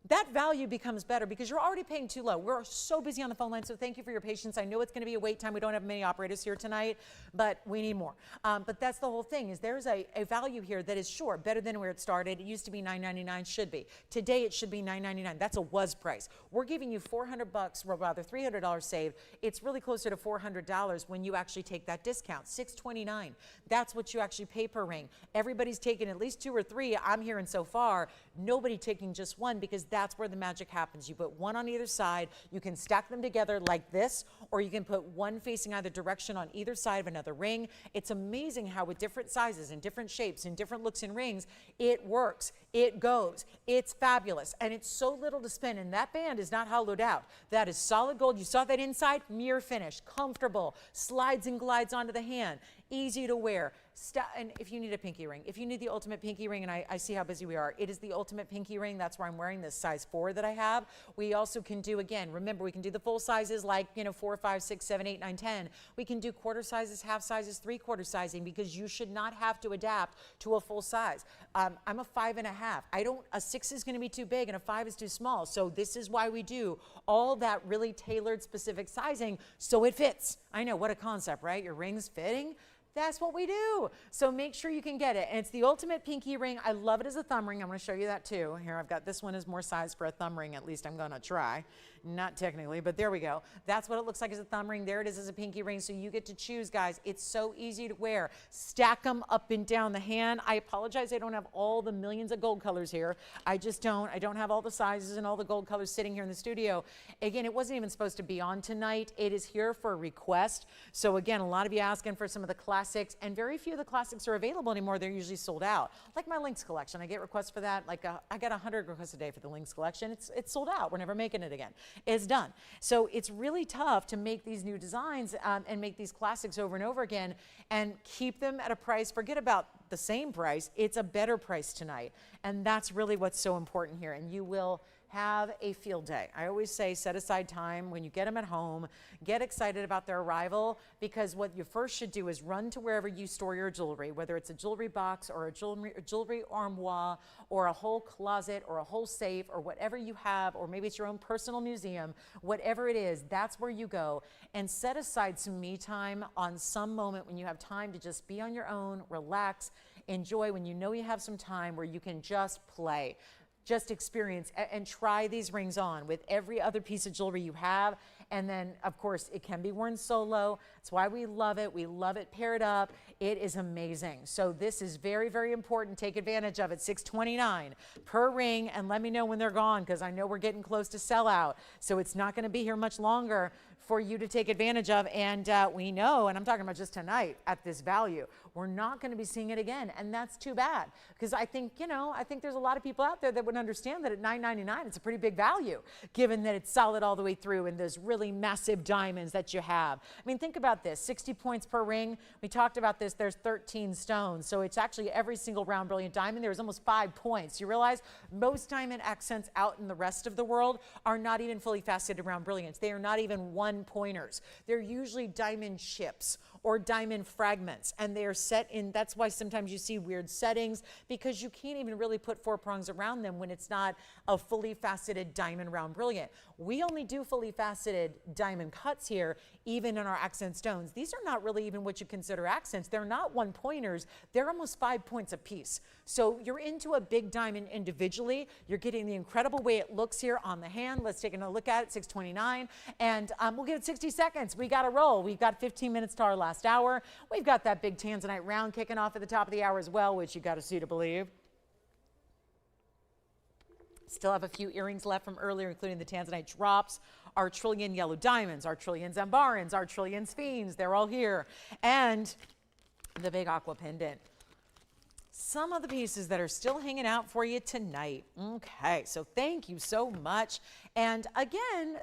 that value becomes better because you're already paying too low. We're so busy on the phone line, so thank you for your patience. I know it's going to be a wait time. We don't have many operators here tonight, but we need more. But that's the whole thing, is there's a value here that is, sure, better than where it started. It used to be $999, should be. Today, it should be $999. That's a was price. We're giving you 400 bucks, or rather $300 saved. It's really closer to $400 when you actually take that discount, $629. That's what you actually pay per ring. Everybody's taken at least two or three, I'm hearing so far. nobody taking just one, because that's where the magic happens. You put one on either side, you can stack them together like this, or you can put one facing either direction on either side of another ring. It's amazing how with different sizes and different shapes and different looks in rings, it works, it goes, it's fabulous, and it's so little to spin, and that band is not hollowed out. That is solid gold. You saw that inside, mirror finish, comfortable, slides and glides onto the hand, easy to wear. And if you need a pinky ring, if you need the ultimate pinky ring, and I see how busy we are, it is the ultimate pinky ring. That's where I'm wearing this size 4 that I have. We also can do, again, remember, we can do the full sizes like, 4, 5, 6, 7, 8, 9, 10. We can do quarter sizes, half sizes, 3/4 sizing, because you should not have to adapt to a full size. I'm a 5.5. A 6 is going to be too big and a 5 is too small. So this is why we do all that really tailored specific sizing so it fits. I know, what a concept, right? Your ring's fitting. That's what we do. So make sure you can get it. And it's the ultimate pinky ring. I love it as a thumb ring. I'm going to show you that too. Here, I've got this one is more size for a thumb ring. At least I'm going to try. Not technically, but there we go. That's what it looks like as a thumb ring. There it is as a pinky ring. So you get to choose, guys. It's so easy to wear. Stack them up and down the hand. I apologize, I don't have all the millions of gold colors here. I just don't. I don't have all the sizes and all the gold colors sitting here in the studio. Again, it wasn't even supposed to be on tonight. It is here for a request. So again, a lot of you asking for some of the classics, and very few of the classics are available anymore. They're usually sold out. Like my Lynx collection, I get requests for that. Like I got 100 requests a day for the Lynx collection. It's sold out. We're never making it again. It's done. So it's really tough to make these new designs and make these classics over and over again and keep them at a price. Forget about the same price. It's a better price tonight. And that's really what's so important here. And you will have a field day. I always say set aside time when you get them at home, get excited about their arrival, because what you first should do is run to wherever you store your jewelry, whether it's a jewelry box or a jewelry armoire or a whole closet or a whole safe or whatever you have, or maybe it's your own personal museum, whatever it is, that's where you go, and set aside some me time on some moment when you have time to just be on your own, relax, enjoy, when you know you have some time where you can just play. Just experience and try these rings on with every other piece of jewelry you have. And then, of course, it can be worn solo. That's why we love it. We love it paired up. It is amazing. So this is very, very important. Take advantage of it. $629 per ring. And let me know when they're gone, because I know we're getting close to sellout. So it's not going to be here much longer for you to take advantage of. And we know, and I'm talking about just tonight at this value, we're not going to be seeing it again. And that's too bad, because I think, I think there's a lot of people out there that would understand that at $9.99, it's a pretty big value, given that it's solid all the way through and those really massive diamonds that you have. I mean, think about this, 60 points per ring. We talked about this, there's 13 stones. So it's actually every single round brilliant diamond. There's almost 5 points. You realize most diamond accents out in the rest of the world are not even fully faceted round brilliants. They are not even 1-pointers. They're usually diamond chips or diamond fragments, and they are set in, that's why sometimes you see weird settings, because you can't even really put 4 prongs around them when it's not a fully faceted diamond round brilliant. We only do fully faceted diamond cuts here, even in our accent stones. These are not really even what you consider accents. They're not 1-pointers. They're almost 5 points apiece. So you're into a big diamond individually. You're getting the incredible way it looks here on the hand. Let's take a look at it, $629. And we'll give it 60 seconds. We got to roll. We've got 15 minutes to our last hour. We've got that big Tanzanite round kicking off at the top of the hour as well, which you got to see to believe. Still have a few earrings left from earlier, including the Tanzanite drops, our trillion yellow diamonds, our trillion Zambarans, our trillion Sphenes. They're all here. And the big aqua pendant. Some of the pieces that are still hanging out for you tonight. Okay, so thank you so much. And again,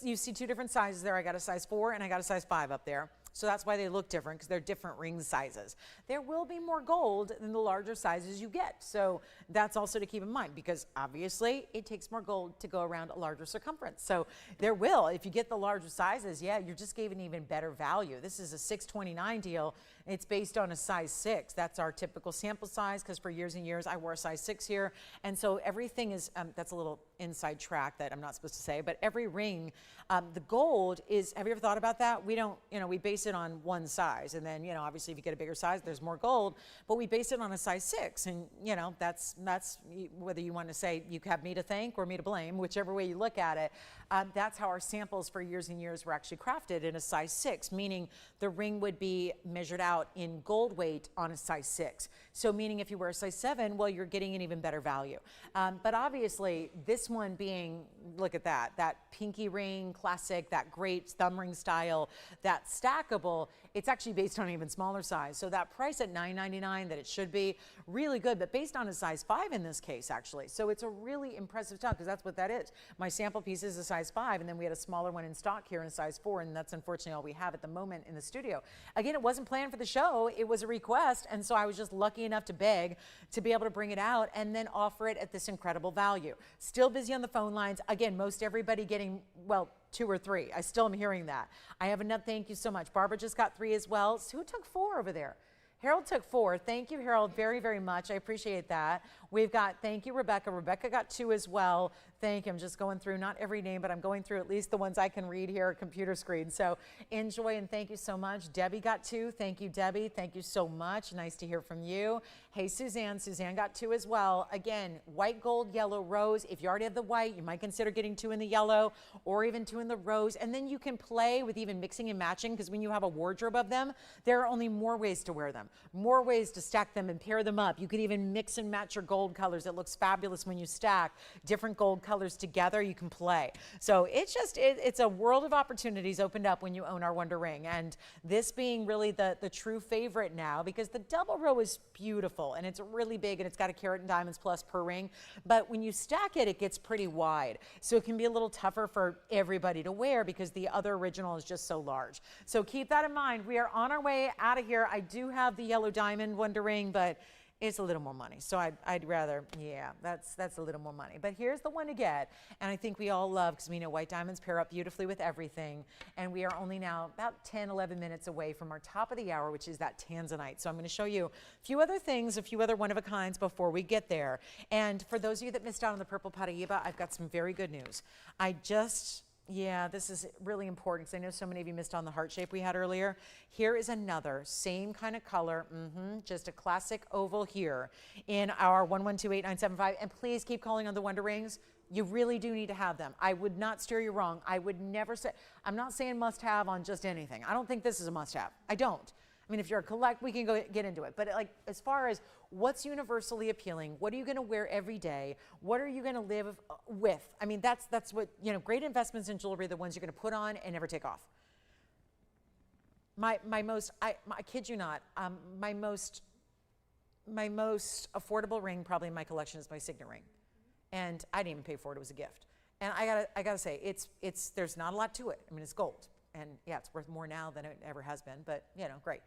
you see 2 different sizes there. I got a size 4 and I got a size 5 up there. So that's why they look different, because they're different ring sizes. There will be more gold than the larger sizes you get. So that's also to keep in mind, because obviously it takes more gold to go around a larger circumference. So there will, if you get the larger sizes, yeah, you're just giving even better value. This is a $629 deal. It's based on a size 6. That's our typical sample size, because for years and years I wore a size 6 here. And so everything is, that's a little inside track that I'm not supposed to say, but every ring, the gold is, have you ever thought about that? We don't, we base it it on one size. And then, you know, obviously if you get a bigger size, there's more gold, but we base it on a size 6. And, you know, that's whether you want to say you have me to thank or me to blame, whichever way you look at it. That's how our samples for years and years were actually crafted in a size 6, meaning the ring would be measured out in gold weight on a size 6. So meaning if you wear a size 7, well, you're getting an even better value. But obviously this one being, look at that pinky ring, classic, that great thumb ring style, that stackable, it's actually based on an even smaller size. So that price at $9.99 that it should be, really good, but based on a size 5 in this case, actually. So it's a really impressive stock, because that's what that is. My sample piece is a size 5, and then we had a smaller one in stock here in a size 4, and that's unfortunately all we have at the moment in the studio. Again, it wasn't planned for the show, it was a request, and so I was just lucky enough to beg to be able to bring it out and then offer it at this incredible value. Still busy on the phone lines. Again, most everybody getting, well, 2 or 3. I still am hearing that. I have enough. Thank you so much. Barbara just got 3 as well. So who took 4 over there? Harold took 4. Thank you, Harold, very, very much. I appreciate that. We've got, thank you, Rebecca. Rebecca got 2 as well. Thank you. I'm just going through, not every name, but I'm going through at least the ones I can read here, computer screen. So enjoy and thank you so much. Debbie got 2. Thank you, Debbie. Thank you so much. Nice to hear from you. Hey, Suzanne. Suzanne got 2 as well. Again, white, gold, yellow, rose. If you already have the white, you might consider getting 2 in the yellow or even 2 in the rose. And then you can play with even mixing and matching, because when you have a wardrobe of them, there are only more ways to wear them, more ways to stack them and pair them up. You could even mix and match your gold colors. It looks fabulous when you stack different gold colors together. You can play. So it's just, it's a world of opportunities opened up when you own our Wonder Ring. And this being really the true favorite now, because the double row is beautiful and it's really big and it's got a carat and diamonds plus per ring. But when you stack it, it gets pretty wide. So it can be a little tougher for everybody to wear because the other original is just so large. So keep that in mind. We are on our way out of here. I do have the yellow diamond Wonder Ring, but it's a little more money. So I'd rather, yeah, that's a little more money. But here's the one to get, and I think we all love, because we know white diamonds pair up beautifully with everything. And we are only now about 10, 11 minutes away from our top of the hour, which is that tanzanite. So I'm going to show you a few other things, a few other one-of-a-kinds before we get there. And for those of you that missed out on the purple Paraiba, I've got some very good news. Yeah, this is really important, because I know so many of you missed on the heart shape we had earlier. Here is another, same kind of color, just a classic oval here in our 1128975. And please keep calling on the Wonder Rings. You really do need to have them. I would not steer you wrong. I would never say, I'm not saying must have on just anything. I don't think this is a must have. I don't. I mean, if you're a collect, we can go get into it. But like, as far as what's universally appealing, what are you going to wear every day? What are you going to live with? I mean, that's what, you know, great investments in jewelry are the ones you're going to put on and never take off. I kid you not, my most affordable ring probably in my collection is my signet ring. And I didn't even pay for it. It was a gift. And I gotta say, there's not a lot to it. I mean, it's gold. And yeah, it's worth more now than it ever has been, but you know, great.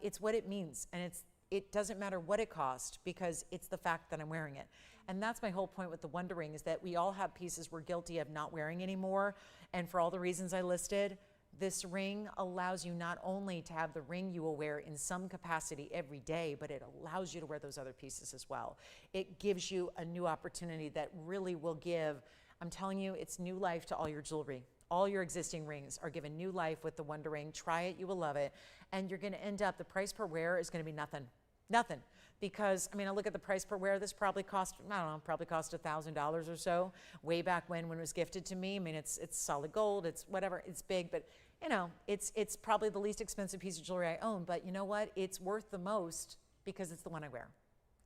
It's what it means, and it doesn't matter what it cost, because it's the fact that I'm wearing it. And that's my whole point with the Wonder Ring, is that we all have pieces we're guilty of not wearing anymore, and for all the reasons I listed, this ring allows you not only to have the ring you will wear in some capacity every day, but it allows you to wear those other pieces as well. It gives you a new opportunity that really will give, I'm telling you, it's new life to all your jewelry. All your existing rings are given new life with the Wonder Ring. Try it, you will love it. And you're gonna end up, the price per wear is gonna be nothing. Nothing. Because, I mean, I look at the price per wear, this probably cost, I don't know, probably cost $1,000 or so, way back when it was gifted to me. I mean, it's solid gold, it's whatever, it's big, but you know, it's probably the least expensive piece of jewelry I own, but you know what? It's worth the most because it's the one I wear.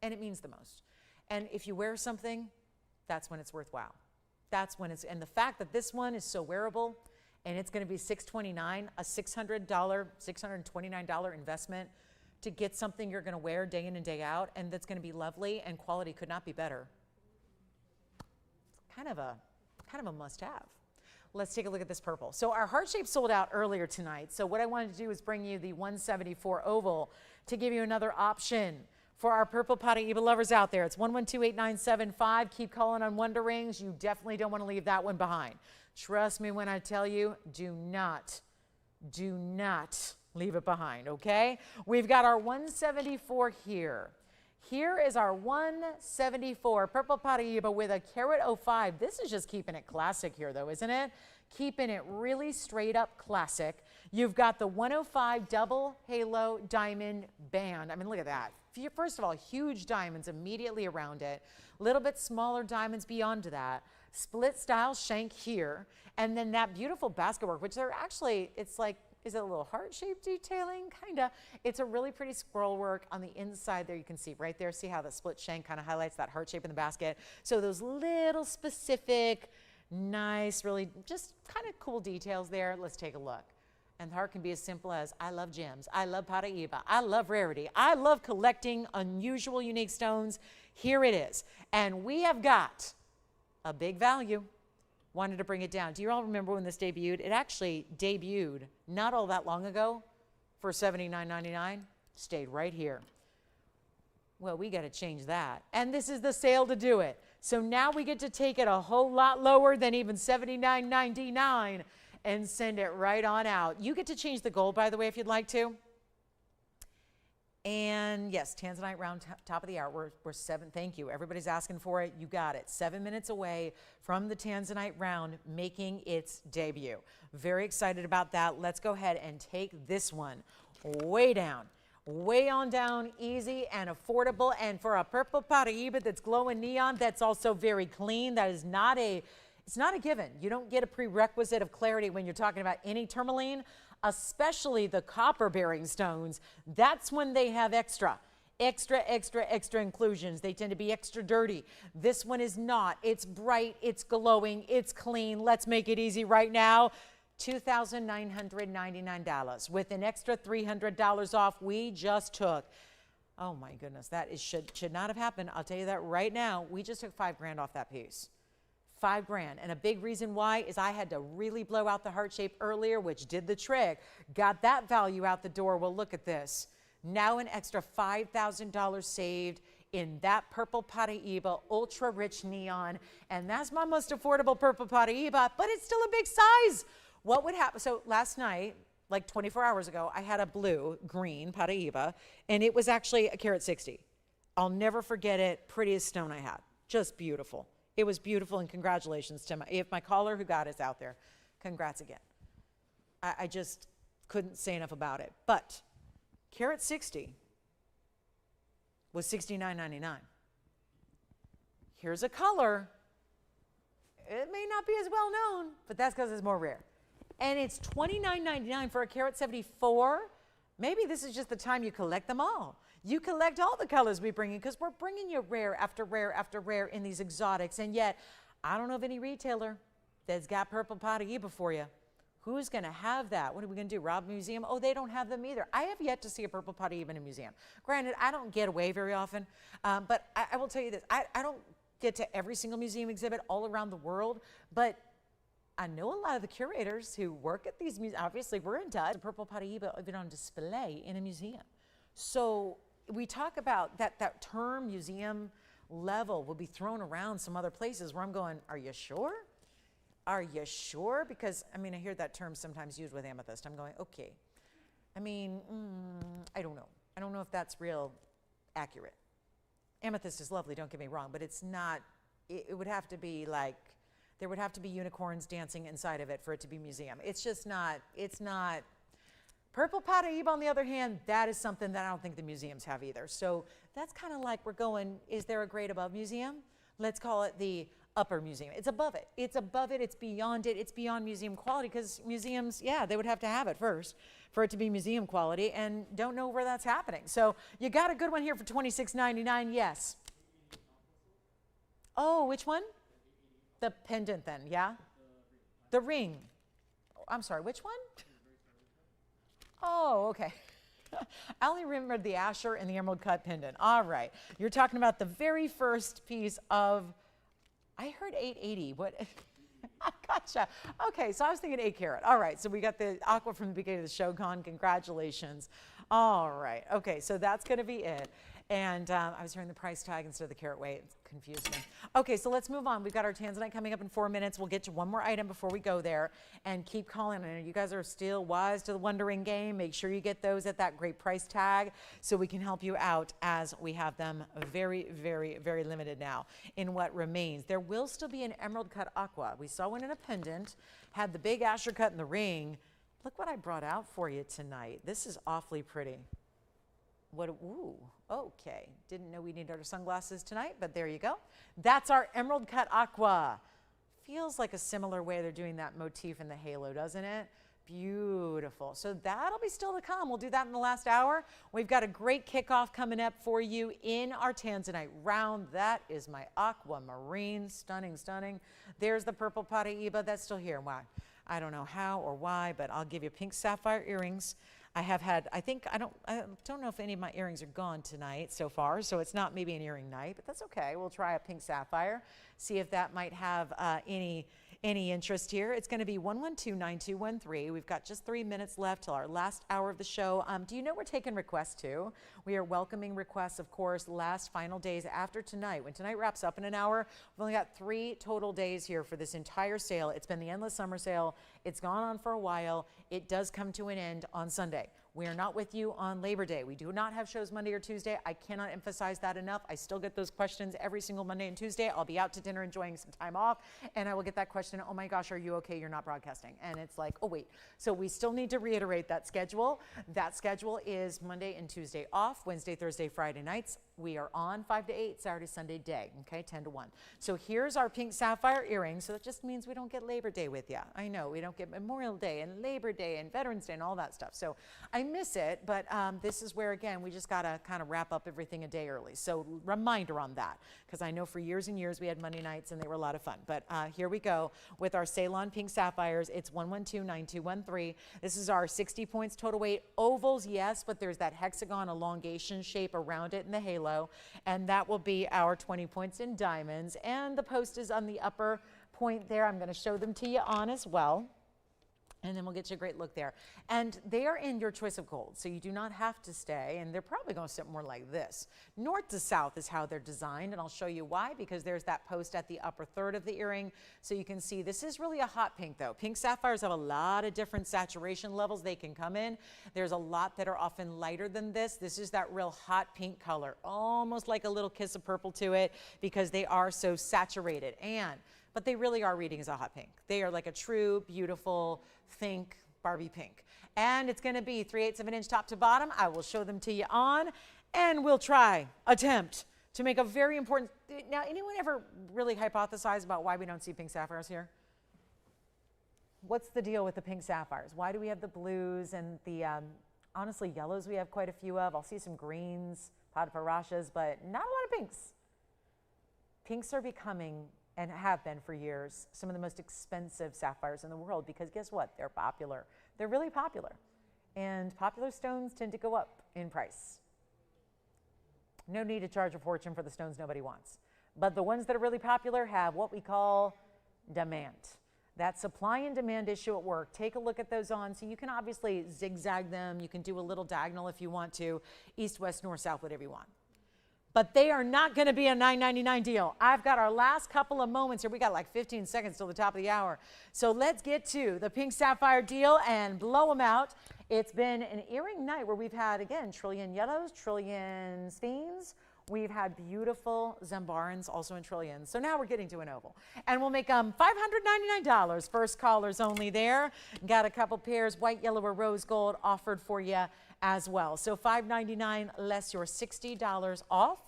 And it means the most. And if you wear something, that's when it's worthwhile. That's when and the fact that this one is so wearable, and it's going to be $629, a $629 investment to get something you're going to wear day in and day out, and that's going to be lovely, and quality could not be better. It's kind of a must-have. Let's take a look at this purple. So our heart shape sold out earlier tonight. So what I wanted to do is bring you the 174 oval to give you another option. For our purple Paraiba lovers out there, it's 1128975. Keep calling on Wonder Rings. You definitely don't want to leave that one behind. Trust me when I tell you, do not leave it behind, okay? We've got our 174 here. Here is our 174 purple Paraiba with a carat 05. This is just keeping it classic here though, isn't it? Keeping it really straight up classic. You've got the 105 double halo diamond band. I mean, look at that. First of all, huge diamonds immediately around it. A little bit smaller diamonds beyond that. Split style shank here. And then that beautiful basket work, which they're actually, it's like, is it a little heart-shaped detailing? Kinda. It's a really pretty scroll work on the inside there. You can see right there, see how the split shank kind of highlights that heart shape in the basket. So those little specific, nice, really just kind of cool details there. Let's take a look. And the heart can be as simple as, I love gems, I love Paraiba, I love rarity, I love collecting unusual, unique stones. Here it is. And we have got a big value. Wanted to bring it down. Do you all remember when this debuted? It actually debuted not all that long ago for $79.99. Stayed right here. Well, we got to change that. And this is the sale to do it. So now we get to take it a whole lot lower than even $79.99 and send it right on out. You get to change the gold, by the way, if you'd like to. And yes, Tanzanite round top of the hour. We're seven. Thank you. Everybody's asking for it. You got it. 7 minutes away from the Tanzanite round making its debut. Very excited about that. Let's go ahead and take this one way down. Way on down, easy and affordable. And for a purple Paraiba that's glowing neon, that's also very clean. That is not a, it's not a given. You don't get a prerequisite of clarity when you're talking about any tourmaline, especially the copper bearing stones. That's when they have extra inclusions. They tend to be extra dirty. This one is not. It's bright, it's glowing, it's clean. Let's make it easy right now. $2,999 with an extra $300 off we just took. Oh my goodness, that is, should not have happened. I'll tell you that right now. We just took $5 grand off that piece. $5 grand. And a big reason why is I had to really blow out the heart shape earlier, which did the trick. Got that value out the door. Well, look at this. Now an extra $5,000 saved in that purple Paraiba, ultra rich neon. And that's my most affordable purple Paraiba, but it's still a big size. What would happen? So last night, like 24 hours ago, I had a blue green Paraiba, and it was actually a carat 60. I'll never forget it. Prettiest stone I had. Just beautiful. It was beautiful, and congratulations to my caller who got us out there. Congrats again. I just couldn't say enough about it. But carat 60 was $69.99. Here's a color. It may not be as well known, but that's because it's more rare. And it's $29.99 for a carat 74. Maybe this is just the time you collect them all. You collect all the colors we bring in because we're bringing you rare after rare after rare in these exotics. And yet, I don't know of any retailer that's got purple Paraiba for you. Who's going to have that? What are we going to do? Rob a museum? Oh, they don't have them either. I have yet to see a purple Paraiba in a museum. Granted, I don't get away very often, but I will tell you this. I don't get to every single museum exhibit all around the world, but I know a lot of the curators who work at these museums. Obviously, we're in touch. The purple Paraiba even on display in a museum. So we talk about that term museum level will be thrown around some other places where I'm going, are you sure? Are you sure? Because, I mean, I hear that term sometimes used with amethyst. I'm going, okay. I mean, I don't know. I don't know if that's real accurate. Amethyst is lovely, don't get me wrong, but it's not, it would have to be like, there would have to be unicorns dancing inside of it for it to be museum. It's just not, it's not. Purple Paraiba, on the other hand, that is something that I don't think the museums have either. So that's kind of like we're going, is there a grade above museum? Let's call it the upper museum. It's above it. It's above it. It's beyond it. It's beyond museum quality because museums, yeah, they would have to have it first for it to be museum quality and don't know where that's happening. So you got a good one here for $26.99, yes. Oh, which one? The pendant then, yeah? The ring. I'm sorry, which one? Oh, okay. I only remember the Asher and the emerald cut pendant. All right. You're talking about the very first piece of, I heard 880. What? Gotcha. Okay, so I was thinking 8 carat. All right, so we got the aqua from the beginning of the show gone. Congratulations. All right. Okay, so that's going to be it. And I was hearing the price tag instead of the carat weight. It confused me. Okay, so let's move on. We've got our Tanzanite coming up in 4 minutes. We'll get to one more item before we go there. And keep calling. I know you guys are still wise to the wondering game. Make sure you get those at that great price tag so we can help you out as we have them very, very, very limited now in what remains. There will still be an emerald cut aqua. We saw one in a pendant, had the big Asher cut in the ring. Look what I brought out for you tonight. This is awfully pretty. What, ooh, okay. Didn't know we needed our sunglasses tonight, but there you go. That's our emerald cut aqua. Feels like a similar way they're doing that motif in the halo, doesn't it? Beautiful. So that'll be still to come. We'll do that in the last hour. We've got a great kickoff coming up for you in our Tanzanite round. That is my aquamarine. Stunning, stunning. There's the purple Paraiba. That's still here. Why? I don't know how or why, but I'll give you pink sapphire earrings. I have had, I don't know if any of my earrings are gone tonight so far, so it's not maybe an earring night, but that's okay. We'll try a pink sapphire, see if that might have any interest here. It's going to be 112-9213. We've got just 3 minutes left till our last hour of the show. Do you know we're taking requests too? We are welcoming requests, of course, last final days after tonight. When tonight wraps up in an hour, we've only got 3 total days here for this entire sale. It's been the endless summer sale. It's gone on for a while. It does come to an end on Sunday. We are not with you on Labor Day. We do not have shows Monday or Tuesday. I cannot emphasize that enough. I still get those questions every single Monday and Tuesday. I'll be out to dinner enjoying some time off, and I will get that question, oh my gosh, are you okay? You're not broadcasting. And it's like, oh wait. So we still need to reiterate that schedule. That schedule is Monday and Tuesday off, Wednesday, Thursday, Friday nights. We are on 5 to 8, Saturday, Sunday day, okay, 10 to 1. So here's our pink sapphire earrings. So that just means we don't get Labor Day with you. I know, we don't get Memorial Day and Labor Day and Veterans Day and all that stuff. So I miss it, but this is where, again, we just got to kind of wrap up everything a day early. So reminder on that, because I know for years and years we had Monday nights and they were a lot of fun. But here we go with our Ceylon pink sapphires. It's 112-9213. This is our 60 points total weight. Ovals, yes, but there's that hexagon elongation shape around it in the halo. And that will be our 20 points in diamonds. And the post is on the upper point there. I'm going to show them to you on as well. And then we'll get you a great look there. And they are in your choice of gold, so you do not have to stay. And they're probably going to sit more like this. North to south is how they're designed, and I'll show you why, because there's that post at the upper third of the earring. So you can see this is really a hot pink, though. Pink sapphires have a lot of different saturation levels they can come in. There's a lot that are often lighter than this. This is that real hot pink color, almost like a little kiss of purple to it, because they are so saturated. But they really are reading as a hot pink. They are like a true, beautiful, think Barbie pink. And it's going to be 3/8 of an inch top to bottom. I will show them to you on, and we'll attempt to make a very important. Now, anyone ever really hypothesize about why we don't see pink sapphires here? What's the deal with the pink sapphires? Why do we have the blues and the, honestly, yellows we have quite a few of. I'll see some greens, Padparashas, but not a lot of pinks. Pinks are becoming, and have been for years, some of the most expensive sapphires in the world, because guess what? They're popular. They're really popular. And popular stones tend to go up in price. No need to charge a fortune for the stones nobody wants. But the ones that are really popular have what we call demand. That supply and demand issue at work. Take a look at those on. So you can obviously zigzag them. You can do a little diagonal if you want to, east, west, north, south, whatever you want. But they are not going to be a $9.99 deal. I've got our last couple of moments here. We got like 15 seconds till the top of the hour. So let's get to the pink sapphire deal and blow them out. It's been an earring night where we've had, again, trillion yellows, trillion steens. We've had beautiful Zambarans also in trillions. So now we're getting to an oval. And we'll make $599. First callers only there. Got a couple pairs, white, yellow, or rose gold offered for you as well. So $599 less your $60 off.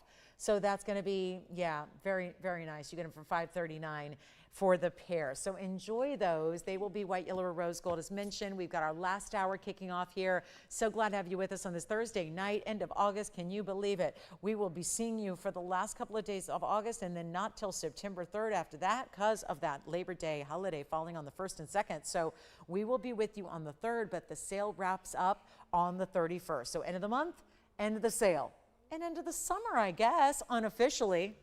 So that's going to be, yeah, very, very nice. You get them for $539 for the pair. So enjoy those. They will be white, yellow, or rose gold as mentioned. We've got our last hour kicking off here. So glad to have you with us on this Thursday night, end of August. Can you believe it? We will be seeing you for the last couple of days of August, and then not till September 3rd after that, because of that Labor Day holiday falling on the 1st and 2nd. So we will be with you on the 3rd, but the sale wraps up on the 31st. So end of the month, end of the sale. And into the summer, I guess, unofficially.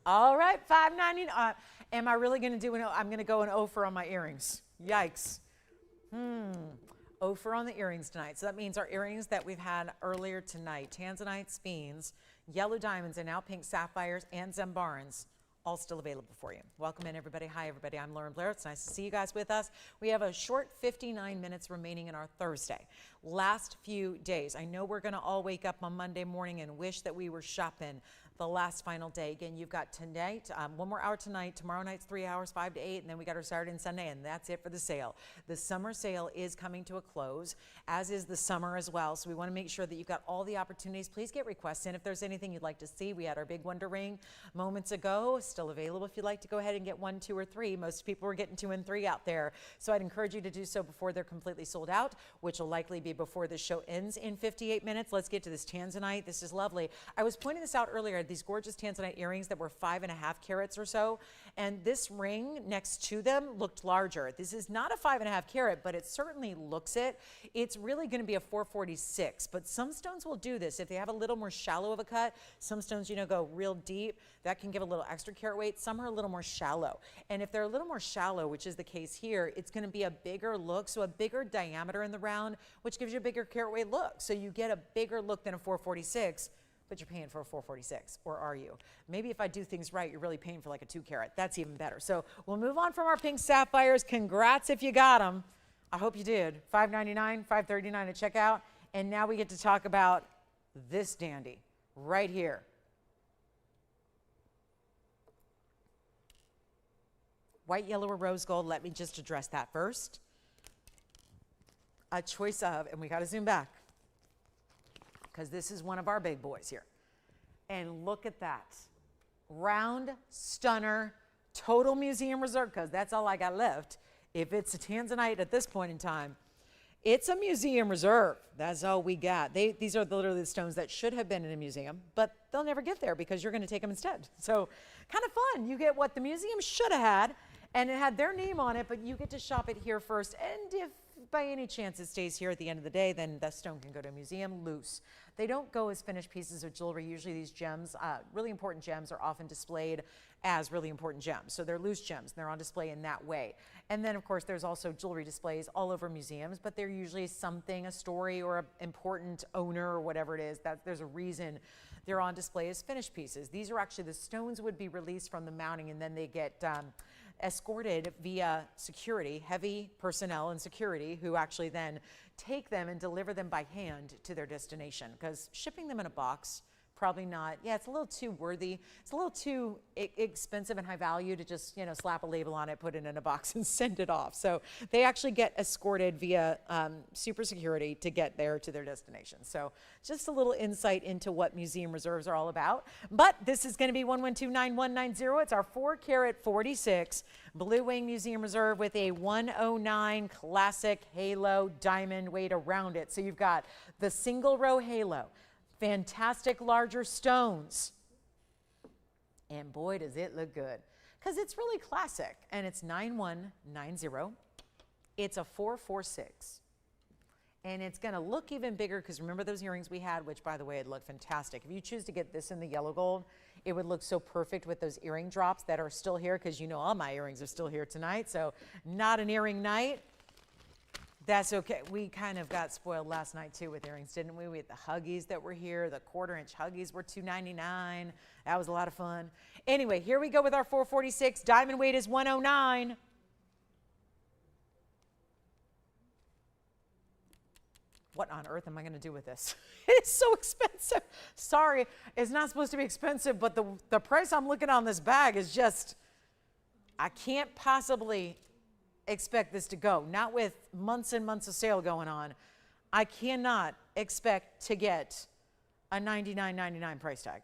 All right, $5.99. Am I really going to do an O? I'm going to go an O for on my earrings. Yikes. Offer on the earrings tonight. So that means our earrings that we've had earlier tonight, tanzanite skeins, yellow diamonds, and now pink sapphires and Zembarans, all still available for you. Welcome in, everybody. Hi, everybody. I'm Lauren Blair. It's nice to see you guys with us. We have a short 59 minutes remaining in our Thursday. Last few days. I know we're going to all wake up on Monday morning and wish that we were shopping the last final day. Again, you've got tonight, one more hour tonight, tomorrow night's 3 hours, 5 to 8, and then we got our Saturday and Sunday, and that's it for the sale. The summer sale is coming to a close, as is the summer as well, so we want to make sure that you've got all the opportunities. Please get requests in if there's anything you'd like to see. We had our big Wonder Ring moments ago, still available if you'd like to go ahead and get 1, 2, or 3. Most people were getting 2 and 3 out there, so I'd encourage you to do so before they're completely sold out, which will likely be before the show ends in 58 minutes. Let's get to this tanzanite. This is lovely. I was pointing this out earlier, these gorgeous tanzanite earrings that were 5.5 carats or so, and this ring next to them looked larger. This is not a 5.5 carat, but it certainly looks it. It's really going to be a 446, but some stones will do this. If they have a little more shallow of a cut, some stones, you know, go real deep. That can give a little extra carat weight. Some are a little more shallow, and if they're a little more shallow, which is the case here, it's going to be a bigger look, so a bigger diameter in the round, which gives you a bigger carat weight look. So you get a bigger look than a 446, but you're paying for a 446, or are you? Maybe if I do things right, you're really paying for like a 2 carat. That's even better. So we'll move on from our pink sapphires. Congrats if you got them. I hope you did. $5.99, $5.39 at checkout. And now we get to talk about this dandy right here. White, yellow, or rose gold. Let me just address that first. A choice of, and we got to zoom back, because this is one of our big boys here. And look at that. Round, stunner, total museum reserve, because that's all I got left. If it's a tanzanite at this point in time, it's a museum reserve. That's all we got. These are literally the stones that should have been in a museum, but they'll never get there because you're going to take them instead. So kind of fun. You get what the museum should have had, and it had their name on it, but you get to shop it here first. And if by any chance it stays here at the end of the day, then the stone can go to a museum loose. They don't go as finished pieces of jewelry. Usually these gems, really important gems, are often displayed as really important gems. So they're loose gems, and they're on display in that way. And then, of course, there's also jewelry displays all over museums, but they're usually something, a story, or an important owner, or whatever it is, that there's a reason they're on display as finished pieces. These are actually, the stones would be released from the mounting, and then they get escorted via security, heavy personnel and security, who actually then take them and deliver them by hand to their destination, because shipping them in a box, probably not. Yeah, it's a little too worthy. It's a little too expensive and high value to just, you know, slap a label on it, put it in a box, and send it off. So they actually get escorted via super security to get there to their destination. So just a little insight into what museum reserves are all about. But this is going to be 1129190. It's our 4 carat 46 Blue Wing Museum Reserve with a 109 classic halo diamond weight around it. So you've got the single row halo, fantastic larger stones, and boy does it look good, because it's really classic. And it's 9190. It's a 446, and it's going to look even bigger, because remember those earrings we had, which by the way, it looked fantastic. If you choose to get this in the yellow gold, it would look so perfect with those earring drops that are still here, because you know all my earrings are still here tonight. So not an earring night. That's okay. We kind of got spoiled last night too with earrings, didn't we? We had the Huggies that were here. The 1/4 inch Huggies were $2.99. That was a lot of fun. Anyway, here we go with our 446. Diamond weight is 109. What on earth am I going to do with this? It's so expensive. Sorry, it's not supposed to be expensive, but the price I'm looking on this bag is just, I can't possibly expect this to go. Not with months and months of sale going on. I cannot expect to get a $99.99 price tag.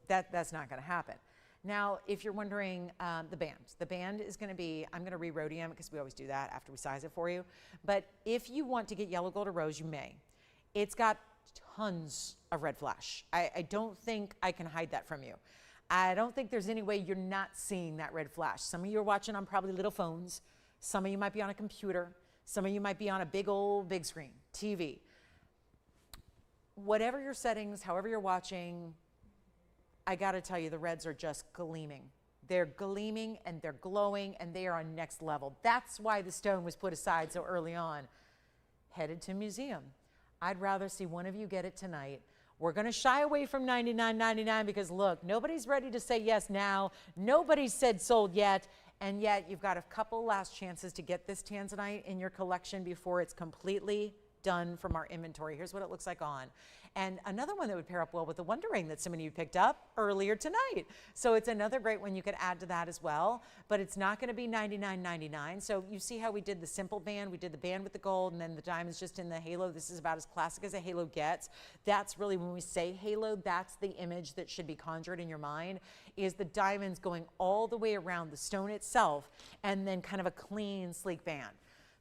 That's not going to happen. Now, if you're wondering, the band is going to be, I'm going to re-rhodium, because we always do that after we size it for you. But if you want to get yellow gold or rose, you may. It's got tons of red flash. I don't think I can hide that from you. I don't think there's any way you're not seeing that red flash. Some of you are watching on probably little phones. Some of you might be on a computer. Some of you might be on a big screen, TV. Whatever your settings, however you're watching, I got to tell you, the reds are just gleaming. they're gleaming and they're glowing and they are on next level. That's why the stone was put aside so early on. Headed to museum. I'd rather see one of you get it tonight. We're going to shy away from $99.99 because look, nobody's ready to say yes now. Nobody's said sold yet. And yet you've got a couple last chances to get this tanzanite in your collection before it's completely done from our inventory. Here's what it looks like on. And another one that would pair up well with the Wonder Ring that some of you picked up earlier tonight. So it's another great one you could add to that as well, but it's not going to be $99.99. So you see how we did the simple band, we did the band with the gold and then the diamonds just in the halo. This is about as classic as a halo gets. That's really when we say halo, that's the image that should be conjured in your mind, is the diamonds going all the way around the stone itself and then kind of a clean, sleek band.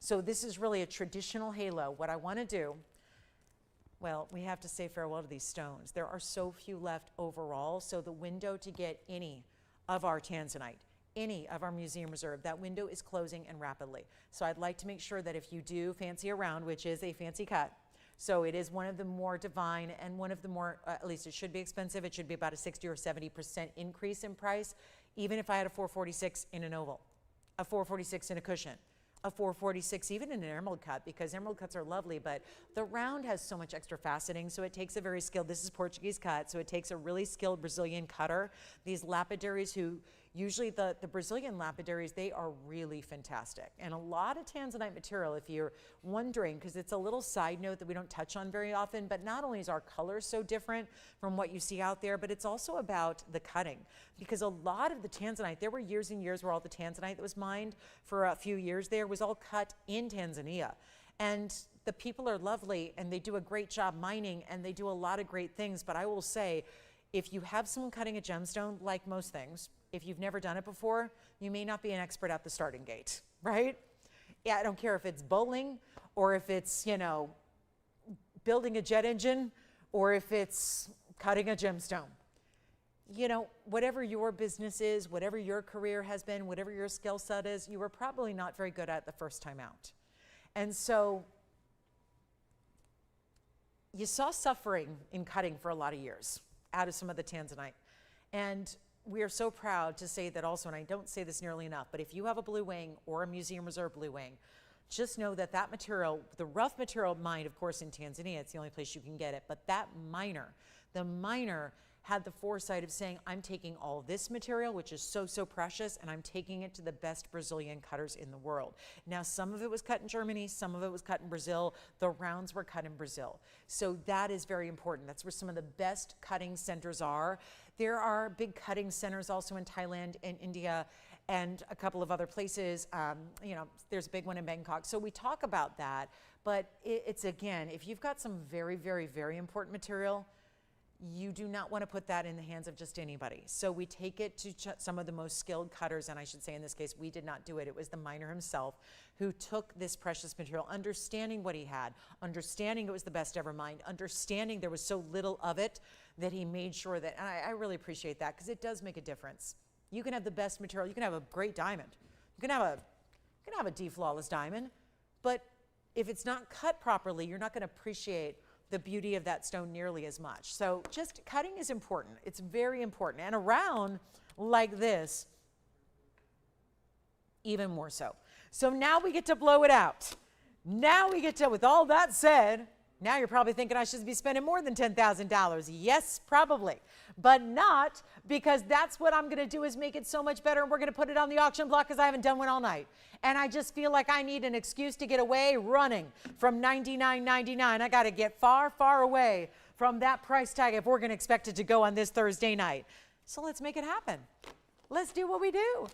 So this is really a traditional halo. What I want to do, well, we have to say farewell to these stones. There are so few left overall, so the window to get any of our tanzanite, any of our museum reserve, that window is closing and rapidly. So I'd like to make sure that if you do fancy a round, which is a fancy cut, so it is one of the more divine and one of the more, at least it should be expensive, it should be about a 60 or 70% increase in price, even if I had a 446 in an oval, a 446 in a cushion, a 446 even in an emerald cut, because emerald cuts are lovely, but the round has so much extra faceting, so it takes a very skilled, this is Portuguese cut, so it takes a really skilled Brazilian cutter. These lapidaries who, usually the Brazilian lapidaries, they are really fantastic. And a lot of tanzanite material, if you're wondering, because it's a little side note that we don't touch on very often, but not only is our color so different from what you see out there, but it's also about the cutting. Because a lot of the tanzanite, there were years and years where all the tanzanite that was mined for a few years there was all cut in Tanzania. And the people are lovely and they do a great job mining and they do a lot of great things, but I will say, if you have someone cutting a gemstone, like most things, if you've never done it before, you may not be an expert at the starting gate, right? Yeah, I don't care if it's bowling or if it's, you know, building a jet engine or if it's cutting a gemstone. You know, whatever your business is, whatever your career has been, whatever your skill set is, you were probably not very good at the first time out. And so you saw suffering in cutting for a lot of years out of some of the tanzanite. And we are so proud to say that also, and I don't say this nearly enough, but if you have a blue wing or a museum reserve blue wing, just know that that material, the rough material mined, of course, in Tanzania, it's the only place you can get it, but that miner, the miner had the foresight of saying, I'm taking all this material, which is so, so precious, and I'm taking it to the best Brazilian cutters in the world. Now, some of it was cut in Germany, some of it was cut in Brazil. The rounds were cut in Brazil. So that is very important. That's where some of the best cutting centers are. There are big cutting centers also in Thailand and India and a couple of other places. You know, there's a big one in Bangkok. So we talk about that, but it's again, if you've got some very, very, very important material, you do not want to put that in the hands of just anybody. So we take it to some of the most skilled cutters, and I should say in this case, we did not do it. It was the miner himself who took this precious material, understanding what he had, understanding it was the best ever mined, understanding there was so little of it that he made sure that, and I really appreciate that because it does make a difference. You can have the best material, you can have a great diamond, you can have a D-flawless diamond, but if it's not cut properly, you're not going to appreciate the beauty of that stone nearly as much. So just cutting is important. It's very important. And a round like this, even more so. So now we get to blow it out. Now we get to, with all that said, now you're probably thinking I should be spending more than $10,000. Yes, probably, but not, because that's what I'm going to do is make it so much better. And we're going to put it on the auction block because I haven't done one all night. And I just feel like I need an excuse to get away running from $99.99. I got to get far, far away from that price tag if we're going to expect it to go on this Thursday night. So let's make it happen. Let's do what we do.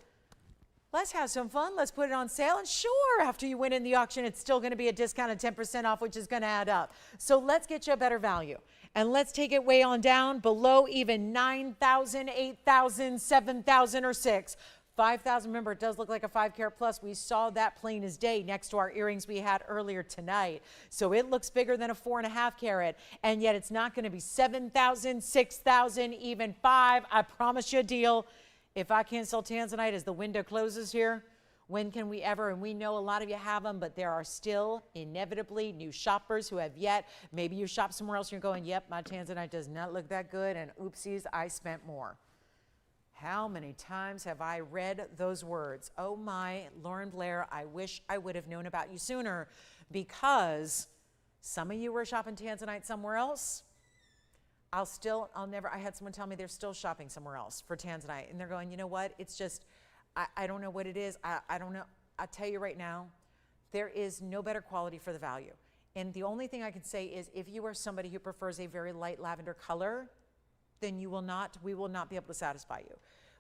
Let's have some fun. Let's put it on sale. And sure, after you win in the auction, it's still going to be a discounted 10% off, which is going to add up. So let's get you a better value. And let's take it way on down below even 9,000, 8,000, 7,000, or 6. 5,000, remember, it does look like a 5-carat plus. We saw that plain as day next to our earrings we had earlier tonight. So it looks bigger than a 4.5 carat, and yet it's not going to be 7,000, 6,000, even 5. I promise you a deal. If I can't sell tanzanite as the window closes here, when can we ever? And we know a lot of you have them, but there are still inevitably new shoppers who have yet. Maybe you shop somewhere else and you're going, yep, my tanzanite does not look that good, and oopsies, I spent more. How many times have I read those words? Oh my, Lauren Blair, I wish I would have known about you sooner, because some of you were shopping tanzanite somewhere else. I had someone tell me they're still shopping somewhere else for tanzanite, and they're going, you know what? It's just, I don't know what it is. I don't know. I'll tell you right now, there is no better quality for the value. And the only thing I can say is, if you are somebody who prefers a very light lavender color, then we will not be able to satisfy you.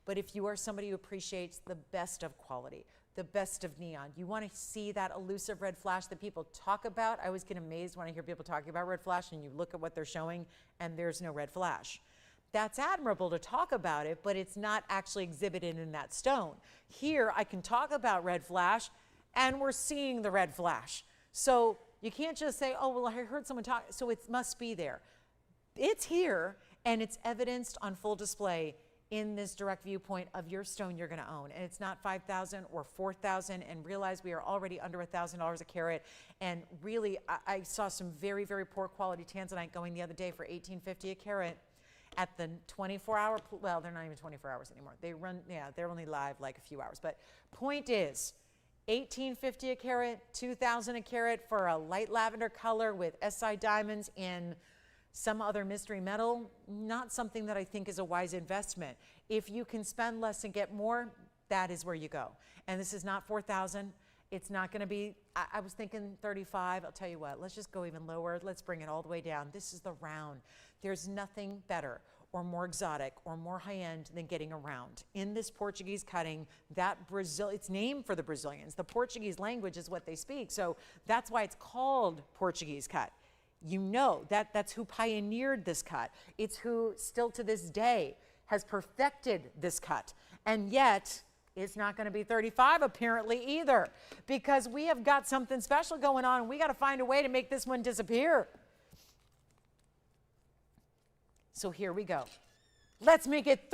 But if you are somebody who appreciates the best of quality, the best of neon, you want to see that elusive red flash that people talk about. I always get amazed when I hear people talking about red flash and you look at what they're showing and there's no red flash. That's admirable to talk about it, but it's not actually exhibited in that stone. Here, I can talk about red flash and we're seeing the red flash. So you can't just say, oh, well, I heard someone talk, so it must be there. It's here, and it's evidenced on full display in this direct viewpoint of your stone you're going to own. And it's not $5,000 or $4,000, and realize we are already under $1,000 a carat. And really, I saw some very, very poor quality tanzanite going the other day for $1,850 a carat at the 24-hour, well, they're not even 24 hours anymore. They're only live like a few hours. But point is, $1,850 a carat, $2,000 a carat for a light lavender color with SI diamonds in some other mystery metal, not something that I think is a wise investment. If you can spend less and get more, that is where you go. And this is not $4,000. It's not going to be, I was thinking 35. I'll tell you what, let's just go even lower. Let's bring it all the way down. This is the round. There's nothing better or more exotic or more high-end than getting a round. In this Portuguese cutting, it's named for the Brazilians. The Portuguese language is what they speak. So that's why it's called Portuguese cut. You know, that's who pioneered this cut. It's who still to this day has perfected this cut. And yet, it's not going to be 35 apparently either, because we have got something special going on and we got to find a way to make this one disappear. So here we go. Let's make it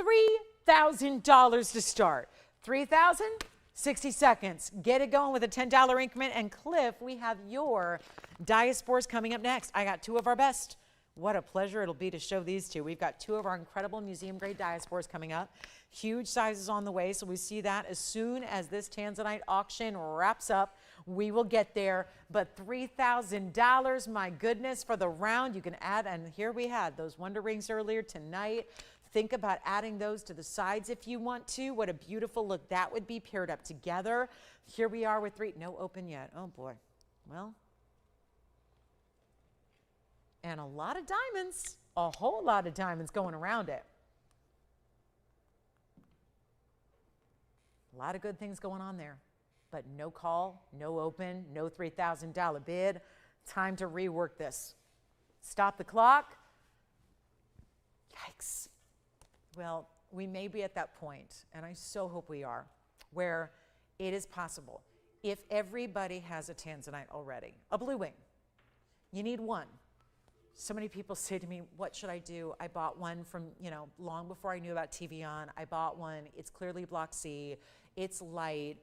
$3,000 to start. 3,000, 60 seconds. Get it going with a $10 increment. And Cliff, we have your diaspores coming up next. I got two of our best. What a pleasure it'll be to show these two. We've got two of our incredible museum grade diaspores coming up. Huge sizes on the way, so we see that as soon as this tanzanite auction wraps up. We will get there, but $3,000, my goodness, for the round. You can add, and here we had those wonder rings earlier tonight. Think about adding those to the sides if you want to. What a beautiful look that would be paired up together. Here we are with three, no open yet. Oh boy, well. And a lot of diamonds, a whole lot of diamonds going around it. A lot of good things going on there, but no call, no open, no $3,000 bid. Time to rework this. Stop the clock. Yikes. Well, we may be at that point, and I so hope we are, where it is possible. If everybody has a tanzanite already, a blue wing, you need one. So many people say to me, what should I do? I bought one from, long before I knew about TVON. I bought one. It's clearly block C. It's light.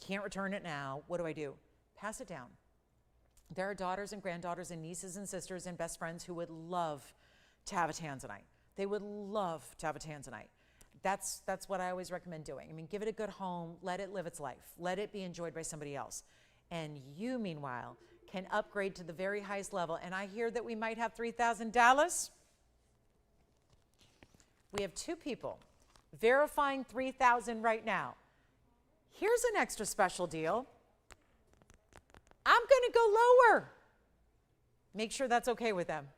Can't return it now. What do I do? Pass it down. There are daughters and granddaughters and nieces and sisters and best friends who would love to have a tanzanite. They would love to have a tanzanite. That's what I always recommend doing. I mean, give it a good home. Let it live its life. Let it be enjoyed by somebody else. And you, meanwhile, can upgrade to the very highest level. And I hear that we might have $3,000. We have two people verifying $3,000 right now. Here's an extra special deal. I'm going to go lower. Make sure that's okay with them.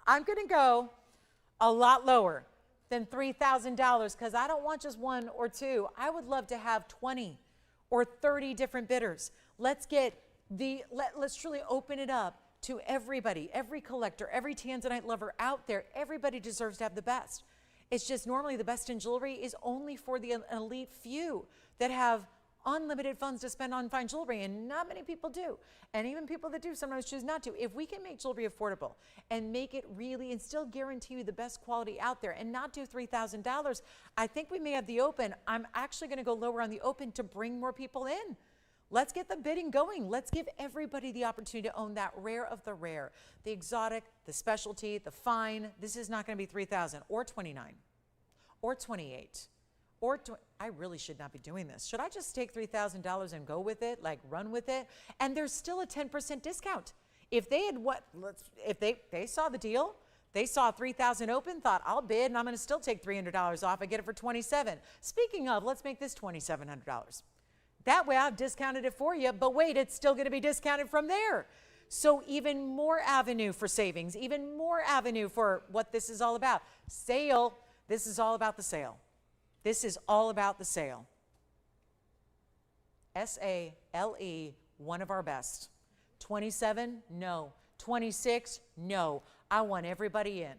I'm going to go a lot lower than $3,000 because I don't want just one or two. I would love to have 20 or 30 different bidders. Let's truly open it up to everybody, every collector, every tanzanite lover out there. Everybody deserves to have the best. It's just normally the best in jewelry is only for the elite few that have unlimited funds to spend on fine jewelry, and not many people do. And even people that do sometimes choose not to. If we can make jewelry affordable and make it really, and still guarantee you the best quality out there and not do $3,000, I think we may have the open. I'm actually going to go lower on the open to bring more people in. Let's get the bidding going. Let's give everybody the opportunity to own that rare of the rare, the exotic, the specialty, the fine. This is not going to be $3,000 or $29 or $28. Or I really should not be doing this. Should I just take $3,000 and go with it, like run with it? And there's still a 10% discount. If they had if they saw the deal, they saw 3,000 open, thought I'll bid and I'm going to still take $300 off. I get it for 27. Speaking of, let's make this $2,700. That way I've discounted it for you, but wait, it's still going to be discounted from there. So even more avenue for savings, even more avenue for what this is all about. Sale, this is all about the sale. This is all about the sale. S-A-L-E, one of our best. 27, no. 26, no. I want everybody in.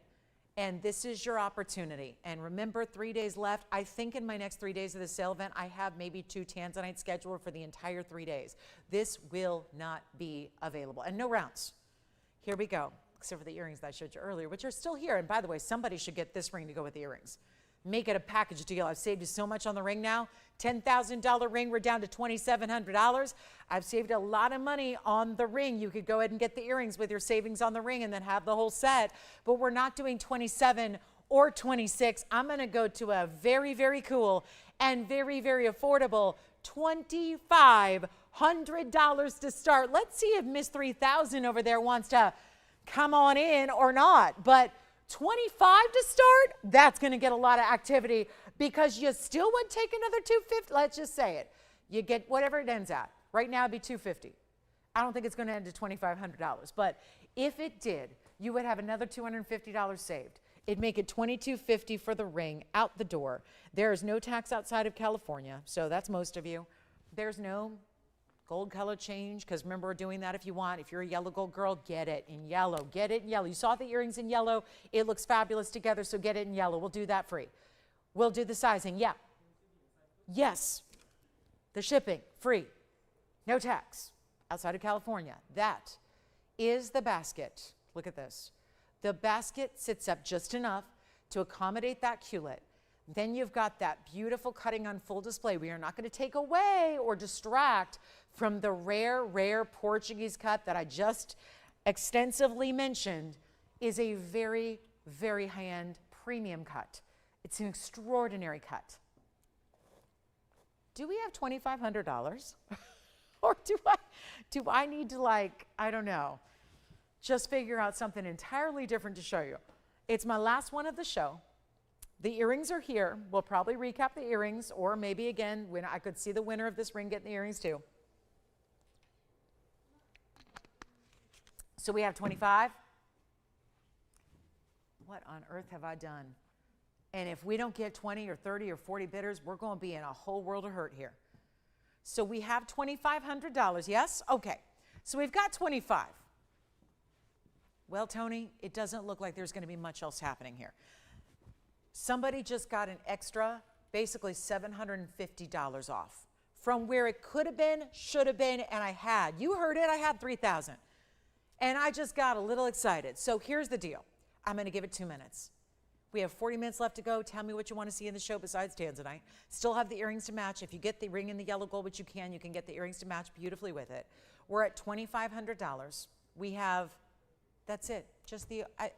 And this is your opportunity. And remember, 3 days left. I think in my next 3 days of the sale event, I have maybe 2 tanzanites scheduled for the entire 3 days. This will not be available. And no rounds. Here we go. Except for the earrings that I showed you earlier, which are still here. And by the way, somebody should get this ring to go with the earrings. Make it a package deal. I've saved you so much on the ring now. $10,000 ring, we're down to $2,700. I've saved a lot of money on the ring. You could go ahead and get the earrings with your savings on the ring and then have the whole set. But we're not doing 27 or 26. I'm going to go to a very, very cool and very, very affordable $2,500 to start. Let's see if Miss 3000 over there wants to come on in or not. But 25 to start, that's going to get a lot of activity because you still would take another 250. Let's just say it. You get whatever it ends at. Right now it'd be 250. I don't think it's going to end at $2,500, but if it did, you would have another $250 saved. It'd make it $2,250 for the ring out the door. There is no tax outside of California, so that's most of you. There's no gold color change, because remember, we're doing that if you want. If you're a yellow gold girl, get it in yellow. Get it in yellow. You saw the earrings in yellow. It looks fabulous together, so get it in yellow. We'll do that free. We'll do the sizing. Yeah. Yes. The shipping, free. No tax outside of California. That is the basket. Look at this. The basket sits up just enough to accommodate that culet. Then you've got that beautiful cutting on full display. We are not going to take away or distract from the rare, rare Portuguese cut that I just extensively mentioned. Is a very, very high-end premium cut. It's an extraordinary cut. Do we have $2,500? Or do I need to, like, I don't know, just figure out something entirely different to show you? It's my last one of the show. The earrings are here. We'll probably recap the earrings, or maybe again, when I could see the winner of this ring getting the earrings too. So we have 25. What on earth have I done? And if we don't get 20 or 30 or 40 bidders, we're going to be in a whole world of hurt here. So we have $2,500, yes? Okay. So we've got 25. Well, Tony, it doesn't look like there's going to be much else happening here. Somebody just got an extra, basically $750 off from where it could have been, should have been, and I had. You heard it, I had 3,000. And I just got a little excited. So here's the deal. I'm going to give it 2 minutes. We have 40 minutes left to go. Tell me what you want to see in the show besides tanzanite. Still have the earrings to match. If you get the ring in the yellow gold, which you can get the earrings to match beautifully with it. We're at $2,500. We have, that's it. Just the, I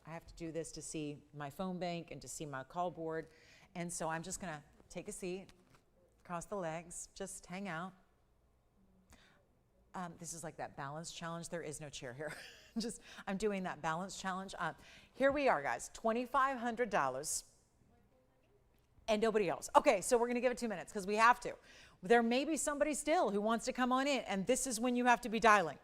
have to do this to see my phone bank and to see my call board. And so I'm just going to take a seat, cross the legs, just hang out. This is like that balance challenge. There is no chair here. I'm doing that balance challenge. Here we are, guys, $2,500 and nobody else. Okay, so we're going to give it 2 minutes because we have to. There may be somebody still who wants to come on in, and this is when you have to be dialing.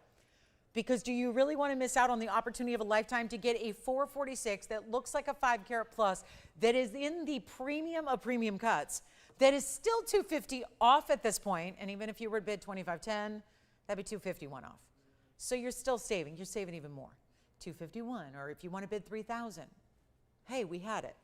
Because do you really want to miss out on the opportunity of a lifetime to get a 446 that looks like a 5 carat plus, that is in the premium of premium cuts, that is still $250 off at this point, and even if you were to bid $2,510, that'd be $251 off. So you're still saving. You're saving even more. $251, or if you want to bid $3,000, hey, we had it.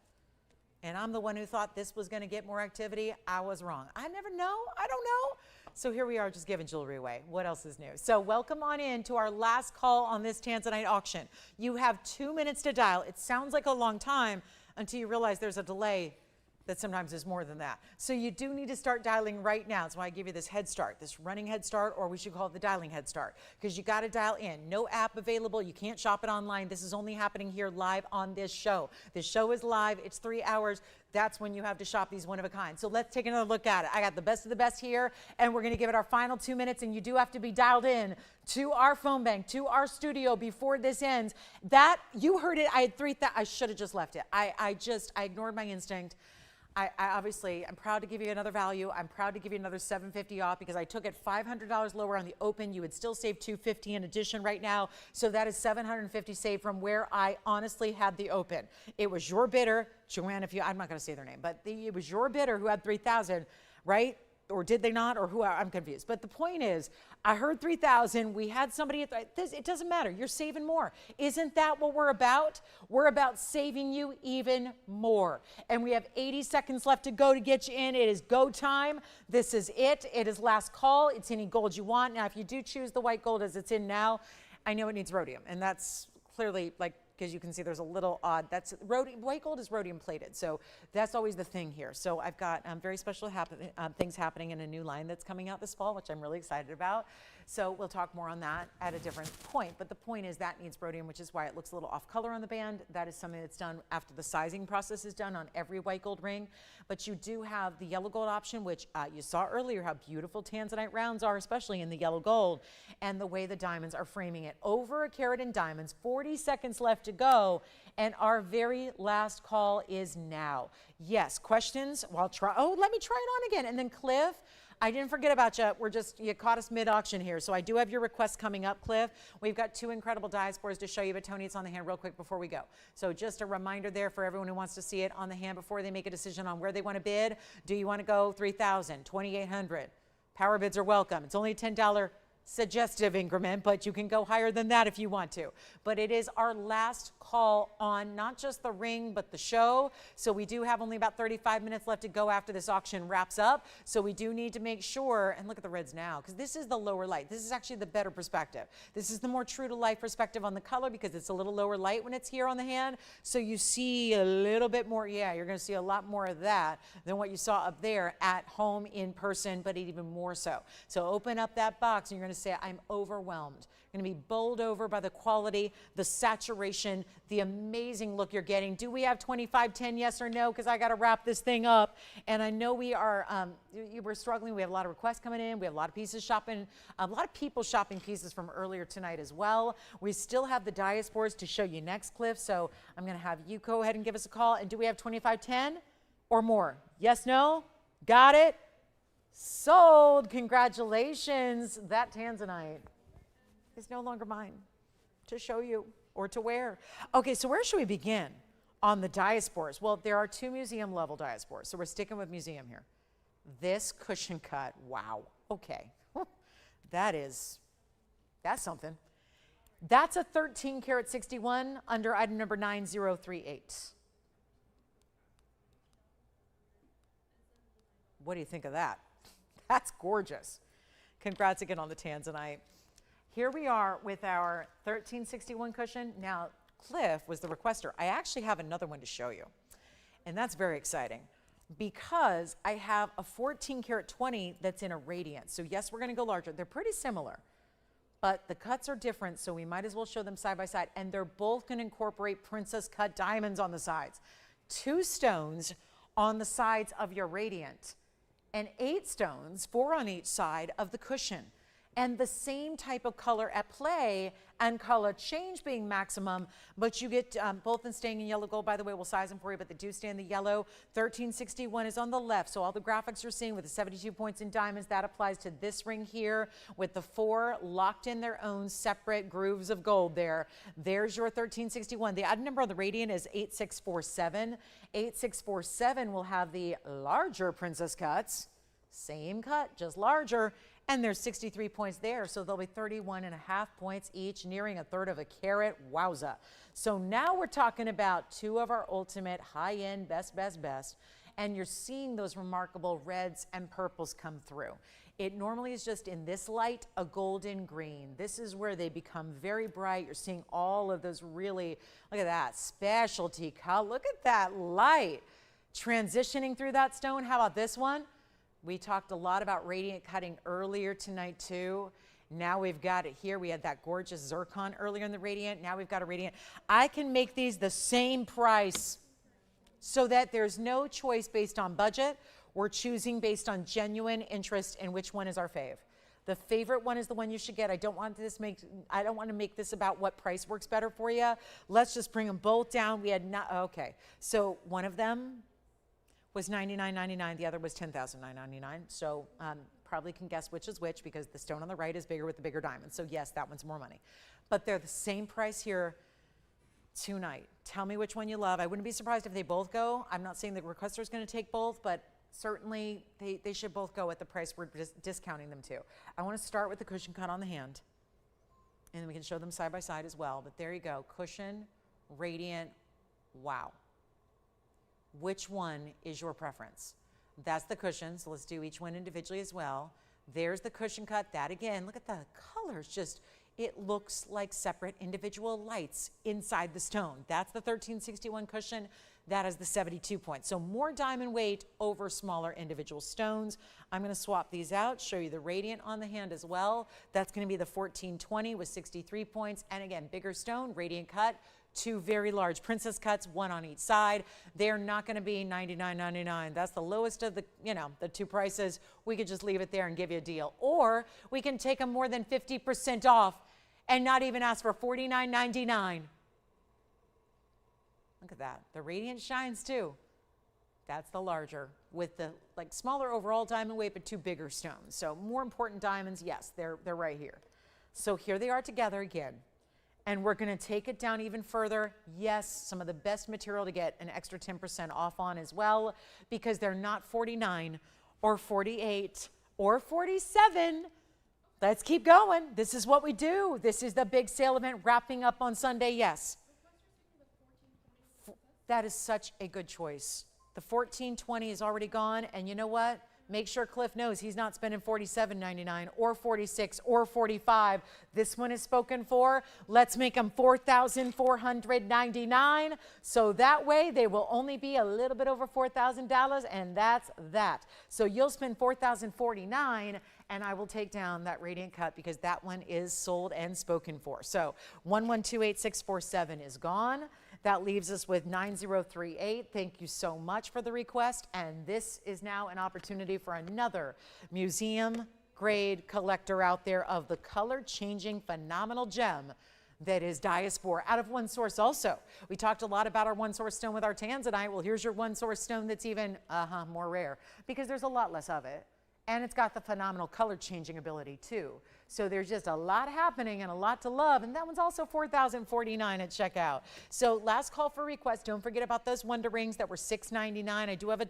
And I'm the one who thought this was going to get more activity. I was wrong. I never know. I don't know. So here we are, just giving jewelry away. What else is new? So welcome on in to our last call on this tanzanite auction. You have 2 minutes to dial. It sounds like a long time until you realize there's a delay that sometimes is more than that. So you do need to start dialing right now. That's why I give you this head start, this running head start, or we should call it the dialing head start, because you got to dial in. No app available. You can't shop it online. This is only happening here live on this show. This show is live. It's 3 hours. That's when you have to shop these one of a kind. So let's take another look at it. I got the best of the best here, and we're going to give it our final 2 minutes, and you do have to be dialed in to our phone bank, to our studio before this ends. That, you heard it. I had 3,000. I should have just left it. I ignored my instinct. I obviously, I'm proud to give you another value. I'm proud to give you another $750 off because I took it $500 lower on the open. You would still save $250 in addition right now. So that is $750 saved from where I honestly had the open. It was your bidder, Joanne, I'm not going to say their name, but it was your bidder who had 3,000, right? Or did they not? Or who? I'm confused. But the point is, I heard 3,000. We had somebody at this. It doesn't matter. You're saving more. Isn't that what we're about? We're about saving you even more. And we have 80 seconds left to go to get you in. It is go time. This is it. It is last call. It's any gold you want. Now, if you do choose the white gold as it's in now, I know it needs rhodium. And that's clearly like, because you can see there's a little odd, that's white gold is rhodium plated. So that's always the thing here. So I've got very special things happening in a new line that's coming out this fall, which I'm really excited about. So we'll talk more on that at a different point. But the point is that needs rhodium, which is why it looks a little off color on the band. That is something that's done after the sizing process is done on every white gold ring. But you do have the yellow gold option, which you saw earlier how beautiful tanzanite rounds are, especially in the yellow gold, and the way the diamonds are framing it. Over a carat in diamonds, 40 seconds left to go, and our very last call is now. Yes, questions? Well, let me try it on again. And then Cliff, I didn't forget about you. You caught us mid-auction here. So I do have your requests coming up, Cliff. We've got 2 incredible diasporas to show you, but Tony, it's on the hand real quick before we go. So just a reminder there for everyone who wants to see it on the hand before they make a decision on where they want to bid. Do you want to go 3,000, 2,800? Power bids are welcome. It's only a $10 suggestive increment, but you can go higher than that if you want to. But it is our last call on not just the ring, but the show. So we do have only about 35 minutes left to go after this auction wraps up. So we do need to make sure, and look at the reds now, because this is the lower light. This is actually the better perspective. This is the more true to life perspective on the color because it's a little lower light when it's here on the hand. So you see a little bit more, you're going to see a lot more of that than what you saw up there at home in person, but even more so. So open up that box and you're going to say, I'm overwhelmed. You're going to be bowled over by the quality, the saturation, the amazing look you're getting. Do we have 2510, yes or no? Because I got to wrap this thing up. And I know we are, we're struggling. We have a lot of requests coming in. We have a lot of pieces shopping, a lot of people shopping pieces from earlier tonight as well. We still have the diasporas to show you next, Cliff. So I'm going to have you go ahead and give us a call. And do we have 2510 or more? Yes, no? Got it? Sold. Congratulations. That tanzanite is no longer mine to show you or to wear. Okay, so where should we begin on the diasporas? Well, there are 2 museum level diasporas, so we're sticking with museum here. This cushion cut, wow. Okay, that's something. That's a 13 karat 61 under item number 9038. What do you think of that? That's gorgeous. Congrats again on the tanzanite. Here we are with our 1361 cushion. Now, Cliff was the requester. I actually have another one to show you. And that's very exciting because I have a 14 karat 20 that's in a radiance. So yes, we're going to go larger. They're pretty similar, but the cuts are different. So we might as well show them side by side. And they're both going to incorporate princess cut diamonds on the sides. 2 stones on the sides of your radiant, and 8 stones, 4 on each side of the cushion. And the same type of color at play and color change being maximum, but you get both in staying in yellow gold. By the way, we'll size them for you, but they do stay in the yellow. 1361 is on the left, so all the graphics you're seeing with the 72 points in diamonds, that applies to this ring here with the 4 locked in their own separate grooves of gold there. There's your 1361. The item number on the radiant is 8647. 8647 will have the larger princess cuts. Same cut, just larger. And there's 63 points there, so there'll be 31.5 points each, nearing a third of a carat. Wowza. So now we're talking about 2 of our ultimate high-end best. And you're seeing those remarkable reds and purples come through. It normally is just in this light, a golden green. This is where they become very bright. You're seeing all of those really, look at that, specialty color. Look at that light. Transitioning through that stone, how about this one? We talked a lot about radiant cutting earlier tonight too. Now we've got it here. We had that gorgeous zircon earlier in the radiant. Now we've got a radiant. I can make these the same price so that there's no choice based on budget. We're choosing based on genuine interest in which one is our fave. The favorite one is the one you should get. I don't want to make this about what price works better for you. Let's just bring them both down. We had not, okay. So one of them was $99.99. The other was $10,999. So probably can guess which is which because the stone on the right is bigger with the bigger diamond. So yes, that one's more money. But they're the same price here tonight. Tell me which one you love. I wouldn't be surprised if they both go. I'm not saying the requester is going to take both, but certainly they should both go at the price we're discounting them to. I want to start with the cushion cut on the hand, and then we can show them side by side as well. But there you go, cushion, radiant, wow. Which one is your preference? That's the cushion, so let's do each one individually as well. There's the cushion cut. That again, look at the colors, just it looks like separate individual lights inside the stone. That's the 1361 cushion. That is the 72 points. So more diamond weight over smaller individual stones. I'm going to swap these out, show you the radiant on the hand as well. That's going to be the 1420 with 63 points. And again, bigger stone, radiant cut, two very large princess cuts, one on each side. They're not going to be $99.99. That's the lowest of the, the two prices. We could just leave it there and give you a deal. Or we can take them more than 50% off and not even ask for $49.99. Look at that. The radiant shines too. That's the larger with the smaller overall diamond weight, but two bigger stones. So more important diamonds, yes, they're right here. So here they are together again. And we're going to take it down even further. Yes, some of the best material to get an extra 10% off on as well, because they're not 49 or 48 or 47. Let's keep going. This is what we do. This is the big sale event wrapping up on Sunday, yes. That is such a good choice. The 1420 is already gone, and you know what? Make sure Cliff knows he's not spending $47.99 or $46 or $45. This one is spoken for. Let's make them $4,499. So that way they will only be a little bit over $4,000, and that's that. So you'll spend $4,049, and I will take down that radiant cut because that one is sold and spoken for. So 1128647 is gone. That leaves us with 9038. Thank you so much for the request. And this is now an opportunity for another museum grade collector out there of the color changing phenomenal gem that is Diaspora out of One Source also. We talked a lot about our One Source stone with our tanzanite. Well, here's your One Source stone that's even more rare because there's a lot less of it. And it's got the phenomenal color changing ability too. So there's just a lot happening and a lot to love. And that one's also $4,049 at checkout. So last call for requests. Don't forget about those Wonder Rings that were $6.99. I do have a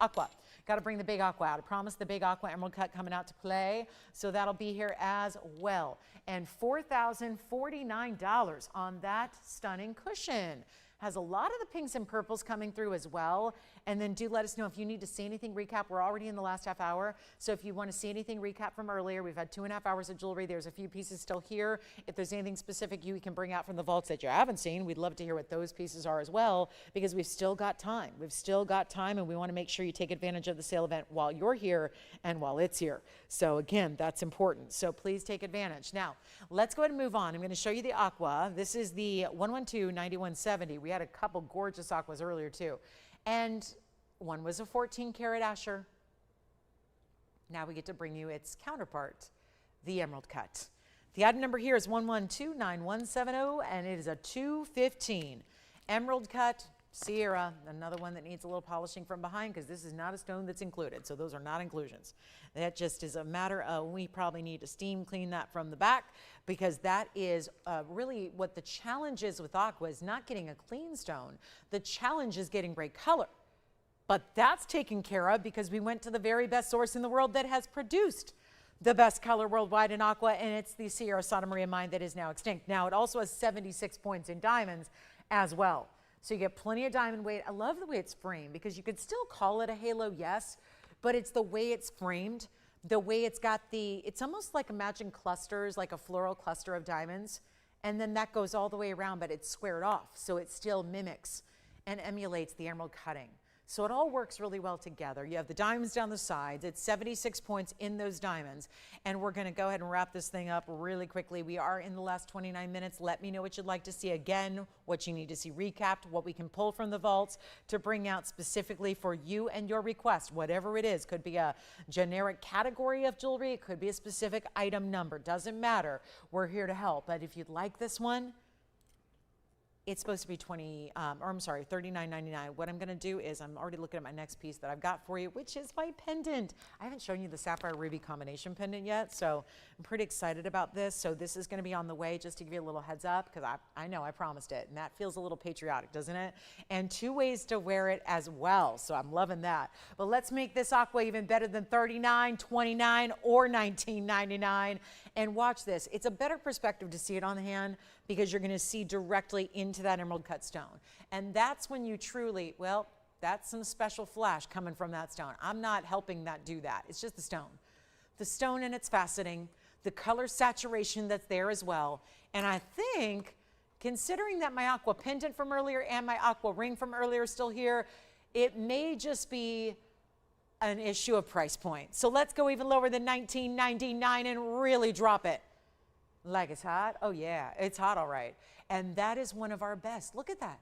aqua. Got to bring the big aqua out. I promised the big aqua emerald cut coming out to play. So that'll be here as well. And $4,049 on that stunning cushion. Has a lot of the pinks and purples coming through as well. And then do let us know if you need to see anything recap. We're already in the last half hour. So if you want to see anything recap from earlier, we've had 2.5 hours of jewelry. There's a few pieces still here. If there's anything specific you can bring out from the vaults that you haven't seen, we'd love to hear what those pieces are as well, because we've still got time. We've still got time, and we want to make sure you take advantage of the sale event while you're here and while it's here. So again, that's important. So please take advantage. Now, let's go ahead and move on. I'm going to show you the aqua. This is the 112-9170. We had a couple gorgeous aquas earlier too. And one was a 14 karat Asher. Now we get to bring you its counterpart, the emerald cut. The item number here is 112-9170, and it is a 215. Emerald cut, Sierra, another one that needs a little polishing from behind because this is not a stone that's included. So those are not inclusions. That just is a matter of we probably need to steam clean that from the back, because that is really what the challenge is with aqua, is not getting a clean stone. The challenge is getting great color. But that's taken care of because we went to the very best source in the world that has produced the best color worldwide in aqua, and it's the Sierra Santa Maria mine that is now extinct. Now, it also has 76 points in diamonds as well. So you get plenty of diamond weight. I love the way it's framed because you could still call it a halo, yes, but it's the way it's framed, the way it's got it's almost like, imagine clusters, like a floral cluster of diamonds, and then that goes all the way around, but it's squared off, so it still mimics and emulates the emerald cutting. So it all works really well together. You have the diamonds down the sides. It's 76 points in those diamonds. And we're going to go ahead and wrap this thing up really quickly. We are in the last 29 minutes. Let me know what you'd like to see again, what you need to see recapped, what we can pull from the vaults to bring out specifically for you and your request, whatever it is. Could be a generic category of jewelry. It could be a specific item number. Doesn't matter. We're here to help. But if you'd like this one, it's supposed to be $39.99. What I'm going to do is I'm already looking at my next piece that I've got for you, which is my pendant. I haven't shown you the sapphire ruby combination pendant yet, so I'm pretty excited about this. So this is going to be on the way, just to give you a little heads up, because I know I promised it, and that feels a little patriotic, doesn't it? And 2 ways to wear it as well, so I'm loving that. But let's make this aqua even better than $39, $29, or $19.99. And watch this. It's a better perspective to see it on the hand because you're going to see directly into that emerald cut stone. And that's when you truly, well, that's some special flash coming from that stone. I'm not helping that do that. It's just the stone. The stone and its faceting, the color saturation that's there as well. And I think, considering that my aqua pendant from earlier and my aqua ring from earlier are still here, it may just be an issue of price point. So let's go even lower than $19.99 and really drop it. Like it's hot? Oh yeah, it's hot, all right. And that is one of our best. Look at that.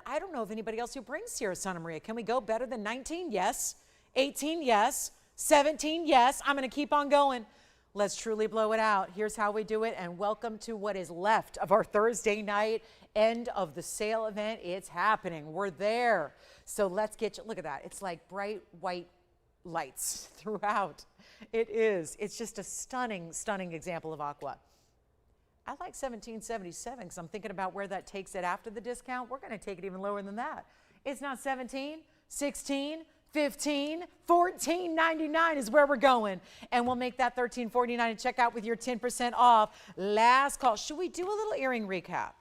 I don't know of anybody else who brings Sierra Santa Maria. Can we go better than 19? Yes. 18? Yes. 17? Yes. I'm going to keep on going. Let's truly blow it out. Here's how we do it. And welcome to what is left of our Thursday night end of the sale event. It's happening. We're there. So let's get you, look at that. It's like bright white lights throughout. It is. It's just a stunning, stunning example of aqua. I like 1777 because I'm thinking about where that takes it after the discount. We're going to take it even lower than that. It's not 17, 16, 15, $14.99 is where we're going. And we'll make that $13.49 and check out with your 10% off. Last call. Should we do a little earring recap?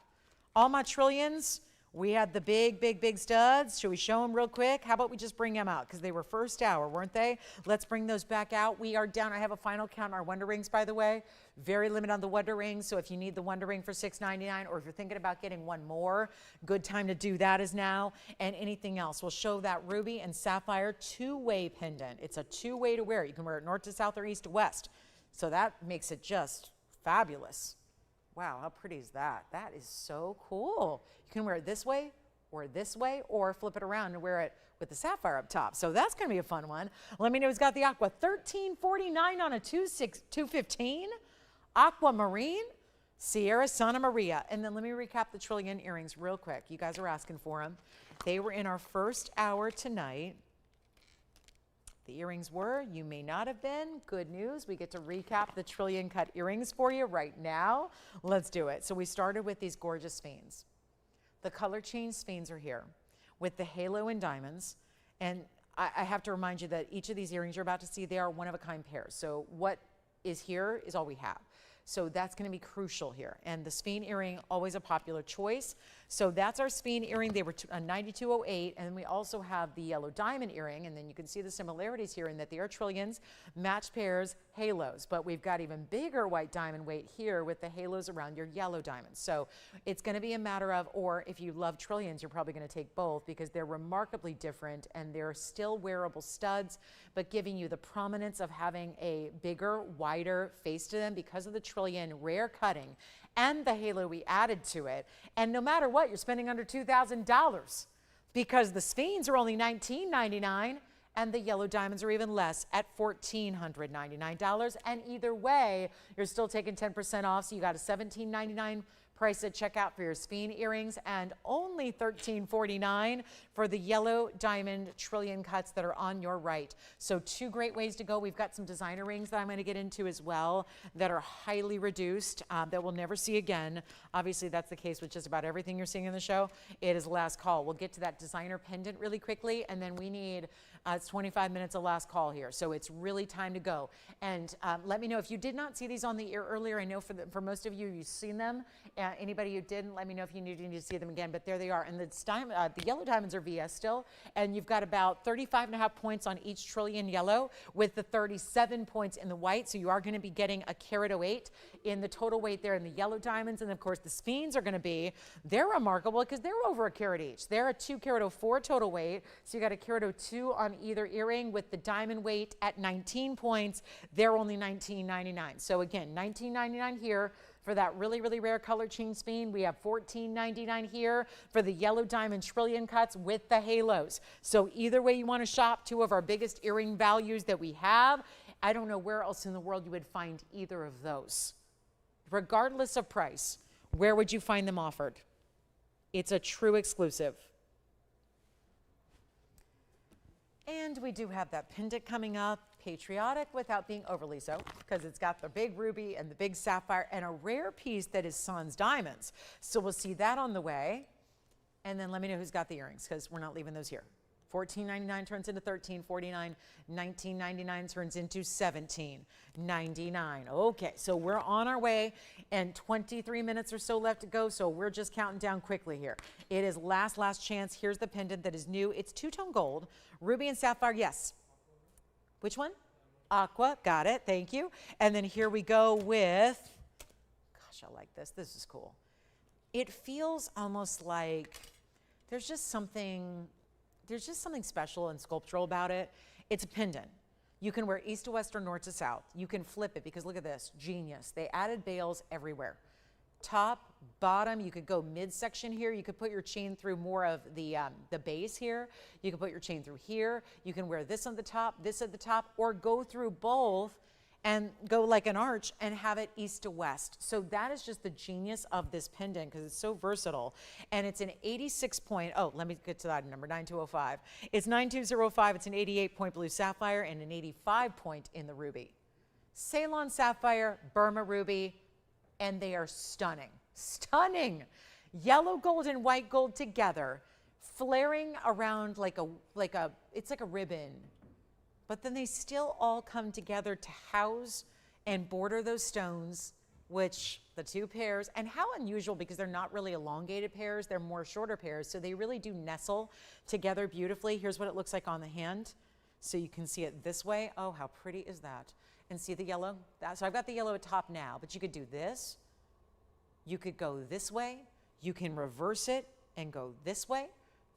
All my trillions. We had the big studs. Should we show them real quick? How about we just bring them out? Because they were first hour, weren't they? Let's bring those back out. We are down. I have a final count on our Wonder Rings, by the way. Very limited on the Wonder Rings. So if you need the Wonder Ring for $6.99, or if you're thinking about getting one more, good time to do that is now. And anything else. We'll show that ruby and sapphire 2-way pendant. It's a 2-way to wear it. You can wear it north to south or east to west. So that makes it just fabulous. Wow, how pretty is that? That is so cool. You can wear it this way, or flip it around and wear it with the sapphire up top. So that's going to be a fun one. Let me know who's got the aqua. $13.49 on a 215. Aquamarine, Sierra Santa Maria. And then let me recap the trillion earrings real quick. You guys are asking for them. They were in our first hour tonight. The earrings were, you may not have been. Good news, we get to recap the trillion cut earrings for you right now. Let's do it. So we started with these gorgeous sphenes. The color change sphenes are here with the halo and diamonds. And I have to remind you that each of these earrings you're about to see, they are one-of-a-kind pairs. So what is here is all we have. So that's going to be crucial here. And the sphene earring, always a popular choice. So that's our sphene earring. They were $92.08. And we also have the yellow diamond earring. And then you can see the similarities here in that they are trillions, matched pairs, halos. But we've got even bigger white diamond weight here with the halos around your yellow diamonds. So it's going to be a matter of, or if you love trillions, you're probably going to take both because they're remarkably different and they're still wearable studs, but giving you the prominence of having a bigger, wider face to them because of the trillion rare cutting and the halo we added to it. And no matter what, you're spending under $2,000 because the sphenes are only $19.99 and the yellow diamonds are even less at $1,499. And either way, you're still taking 10% off. So you got a $17.99 price at checkout for your sphene earrings and only $13.49 for the yellow diamond trillion cuts that are on your right. So 2 great ways to go. We've got some designer rings that I'm going to get into as well that are highly reduced that we'll never see again. Obviously, that's the case with just about everything you're seeing in the show. It is last call. We'll get to that designer pendant really quickly, and then we need it's 25 minutes of last call here, so it's really time to go. And let me know if you did not see these on the air earlier. I know for most of you, you've seen them, Anybody who didn't, let me know if you need to see them again, but there they are. And the yellow diamonds are VS still, and you've got about 35.5 points on each trillion yellow with the 37 points in the white. So you are going to be getting a carat 08 in the total weight there in the yellow diamonds. And of course the sphines are going to be, they're remarkable because they're over a carat each. They're a 2 carat 04 total weight. So you got a carat 02 on either earring with the diamond weight at 19 points. They're only $19.99. So again, $19.99 here for that really, really rare color chain spine. We have $14.99 here for the yellow diamond trillion cuts with the halos. So either way you want to shop, two of our biggest earring values that we have. I don't know where else in the world you would find either of those. Regardless of price, where would you find them offered? It's a true exclusive. And we do have that pendant coming up, patriotic without being overly so, because it's got the big ruby and the big sapphire and a rare piece that is sans diamonds. So we'll see that on the way. And then let me know who's got the earrings, because we're not leaving those here. $14.99 turns into $13.49. $19.99 turns into $17.99. Okay, so we're on our way, and 23 minutes or so left to go, so we're just counting down quickly here. It is last chance. Here's the pendant that is new. It's two-tone gold, ruby and sapphire, yes. Which one? Aqua, got it, thank you. And then here we go with, gosh, I like this. This is cool. It feels almost like there's just something special and sculptural about it. It's a pendant. You can wear east to west or north to south. You can flip it because look at this, genius. They added bails everywhere. Top, bottom, you could go midsection here. You could put your chain through more of the base here. You could put your chain through here. You can wear this on the top, this at the top, or go through both and go like an arch and have it east to west. So that is just the genius of this pendant because it's so versatile. And it's an 86 point, oh, let me get to that number, 9205. It's 9205, it's an 88 point blue sapphire and an 85 point in the ruby. Ceylon sapphire, Burma ruby, and they are stunning, stunning. Yellow gold and white gold together, flaring around it's like a ribbon. But then they still all come together to house and border those stones, which the two pairs, and how unusual because they're not really elongated pairs, they're more shorter pairs, so they really do nestle together beautifully. Here's what it looks like on the hand. So you can see it this way. Oh, how pretty is that? And see the yellow? So I've got the yellow at top now, but you could do this. You could go this way. You can reverse it and go this way.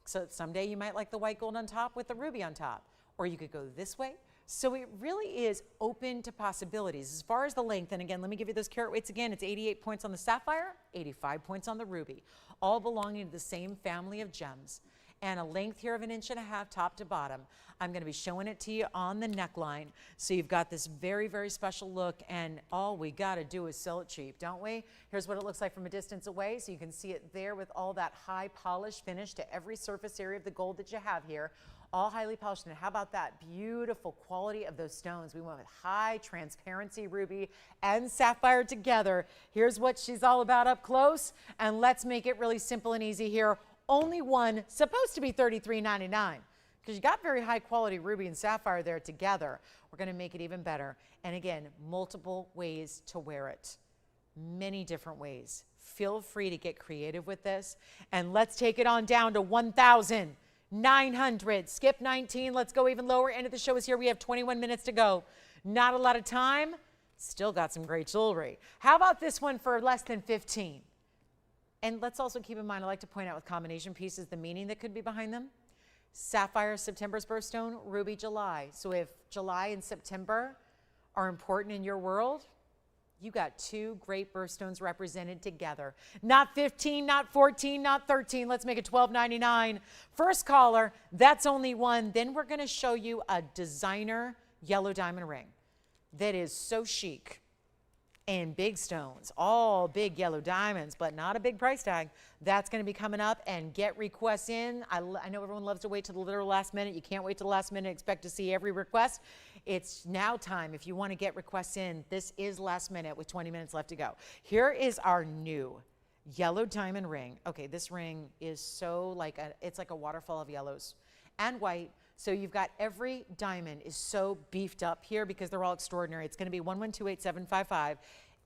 So someday you might like the white gold on top with the ruby on top. Or you could go this way. So it really is open to possibilities. As far as the length, and again, let me give you those carat weights again. It's 88 points on the sapphire, 85 points on the ruby, all belonging to the same family of gems. And a length here of 1.5 inches top to bottom. I'm going to be showing it to you on the neckline. So you've got this very, very special look, and all we got to do is sell it cheap, don't we? Here's what it looks like from a distance away. So you can see it there with all that high polish finish to every surface area of the gold that you have here. All highly polished. And how about that beautiful quality of those stones? We went with high transparency ruby and sapphire together. Here's what she's all about up close. And let's make it really simple and easy here. Only one, supposed to be $33.99, because you got very high quality ruby and sapphire there together. We're going to make it even better. And again, multiple ways to wear it. Many different ways. Feel free to get creative with this. And let's take it on down to 1,900. Skip 19. Let's go even lower. End of the show is here. We have 21 minutes to go. Not a lot of time. Still got some great jewelry. How about this one for less than 15? And let's also keep in mind, I like to point out with combination pieces, the meaning that could be behind them. Sapphire, September's birthstone, ruby, July. So if July and September are important in your world, you got two great birthstones represented together. Not 15, not 14, not 13. Let's make it $12.99. First caller, that's only one. Then we're going to show you a designer yellow diamond ring that is so chic. And big stones, all big yellow diamonds, but not a big price tag. That's going to be coming up, and get requests in. I know everyone loves to wait to the literal last minute. You can't wait to the last minute, expect to see every request. It's now time if you want to get requests in. This is last minute with 20 minutes left to go. Here is our new yellow diamond ring. Okay, this ring is so it's like a waterfall of yellows and white. So you've got every diamond is so beefed up here because they're all extraordinary. It's going to be 1128755,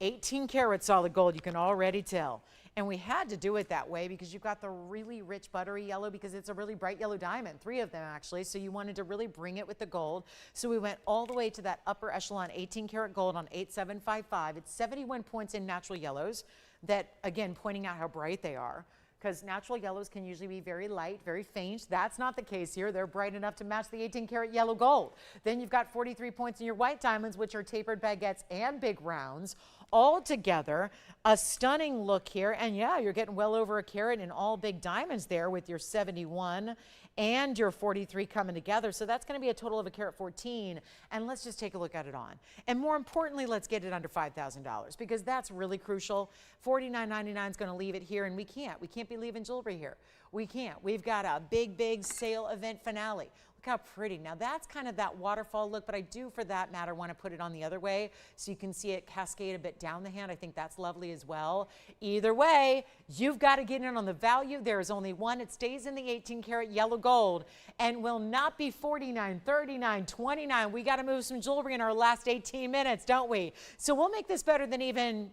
18 karat solid gold, you can already tell. And we had to do it that way because you've got the really rich buttery yellow because it's a really bright yellow diamond, 3 of them actually. So you wanted to really bring it with the gold. So we went all the way to that upper echelon 18 karat gold on 8755. It's 71 points in natural yellows that, again, pointing out how bright they are, because natural yellows can usually be very light, very faint. That's not the case here. They're bright enough to match the 18 karat yellow gold. Then you've got 43 points in your white diamonds, which are tapered baguettes and big rounds. All together, a stunning look here. And yeah, you're getting well over a carat in all big diamonds there with your 71 and your 43 coming together. So that's going to be a total of a carat 14. And let's just take a look at it on. And more importantly, let's get it under $5,000 because that's really crucial. $49.99 is going to leave it here, and we can't be leaving jewelry here. We can't. We've got a big sale event finale. Look how pretty. Now that's kind of that waterfall look, but I do, for that matter, want to put it on the other way so you can see it cascade a bit down the hand. I think that's lovely as well. Either way, you've got to get in on the value. There is only one. It stays in the 18 karat yellow gold and will not be $49, $39, $29. We got to move some jewelry in our last 18 minutes, don't we? So we'll make this better than even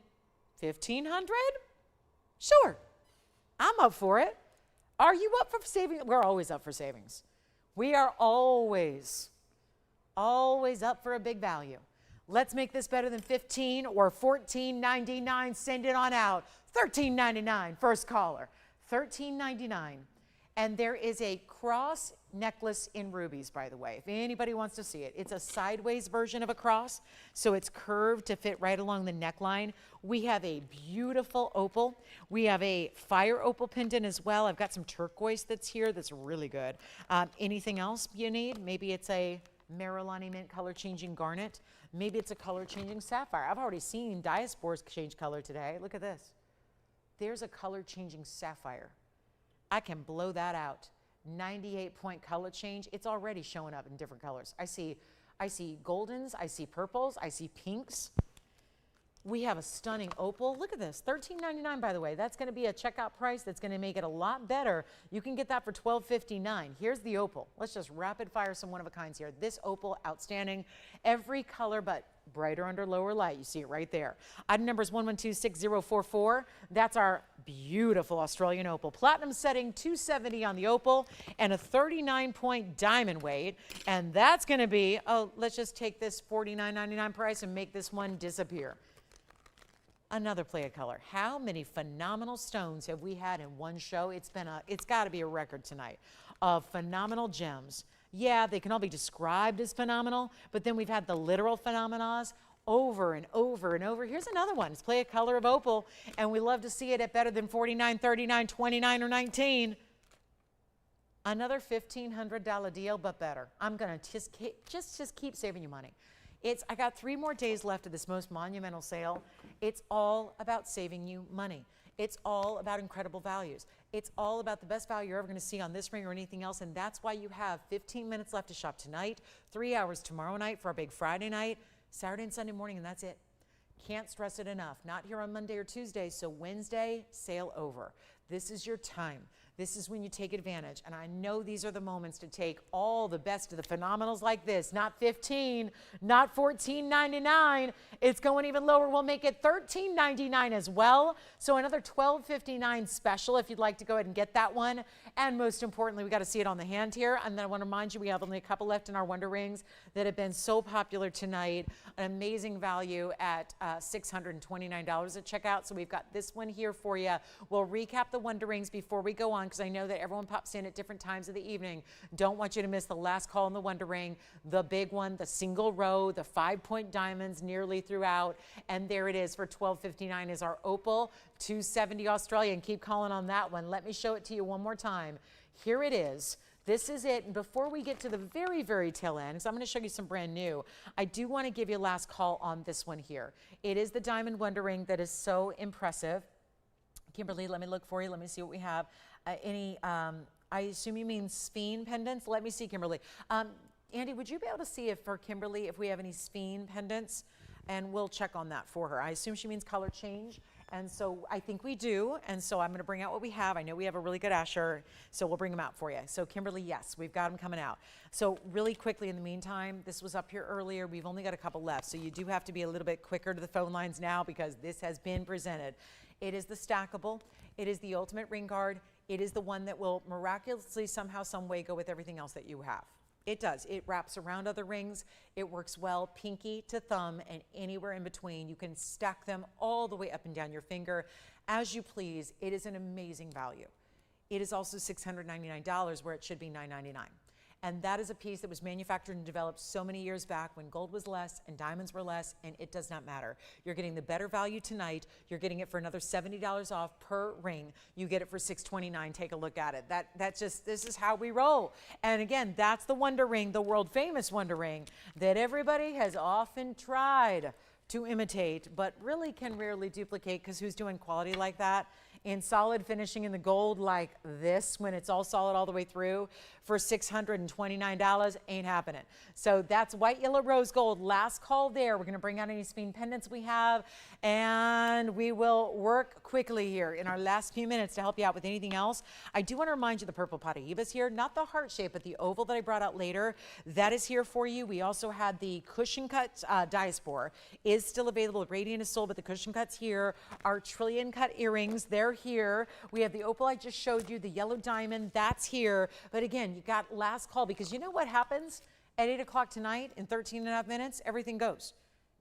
$1,500? Sure, I'm up for it. Are you up for saving? We're always up for savings. We are always up for a big value. Let's make this better than 15 or $14.99. Send it on out. $13.99, first caller. $13.99. And there is a cross necklace in rubies, by the way, if anybody wants to see it. It's a sideways version of a cross, so it's curved to fit right along the neckline. We have a beautiful opal. We have a fire opal pendant as well. I've got some turquoise that's here that's really good. Anything else you need? Maybe it's a Marilani Mint color changing garnet. Maybe it's a color changing sapphire. I've already seen diaspores change color today. Look at this. There's a color changing sapphire. I can blow that out. 98-point color change. It's already showing up in different colors. I see goldens, I see purples, I see pinks. We have a stunning opal. Look at this, $13.99, by the way. That's going to be a checkout price that's going to make it a lot better. You can get that for $12.59. Here's the opal. Let's just rapid fire some one-of-a-kinds here. This opal, outstanding. Every color but brighter under lower light. You see it right there. Item number is 1126044. That's our beautiful Australian opal. Platinum setting, $270 on the opal, and a 39-point diamond weight. And that's going to be, oh, let's just take this $49.99 price and make this one disappear. Another play of color. How many phenomenal stones have we had in one show? It's got to be a record tonight of phenomenal gems. Yeah, they can all be described as phenomenal, but then we've had the literal phenomena over and over and over. Here's another one. It's play a color of opal, and we love to see it at better than $49, $39, $29, or $19. Another $1,500 deal, but better. I'm going to just keep saving you money. I got 3 more days left of this most monumental sale. It's all about saving you money. It's all about incredible values. It's all about the best value you're ever going to see on this ring or anything else, and that's why you have 15 minutes left to shop tonight, 3 hours tomorrow night for our big Friday night, Saturday and Sunday morning, and that's it. Can't stress it enough. Not here on Monday or Tuesday, so Wednesday, sale over. This is your time. This is when you take advantage, and I know these are the moments to take all the best of the phenomenals like this. Not 15, not $14.99. It's going even lower. We'll make it $13.99 as well. So another $12.59 special if you'd like to go ahead and get that one. And most importantly, we got to see it on the hand here. And then I want to remind you, we have only a couple left in our Wonder Rings that have been so popular tonight. An amazing value at $629 at checkout. So we've got this one here for you. We'll recap the Wonder Rings before we go on, because I know that everyone pops in at different times of the evening. Don't want you to miss the last call in the Wonder Ring, the big one, the single row, the 5-point diamonds nearly throughout. And there it is for $12.59 is our opal, $270 Australian. Keep calling on that one. Let me show it to you one more time. Here it is. This is it. And before we get to the very, very tail end, because I'm going to show you some brand new, I do want to give you a last call on this one here. It is the Diamond Wonder Ring that is so impressive. Kimberly, let me look for you. Let me see what we have. I assume you mean Sphene pendants? Let me see, Kimberly. Andy, would you be able to see if for Kimberly if we have any Sphene pendants? And we'll check on that for her. I assume she means color change. And so I think we do. And so I'm going to bring out what we have. I know we have a really good Asher, so we'll bring them out for you. So Kimberly, yes, we've got them coming out. So really quickly in the meantime, this was up here earlier. We've only got a couple left. So you do have to be a little bit quicker to the phone lines now because this has been presented. It is the stackable. It is the ultimate ring guard. It is the one that will miraculously somehow, some way go with everything else that you have. It does. It wraps around other rings. It works well pinky to thumb and anywhere in between. You can stack them all the way up and down your finger as you please. It is an amazing value. It is also $699 where it should be $999. And that is a piece that was manufactured and developed so many years back when gold was less and diamonds were less, and it does not matter. You're getting the better value tonight. You're getting it for another $70 off per ring. You get it for $629. Take a look at it. This is how we roll. And again, that's the Wonder Ring, the world famous Wonder Ring that everybody has often tried to imitate, but really can rarely duplicate because who's doing quality like that? In solid finishing in the gold like this when it's all solid all the way through for $629 ain't happening. So that's white, yellow, rose gold. Last call there. We're going to bring out any spin pendants we have, and we will work quickly here in our last few minutes to help you out with anything else. I do want to remind you the purple Paraíba's here, not the heart shape, but the oval that I brought out later. That is here for you. We also had the cushion cut diaspora is still available. Radiant is sold, but the cushion cuts here. Our trillion cut earrings, they're here. We have the opal I just showed you, the yellow diamond, that's here. But again, you got last call because you know what happens at 8 o'clock tonight in 13 and a half minutes? Everything goes.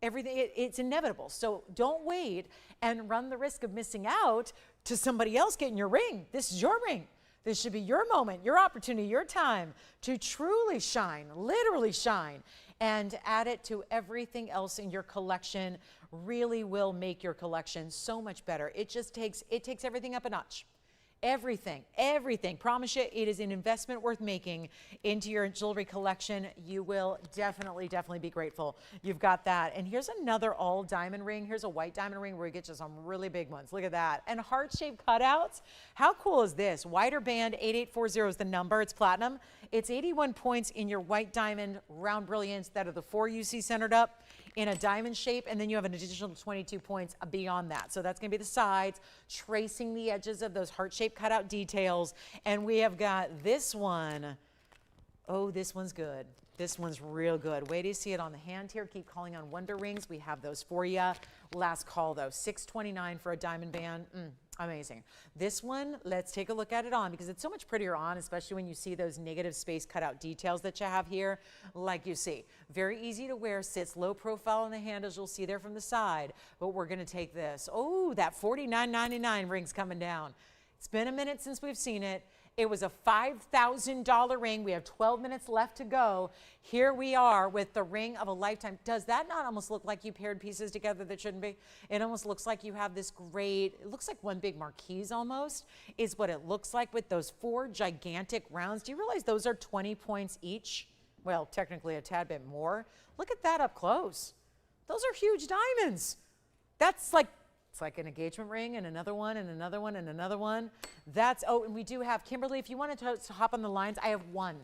It's inevitable. So don't wait and run the risk of missing out to somebody else getting your ring. This is your ring. This should be your moment, your opportunity, your time to truly shine, literally shine, and add it to everything else in your collection. Really will make your collection so much better. It takes everything up a notch. Everything. Promise you, it is an investment worth making into your jewelry collection. You will definitely be grateful you've got that. And here's another all diamond ring. Here's a white diamond ring where you get you some really big ones. Look at that. And heart-shaped cutouts. How cool is this? Wider band, 8840 is the number. It's platinum. It's 81 points in your white diamond round brilliance that are the 4 you see centered up in a diamond shape, and then you have an additional 22 points beyond that. So that's going to be the sides, tracing the edges of those heart-shaped cutout details. And we have got this one. Oh, this one's good. This one's real good. Wait till you see it on the hand here. Keep calling on Wonder Rings. We have those for you. Last call, though. $629 for a diamond band. Amazing. This one, let's take a look at it on because it's so much prettier on, especially when you see those negative space cutout details that you have here, like you see. Very easy to wear, sits low profile on the hand as you'll see there from the side, but we're going to take this. Oh, that $49.99 ring's coming down. It's been a minute since we've seen it. It was a $5,000 ring. We have 12 minutes left to go. Here we are with the ring of a lifetime. Does that not almost look like you paired pieces together that shouldn't be? It almost looks like you have this great, it looks like one big marquise almost, is what it looks like with those 4 gigantic rounds. Do you realize those are 20 points each? Well, technically a tad bit more. Look at that up close. Those are huge diamonds. That's like, it's like an engagement ring and another one and another one and another one. That's, oh, and we do have, Kimberly, if you wanted to hop on the lines, I have one.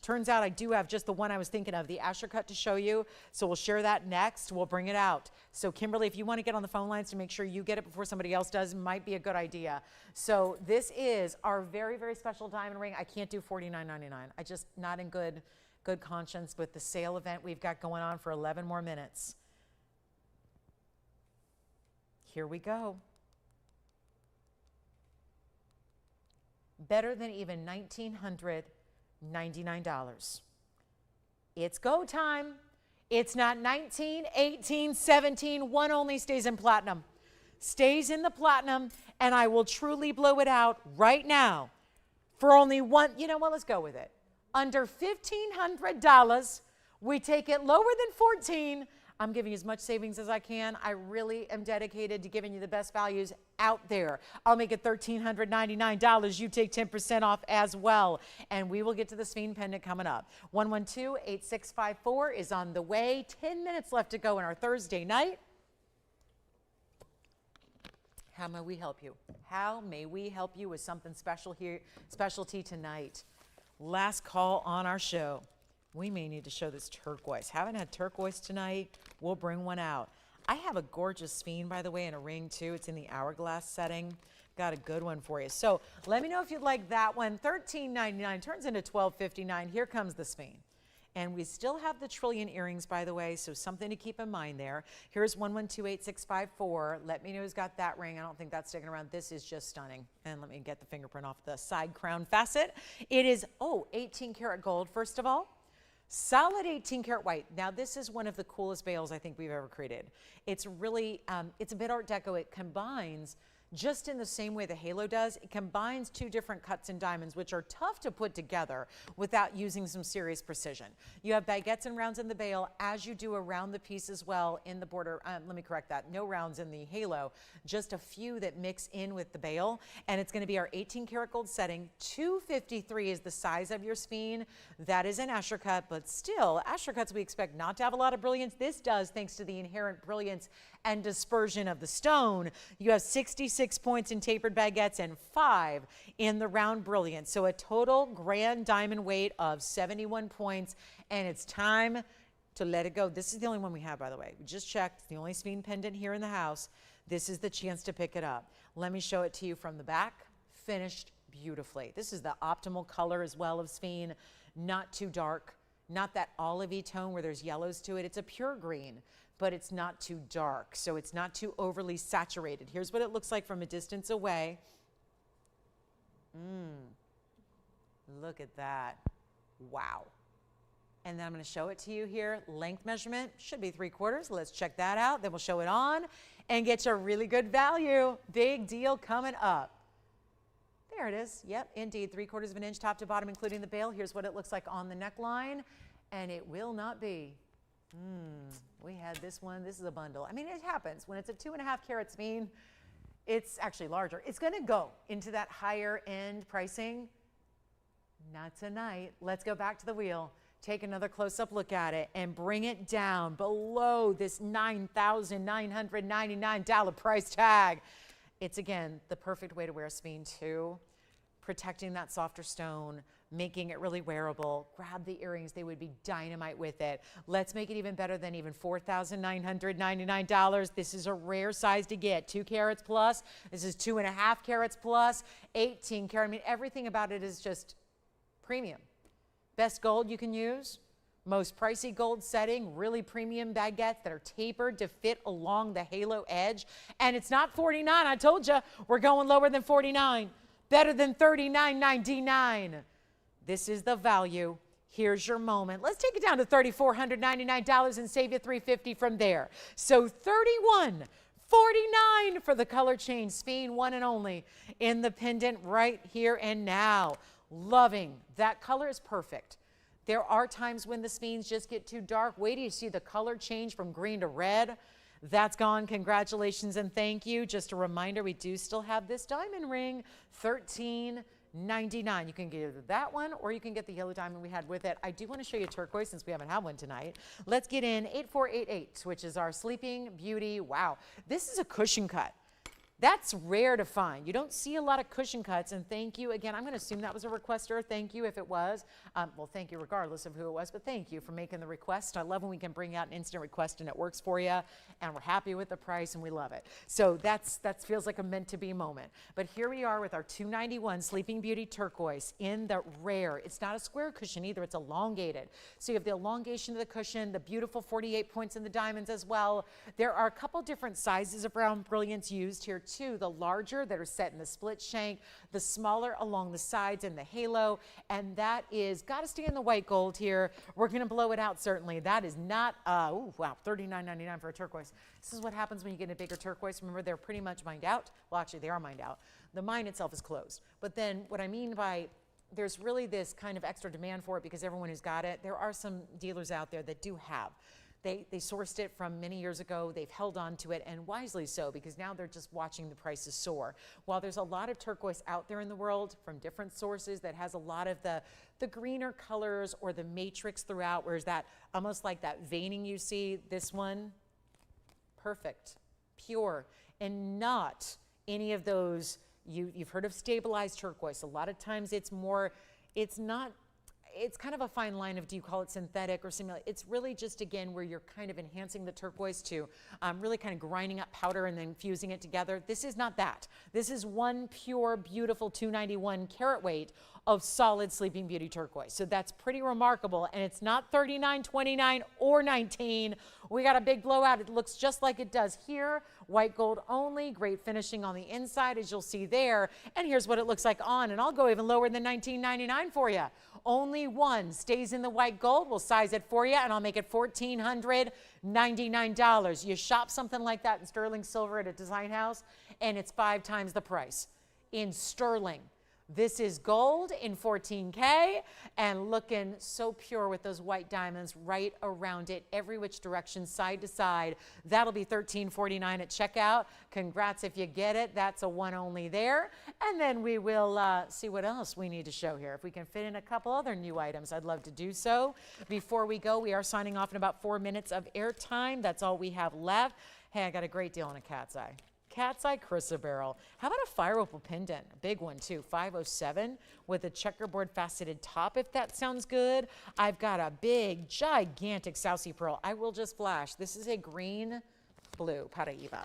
Turns out I do have just the one I was thinking of, the Asher cut to show you. So we'll share that next. We'll bring it out. So Kimberly, if you want to get on the phone lines to make sure you get it before somebody else does, might be a good idea. So this is our very, very special diamond ring. I can't do $49.99. I just not in good conscience with the sale event we've got going on for 11 more minutes. Here we go. Better than even $1,999. It's go time. It's not 19, 18, 17. One only stays in platinum. Stays in the platinum, and I will truly blow it out right now for only one. You know what? Let's go with it. Under $1,500. We take it lower than 14. I'm giving you as much savings as I can. I really am dedicated to giving you the best values out there. I'll make it $1,399. You take 10% off as well. And we will get to the Sphinx pendant coming up. 112-8654 is on the way. 10 minutes left to go in our Thursday night. How may we help you? How may we help you with something special here, specialty tonight? Last call on our show. We may need to show this turquoise. Haven't had turquoise tonight. We'll bring one out. I have a gorgeous Sphene, by the way, in a ring too. It's in the hourglass setting. Got a good one for you. So let me know if you'd like that one. $13.99 turns into $12.59. Here comes the Sphene. And we still have the trillion earrings, by the way, so something to keep in mind there. Here's 1128,654. Let me know who's got that ring. I don't think that's sticking around. This is just stunning. And let me get the fingerprint off the side crown facet. It is, 18 karat gold, first of all. Solid 18 karat white. Now, this is one of the coolest veils I think we've ever created. It's really, it's a bit Art Deco. It combines, just in the same way the halo does, it combines two different cuts and diamonds, which are tough to put together without using some serious precision. You have baguettes and rounds in the bail, as you do around the piece as well in the border. Let me correct that. No rounds in the halo, just a few that mix in with the bail. And it's going to be our 18 karat gold setting. 253 is the size of your Sphene. That is an Asher cut, but still, Asher cuts we expect not to have a lot of brilliance. This does, thanks to the inherent brilliance and dispersion of the stone. You have 66 points in tapered baguettes and 5 in the round brilliance. So a total grand diamond weight of 71 points, and it's time to let it go. This is the only one we have, by the way. We just checked. It's the only Sphene pendant here in the house. This is the chance to pick it up. Let me show it to you from the back. Finished beautifully. This is the optimal color as well of Sphene. Not too dark, not that olivey tone where there's yellows to it. It's a pure green, but it's not too dark, so it's not too overly saturated. Here's what it looks like from a distance away. Look at that. Wow. And then I'm going to show it to you here. Length measurement should be 3/4. Let's check that out. Then we'll show it on and get you a really good value. Big deal coming up. There it is. Yep, indeed. 3/4 of an inch top to bottom, including the bail. Here's what it looks like on the neckline, and it will not be. We had this one. This is a bundle. I mean, it happens. When it's a 2.5 carat Sphene, it's actually larger. It's going to go into that higher end pricing. Not tonight. Let's go back to the wheel. Take another close-up look at it and bring it down below this $9,999 price tag. It's, again, the perfect way to wear a Sphene too. Protecting that softer stone, making it really wearable. Grab the earrings. They would be dynamite with it. Let's make it even better than even $4,999. This is a rare size to get. 2 carats plus. This is 2.5 carats plus. 18 karat. I mean, everything about it is just premium. Best gold you can use. Most pricey gold setting, really premium baguettes that are tapered to fit along the halo edge. And it's not $49. I told you, we're going lower than $49. Better than $39.99. This is the value. Here's your moment. Let's take it down to $3,499 and save you $350 from there. So $31.49 for the color change. Sphene, one and only in the pendant right here and now. Loving. That color is perfect. There are times when the Sphenes just get too dark. Wait till you see the color change from green to red. That's gone. Congratulations and thank you. Just a reminder, we do still have this diamond ring, $13.99. You can get either that one or you can get the yellow diamond we had with it. I do want to show you turquoise since we haven't had one tonight. Let's get in 8488, which is our Sleeping Beauty. Wow, this is a cushion cut. That's rare to find. You don't see a lot of cushion cuts, and thank you. Again, I'm going to assume that was a requester. Thank you if it was. Well, thank you regardless of who it was, but thank you for making the request. I love when we can bring out an instant request and it works for you, and we're happy with the price, and we love it. So that feels like a meant-to-be moment. But here we are with our $291 Sleeping Beauty turquoise in the rare. It's not a square cushion either. It's elongated. So you have the elongation of the cushion, the beautiful 48 points in the diamonds as well. There are a couple different sizes of round brilliance used here too. The larger that are set in the split shank, the smaller along the sides in the halo, and that is got to stay in the white gold here. We're going to blow it out certainly. That is not, oh wow, $39.99 for a turquoise. This is what happens when you get a bigger turquoise. Remember, they're pretty much mined out. Well, actually, they are mined out. The mine itself is closed. But then what I mean by there's really this kind of extra demand for it because everyone who's got it, there are some dealers out there that do have. They sourced it from many years ago. They've held on to it, and wisely so, because now they're just watching the prices soar. While there's a lot of turquoise out there in the world from different sources that has a lot of the greener colors or the matrix throughout, whereas that almost like that veining you see, this one, perfect, pure, and not any of those, you've heard of stabilized turquoise. A lot of times it's more, it's not, it's kind of a fine line of, do you call it synthetic or simulated? It's really just, again, where you're kind of enhancing the turquoise to really kind of grinding up powder and then fusing it together. This is not that. This is one pure, beautiful 291 carat weight of solid Sleeping Beauty turquoise. So that's pretty remarkable. And it's not 39, 29, or 19. We got a big blowout. It looks just like it does here. White gold only, great finishing on the inside, as you'll see there. And here's what it looks like on, and I'll go even lower than $19.99 for you. Only one stays in the white gold. We'll size it for you, and I'll make it $1,499. You shop something like that in sterling silver at a design house, and it's 5 times the price in sterling. This is gold in 14K and looking so pure with those white diamonds right around it, every which direction, side to side. That'll be $13.49 at checkout. Congrats if you get it. That's a one only there. And then we will see what else we need to show here. If we can fit in a couple other new items, I'd love to do so. Before we go, we are signing off in about 4 minutes of airtime. That's all we have left. Hey, I got a great deal on a cat's eye. Cat's eye chrysoberyl. How about a fire opal pendant? A big one too, 507 with a checkerboard faceted top, if that sounds good. I've got a big, gigantic Saucy pearl. I will just flash. This is a green blue Paraiba.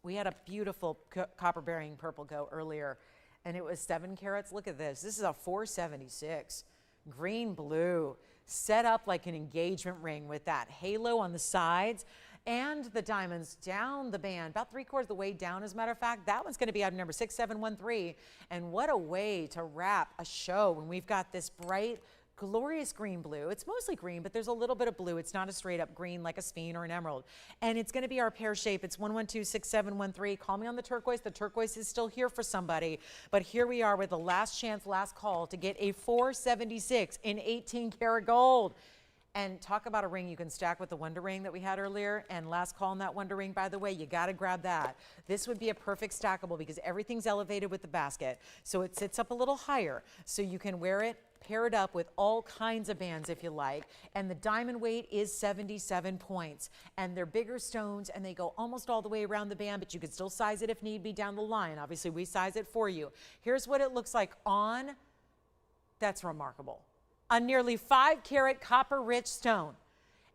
We had a beautiful copper bearing purple go earlier, and it was 7 carats. Look at this. This is a 476. Green blue, set up like an engagement ring with that halo on the sides. And the diamonds down the band, about 3/4 of the way down, as a matter of fact. That one's going to be item number 6713. And what a way to wrap a show when we've got this bright, glorious green blue. It's mostly green, but there's a little bit of blue. It's not a straight up green like a sphene or an emerald. And it's going to be our pear shape. It's 1126713. Call me on the turquoise. The turquoise is still here for somebody. But here we are with the last chance, last call to get a 476 in 18 karat gold. And talk about a ring you can stack with the Wonder Ring that we had earlier. And last call on that Wonder Ring, by the way, you got to grab that. This would be a perfect stackable because everything's elevated with the basket. So it sits up a little higher. So you can wear it, pair it up with all kinds of bands if you like. And the diamond weight is 77 points. And they're bigger stones and they go almost all the way around the band, but you can still size it if need be down the line. Obviously, we size it for you. Here's what it looks like on. That's remarkable. A nearly 5 carat copper rich stone.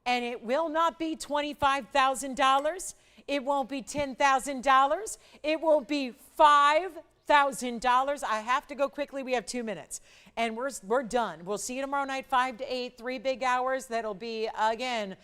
And it will not be $25,000. It won't be $10,000. It won't be $5,000. I have to go quickly. We have 2 minutes and we're done. We'll see you tomorrow night, 5 to 8, 3 big hours. That'll be, again,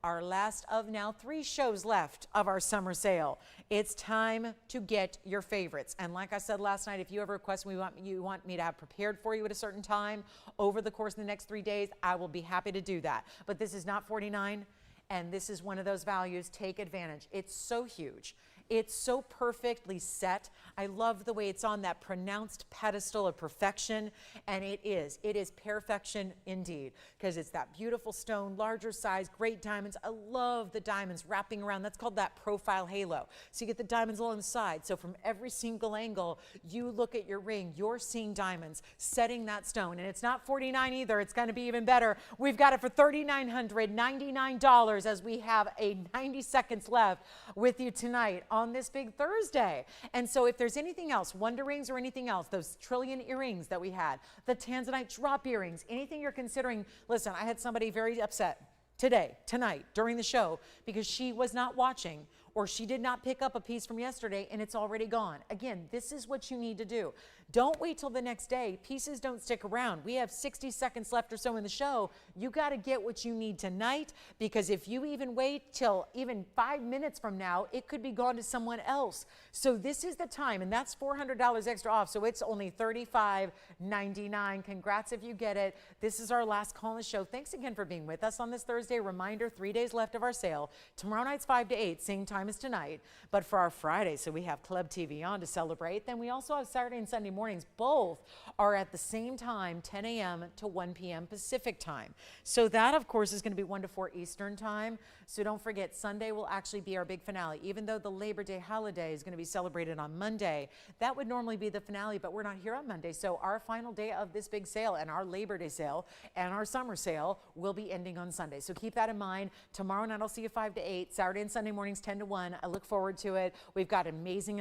our last of now 3 shows left of our summer sale. It's time to get your favorites. And like I said last night, if you have a request you want me to have prepared for you at a certain time over the course of the next 3 days, I will be happy to do that. But this is not $49, and this is one of those values. Take advantage. It's so huge. It's so perfectly set. I love the way it's on that pronounced pedestal of perfection, and it is perfection indeed, because it's that beautiful stone, larger size, great diamonds. I love the diamonds wrapping around. That's called that profile halo. So you get the diamonds along the side. So from every single angle, you look at your ring, you're seeing diamonds setting that stone. And it's not $49 either. It's going to be even better. We've got it for $3,999 as we have a 90 seconds left with you tonight on this big Thursday. And so if there's anything else, Wonder Rings or anything else, those trillion earrings that we had, the Tanzanite drop earrings, anything you're considering. Listen, I had somebody very upset tonight, during the show, because she was not watching or she did not pick up a piece from yesterday and it's already gone. Again, this is what you need to do. Don't wait till the next day. Pieces don't stick around. We have 60 seconds left or so in the show. You got to get what you need tonight, because if you even wait till even 5 minutes from now, it could be gone to someone else. So this is the time, and that's $400 extra off. So it's only $35.99. Congrats if you get it. This is our last call on the show. Thanks again for being with us on this Thursday. Reminder, 3 days left of our sale. Tomorrow night's 5 to 8, same time as tonight. But for our Friday, so we have Club TVON to celebrate. Then we also have Saturday and Sunday mornings. Both are at the same time, 10 a.m. to 1 p.m. Pacific time. So that, of course, is going to be 1 to 4 Eastern time. So don't forget, Sunday will actually be our big finale. Even though the Labor Day holiday is going to be celebrated on Monday, that would normally be the finale, but we're not here on Monday. So our final day of this big sale and our Labor Day sale and our summer sale will be ending on Sunday. So keep that in mind. Tomorrow night, I'll see you 5 to 8. Saturday and Sunday mornings, 10 to 1. one. I look forward to it. We've got amazing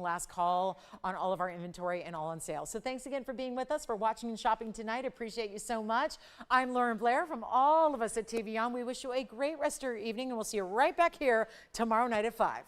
last call on all of our inventory and all on sale. So thanks again for being with us, for watching and shopping tonight. Appreciate you so much. I'm Lauren Blair. From all of us at TVON, we wish you a great rest of your evening, and we'll see you right back here tomorrow night at 5.